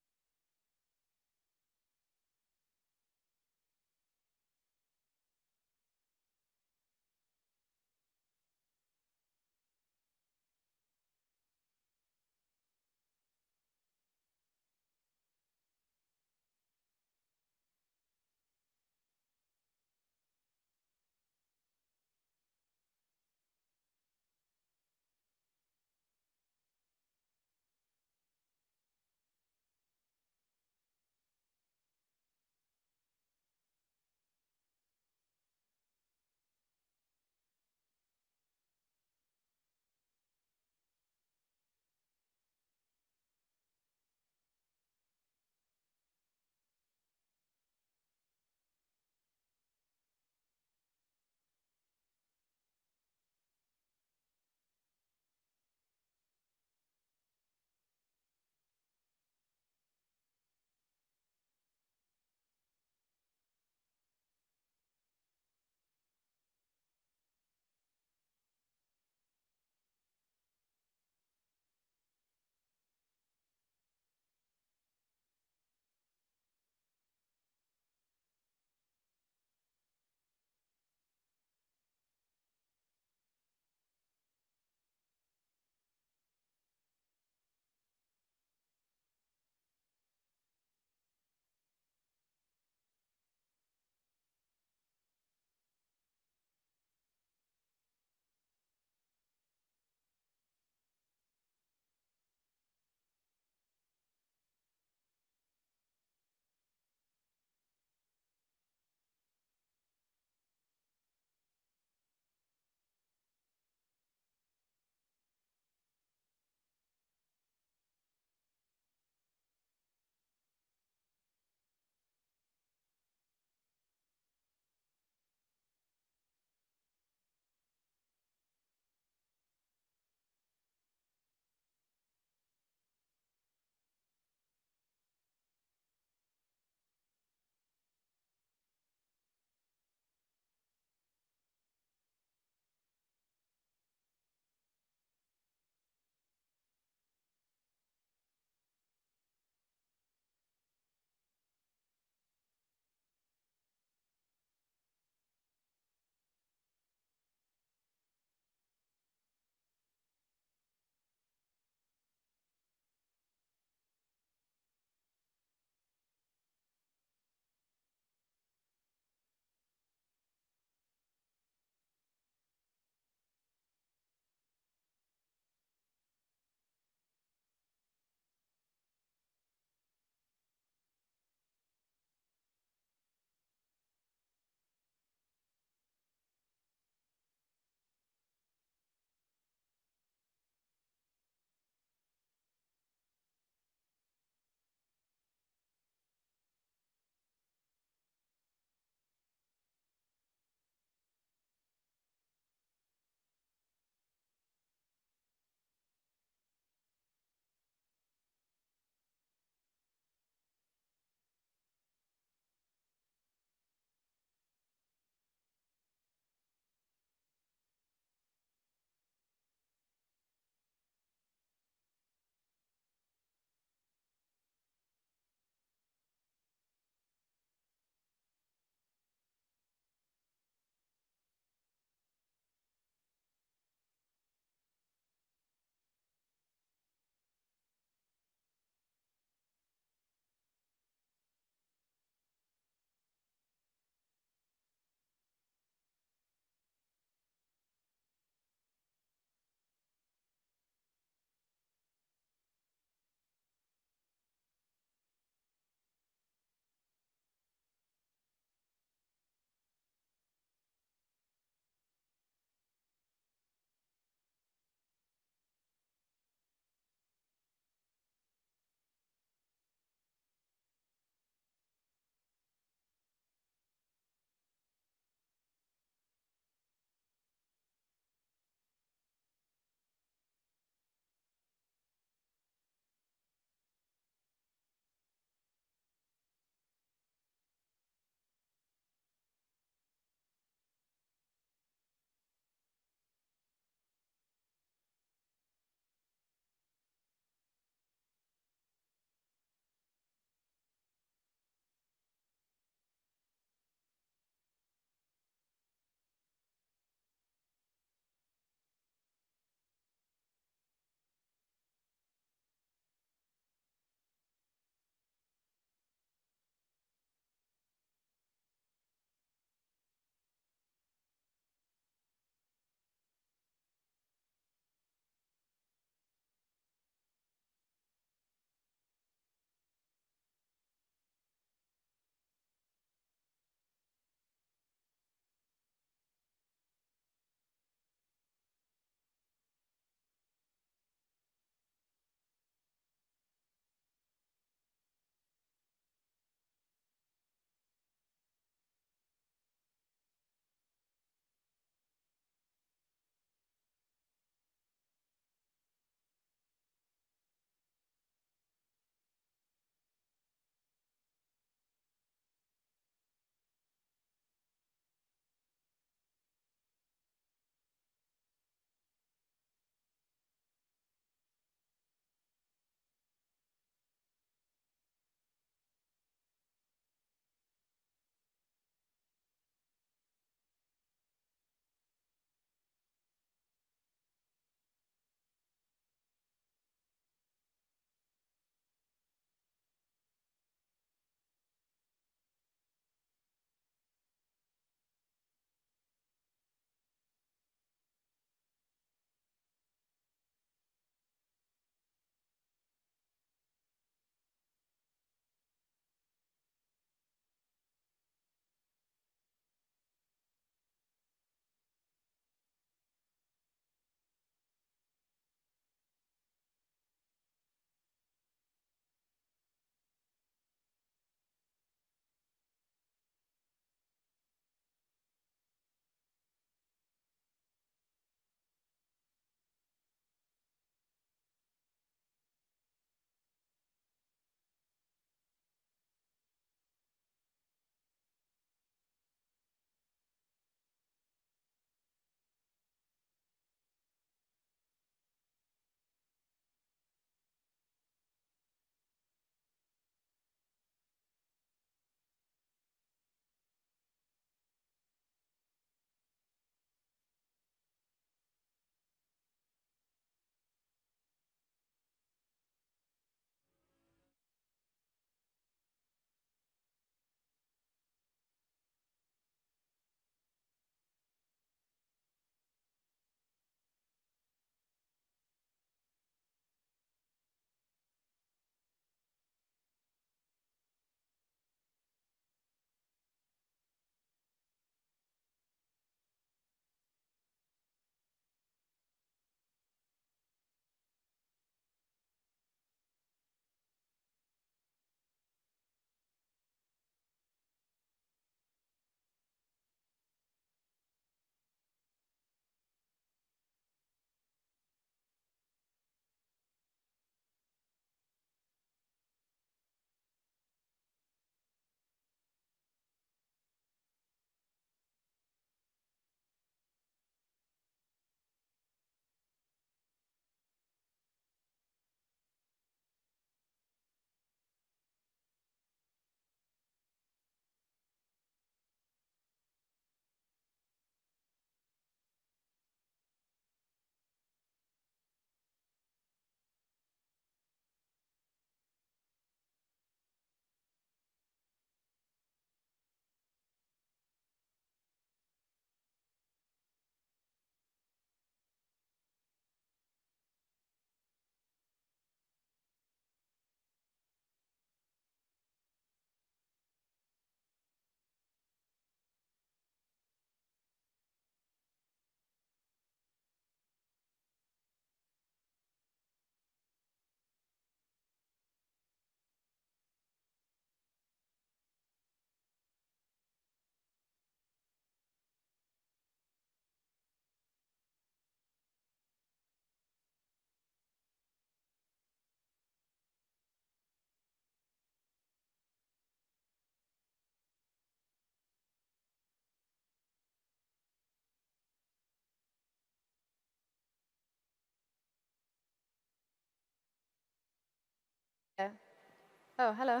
Oh, hello.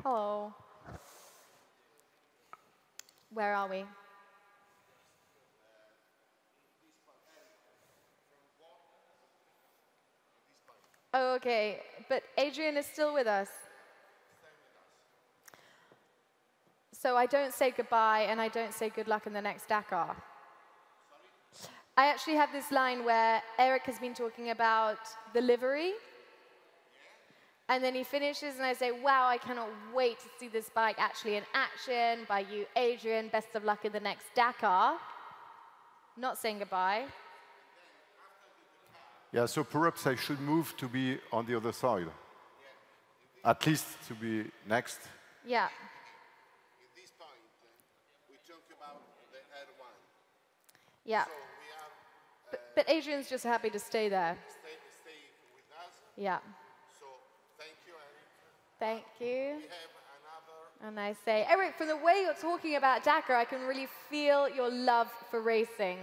Hello. Where are we? Oh, okay. But Adrian is still with us. So I don't say goodbye and I don't say good luck in the next Dakar. I actually have this line where Eric has been talking about the livery. And then he finishes and I say, wow, I cannot wait to see this bike actually in action by you, Adrian. Best of luck in the next Dakar. Not saying goodbye. Yeah, so perhaps I should move to be on the other side. At least to be next. Yeah. In this point, we talk about the R1. Yeah. So we have But Adrian's just happy to stay there. stay with us. Yeah. So thank you, Eric. Thank you. We have another. And I say, Eric, from the way you're talking about Dakar, I can really feel your love for racing.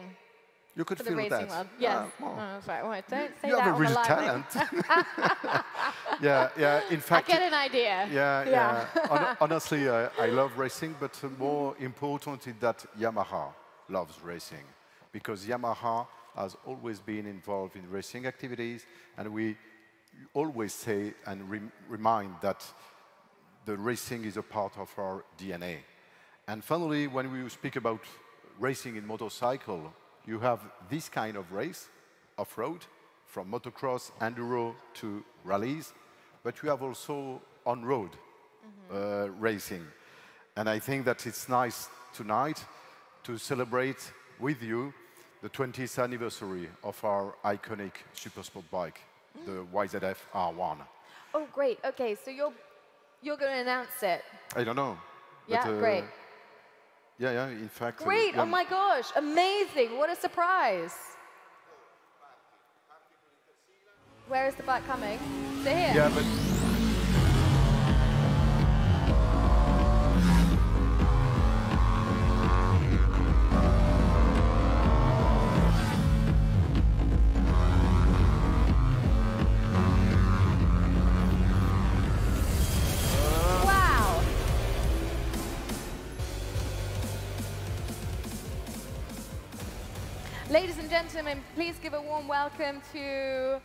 You could For the feel racing that. world. Yes. Well, Oh, sorry. Well, don't say you that have a on the real line. talent. Yeah. In I fact, get an idea. yeah. Honestly, I love racing, but more important is that Yamaha loves racing, because Yamaha has always been involved in racing activities, and we always say and remind that the racing is a part of our DNA. And finally, when we speak about racing in motorcycle, you have this kind of race, off-road, from motocross, enduro to rallies, but you have also on-road racing. And I think that it's nice tonight to celebrate with you the 20th anniversary of our iconic supersport bike, the YZF R1. Oh, great. Okay, so you're going to announce it. I don't know. Yeah, but, great. Yeah, in fact. Great. Oh my gosh. Amazing. What a surprise. Where is the bike coming? Is it here? Yeah, but Wow. Ladies and gentlemen, please give a warm welcome to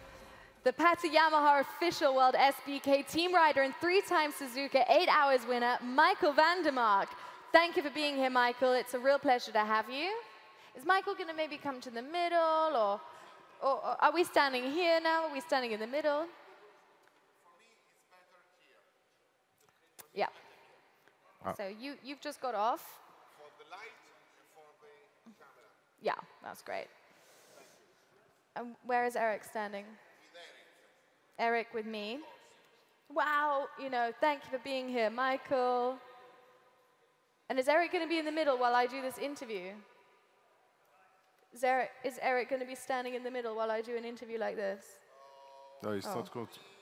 the Pata Yamaha official World SBK team rider and 3-time Suzuka 8 Hours winner, Michael van der Mark. Thank you for being here, Michael. It's a real pleasure to have you. Is Michael going to maybe come to the middle, or are we standing here now? Are we standing in the middle? Yeah. So you've just got off. For the light and for the camera. Yeah, that's great. And where is Eric standing? Eric with me. Wow, thank you for being here, Michael. And is Eric going to be in the middle while I do this interview? Is Eric going to be standing in the middle while I do an interview like this? no, it's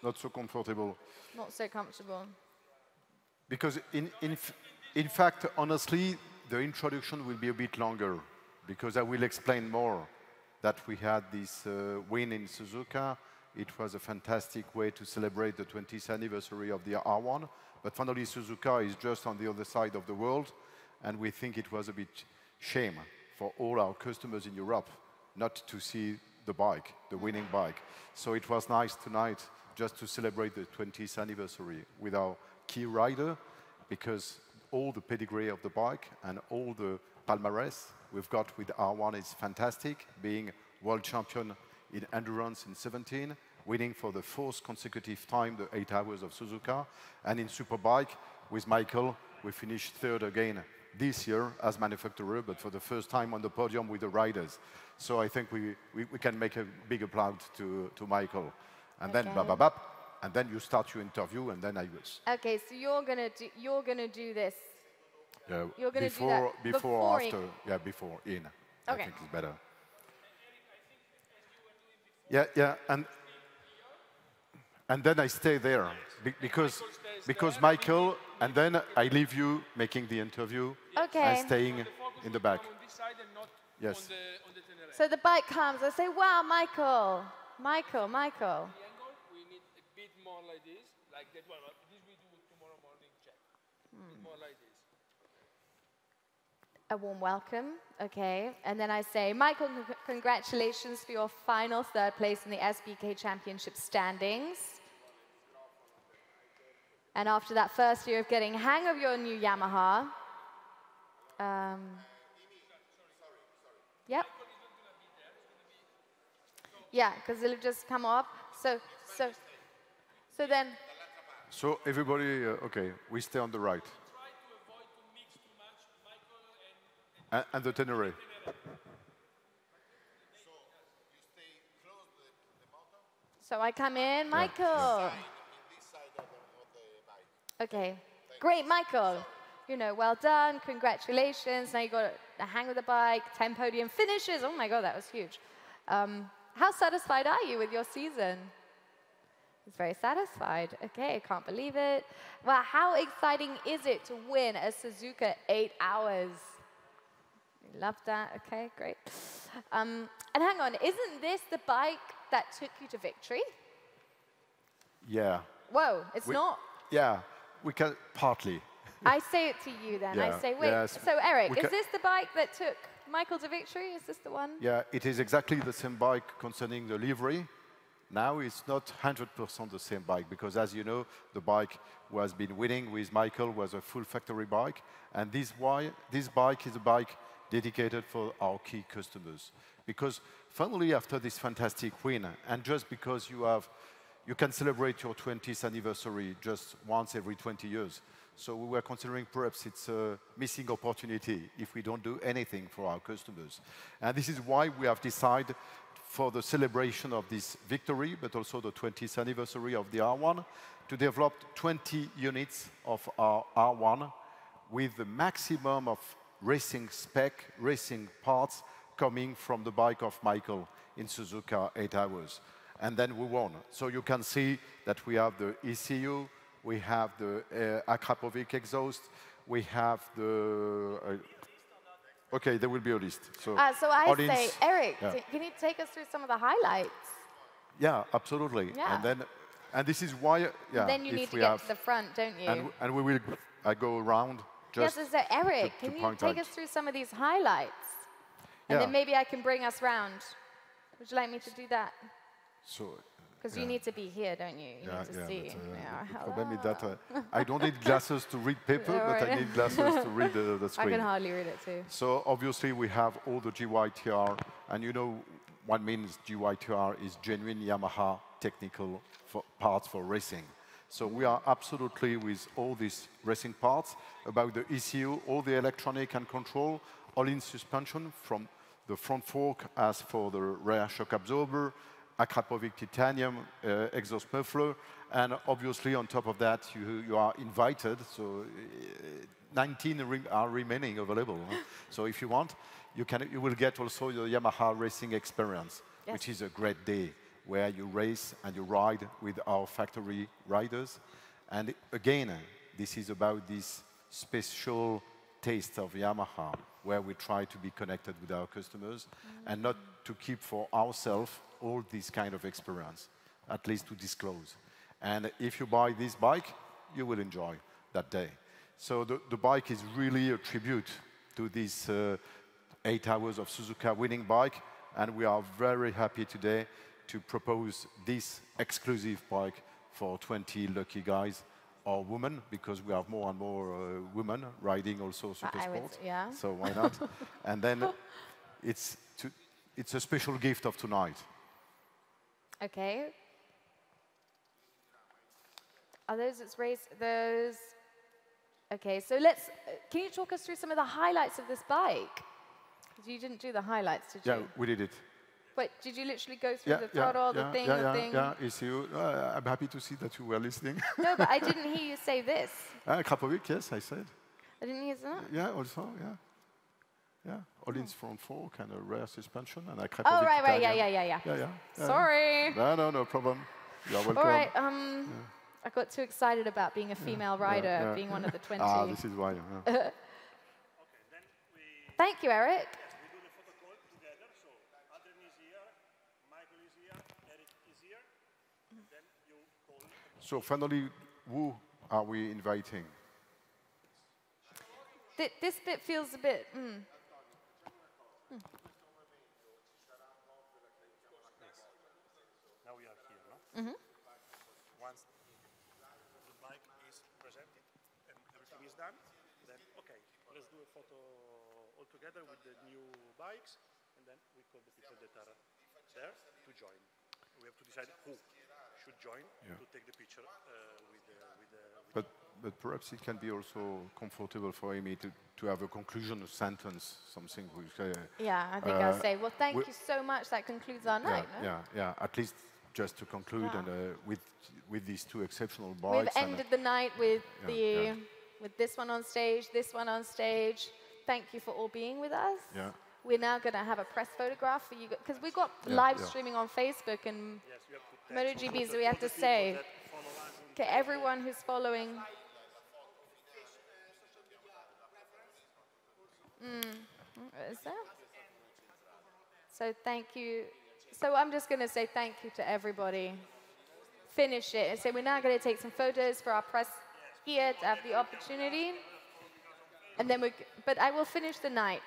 not so comfortable. Not so comfortable. Because in fact, honestly, the introduction will be a bit longer, because I will explain more that we had this win in Suzuka. It was a fantastic way to celebrate the 20th anniversary of the R1. But finally, Suzuka is just on the other side of the world, and we think it was a bit shame for all our customers in Europe not to see the bike, the winning bike. So it was nice tonight just to celebrate the 20th anniversary with our key rider, because all the pedigree of the bike and all the palmarès we've got with R1 is fantastic, being world champion in endurance in 17, winning for the 4th consecutive time the 8 Hours of Suzuka, and in Superbike with Michael, we finished 3rd again this year as manufacturer, but for the first time on the podium with the riders. So I think we can make a big applaud to Michael. And then and then you start your interview, and then I will. Okay, so you're gonna do this. Yeah, You're gonna before, do that before, before after. in. Yeah, before, in. Okay. I think it's better. Yeah, and then I stay there because Michael, and then I leave you making the interview. Okay. And staying in the back. Yes. So the bike comes. I say, wow, Michael. The angle, we need a bit more like this, like that one. This we do A warm welcome, okay. And then I say, Michael, congratulations for your final third place in the SBK Championship standings. And after that first year of getting hang of your new Yamaha, yep. Yeah, because it'll just come up. So then. So everybody, okay, we stay on the right. And the Tenere. So I come in, Michael. Okay, great, Michael. You know, well done, congratulations. Now you got the hang of the bike, 10 podium finishes. Oh my God, that was huge. How satisfied are you with your season? He's very satisfied. Okay, I can't believe it. Well, how exciting is it to win a Suzuka 8 hours? Love that. Okay, great. And hang on, isn't this the bike that took you to victory? Yeah. Whoa, it's not? Yeah, we can, partly. I say it to you then. Yeah, I say, wait, yes, so Eric, is this the bike that took Michael to victory? Is this the one? Yeah, it is exactly the same bike concerning the livery. Now it's not 100% the same bike because, as you know, the bike who has been winning with Michael was a full factory bike. And this bike is a bike dedicated for our key customers. Because finally, after this fantastic win, and just because you can celebrate your 20th anniversary just once every 20 years. So we were considering perhaps it's a missing opportunity if we don't do anything for our customers. And this is why we have decided for the celebration of this victory, but also the 20th anniversary of the R1, to develop 20 units of our R1 with the maximum of racing spec, racing parts coming from the bike of Michael in Suzuka 8 hours. And then we won. So you can see that we have the ECU, we have the Akrapovic exhaust, we have the... okay, there will be a list. So I say, Eric, can you take us through some of the highlights? Yeah, absolutely. Yeah. And this is why... yeah. And then you need to get to the front, don't you? And we will go around just... Yes, so Eric, can you take us through some of these highlights? And then maybe I can bring us round. Would you like me to do that? So, because you need to be here, don't you? You need to see. The problem is that I don't need glasses to read paper, but I need glasses to read the screen. I can hardly read it too. So obviously we have all the GYTR, and you know what means GYTR is genuine Yamaha technical parts for racing. So we are absolutely with all these racing parts about the ECU, all the electronic and control, all-in suspension from the front fork as for the rear shock absorber, Akrapovic titanium exhaust muffler, and obviously on top of that you are invited, so 19 are remaining available. So if you want, you will get also the Yamaha racing experience, which is a great day where you race and you ride with our factory riders. And again, this is about this special taste of Yamaha, where we try to be connected with our customers and not to keep for ourselves all this kind of experience, at least to disclose. And if you buy this bike, you will enjoy that day. So the bike is really a tribute to this 8 hours of Suzuka winning bike, and we are very happy today to propose this exclusive bike for 20 lucky guys or women, because we have more and more women riding also super sport. So why not? And then it's a special gift of tonight. Okay. Are those its race? Those. Okay, so can you talk us through some of the highlights of this bike? Because you didn't do the highlights, did you? Yeah, we did it. Wait, did you literally go through the throttle, the thing? Yeah, ECU. I'm happy to see that you were listening. No, but I didn't hear you say this. Krapovic, yes, I said. I didn't hear that? Yeah, also, yeah. Yeah, all-in front fork and a rear suspension and a Krapovic. Oh, right, yeah. Sorry. No problem. You're welcome. All right, I got too excited about being a female rider, being one of the 20. Ah, this is why. Okay, then Thank you, Eric. we do the photo call together. So Adrian is here, Michael is here, Eric is here. Then you call. So finally, who are we inviting? This bit feels a bit. Now we are here, no? Once the bike is presented and everything is done, then okay, let's do a photo all together with the new bikes, and then we call the people that are there to join. We have to decide who should join to take the picture with the But perhaps it can be also comfortable for Amy to have a conclusion, a sentence, something which. Yeah, I think I'll say, well, thank you so much. That concludes our night, no? Yeah. At least just to conclude, and with these two exceptional bikes. We've ended the night with with this one on stage, this one on stage. Thank you for all being with us. Yeah. We're now going to have a press photograph for you, because we've got live streaming on Facebook and MotoGP, so we have to say, okay, everyone who's following. What is that? So thank you. So I'm just going to say thank you to everybody. Finish it and say we're now going to take some photos for our press here to have the opportunity. And then but I will finish the night.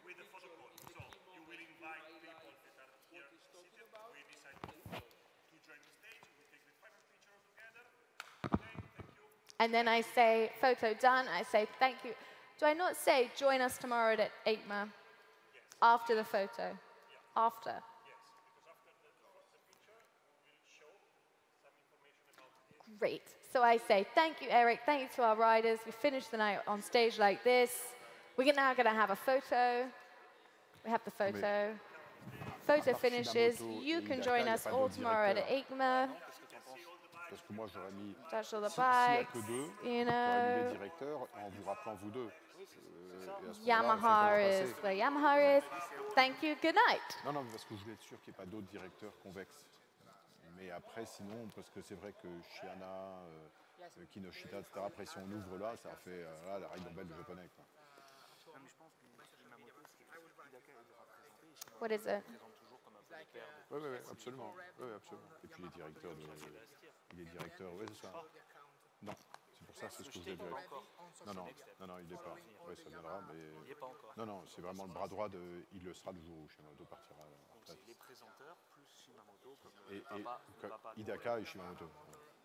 with the photo call. So you will invite people that are here seated. We decide to join the stage. We take the final picture together. Okay, thank you. And then I say, photo done. I say, thank you. Do I not say, join us tomorrow at EICMA? Yes. After the photo? Yeah. After? Yes, because after the picture, we'll show some information about it. Great. So I say, thank you, Eric. Thank you to our riders. We finished the night on stage like this. We're now going to have a photo. We have the photo. Photo finishes. You can join us all tomorrow at EICMA. Parce que moi j'aurais mis Touch all the s'il y a bikes, que deux, you j'aurais mis know. les directeurs en vous rappelant vous deux. Et à ce moment-là, on sait Yamaha comment is passer. where Yamaha is. Thank you. Good night. Non, non, mais parce que je voulais être sûr qu'il n'y ait pas d'autres directeurs convexes. Mais après, sinon, parce que c'est vrai que Shiana, Kinoshita, etc., après, si on ouvre là, ça fait là, la règle belge japonais. Quoi. What is it? Oui, absolument. Oui, absolument. Et puis les directeurs, oui, c'est ça. Non, c'est pour ça, c'est ce que je voulais dire. Non, il n'est pas. Oui, ça viendra, mais. Il n'y est pas encore. Non, c'est vraiment le bras droit de. Il le sera le jour où Shimamoto partira. Donc c'est les présenteurs plus Shimamoto. Et Hidaka et Shimamoto.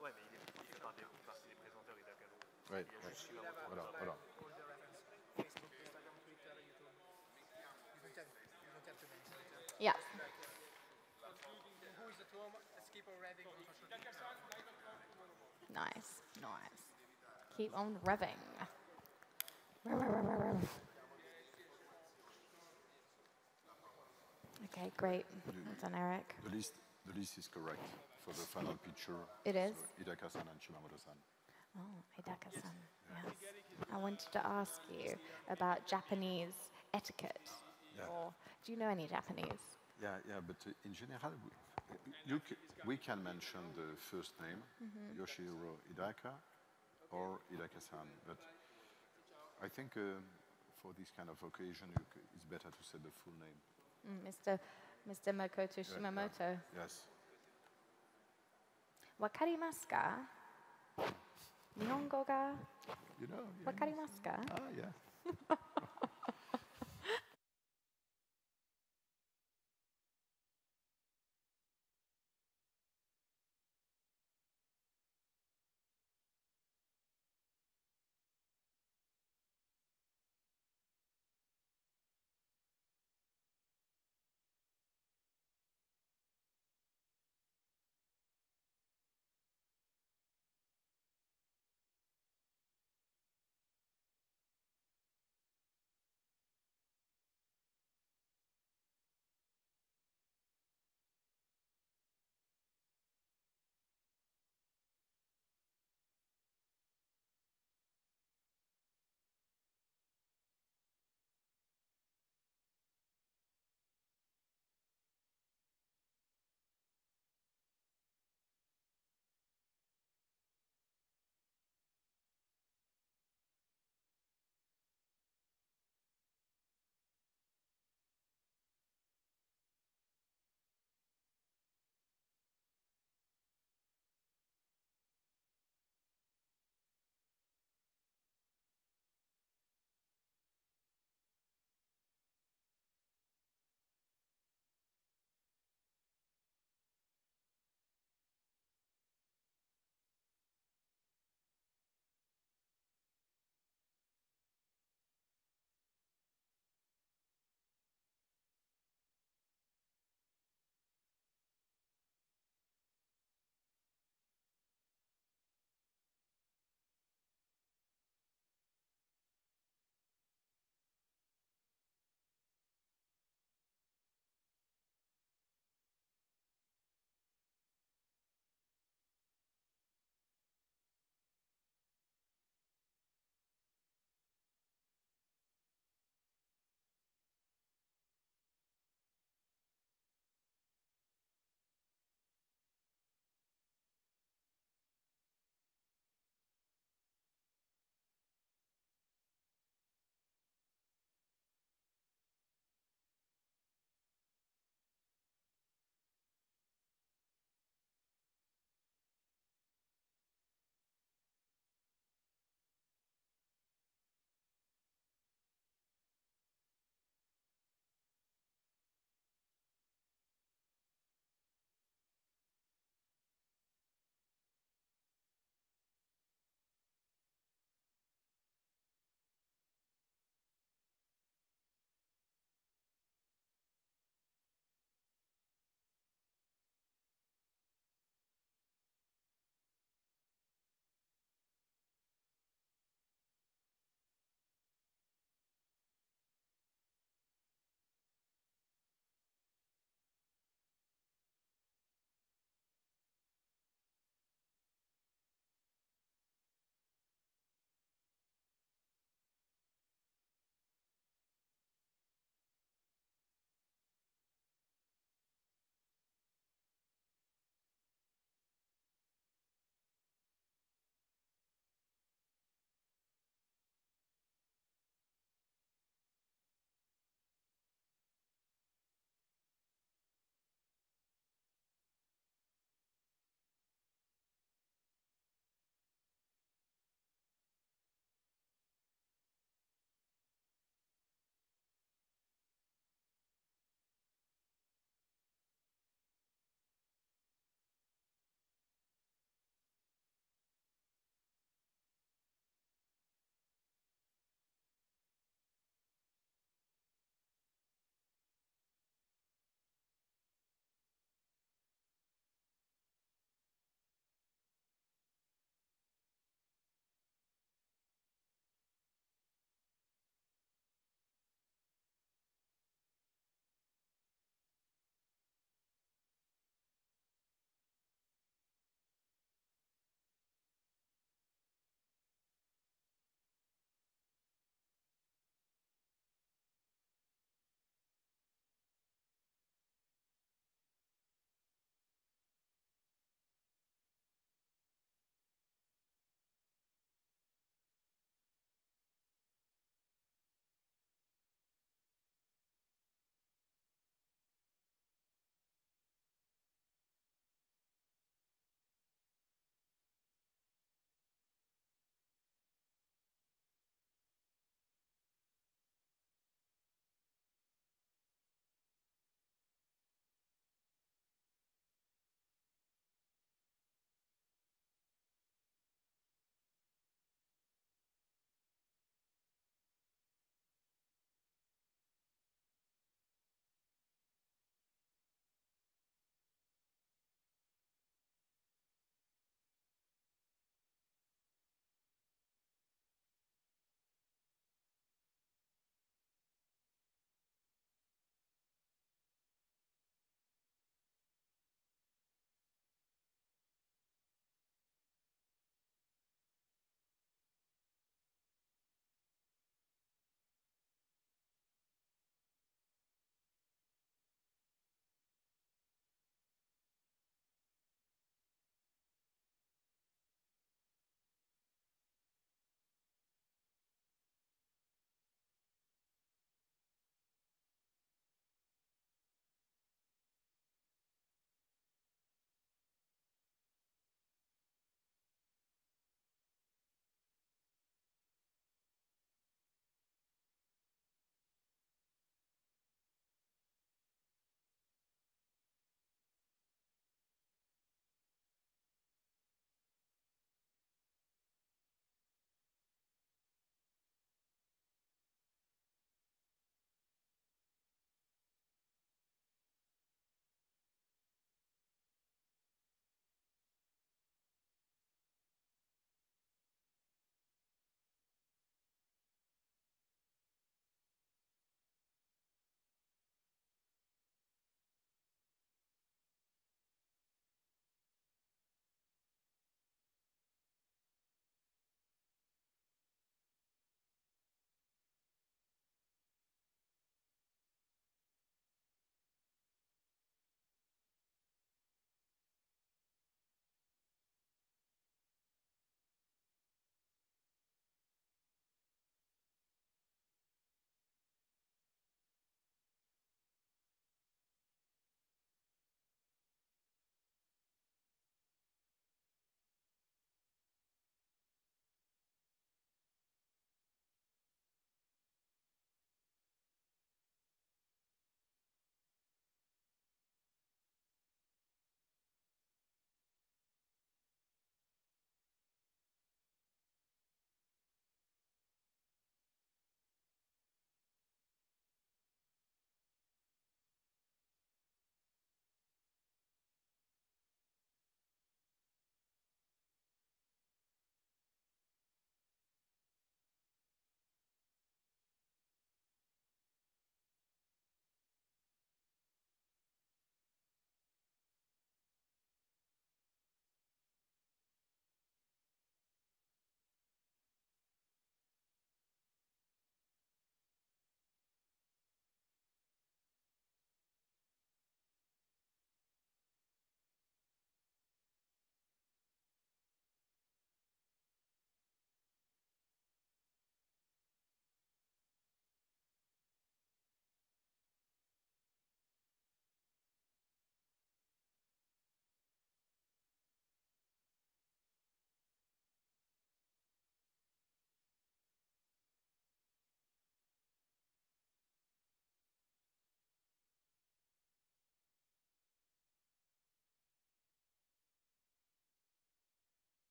Ouais, mais il fait partie des présenteurs Hidaka. Oui, voilà. Yeah. Nice. Keep on revving. Okay, great. Well done, Eric. The list is correct for the final picture. It is? So Hidaka-san and Shimamoto-san. Oh, Hidaka-san, yes. I wanted to ask you about Japanese etiquette. Yeah. Or do you know any Japanese? Yeah, but in general, we can mention the first name, Yoshihiro Hidaka or Hidaka-san, but I think for this kind of occasion, it's better to say the full name. Mr. Makoto Shimamoto. Yes. Wakarimasu ka? Nihongo ga wakarimasu ka? Yeah.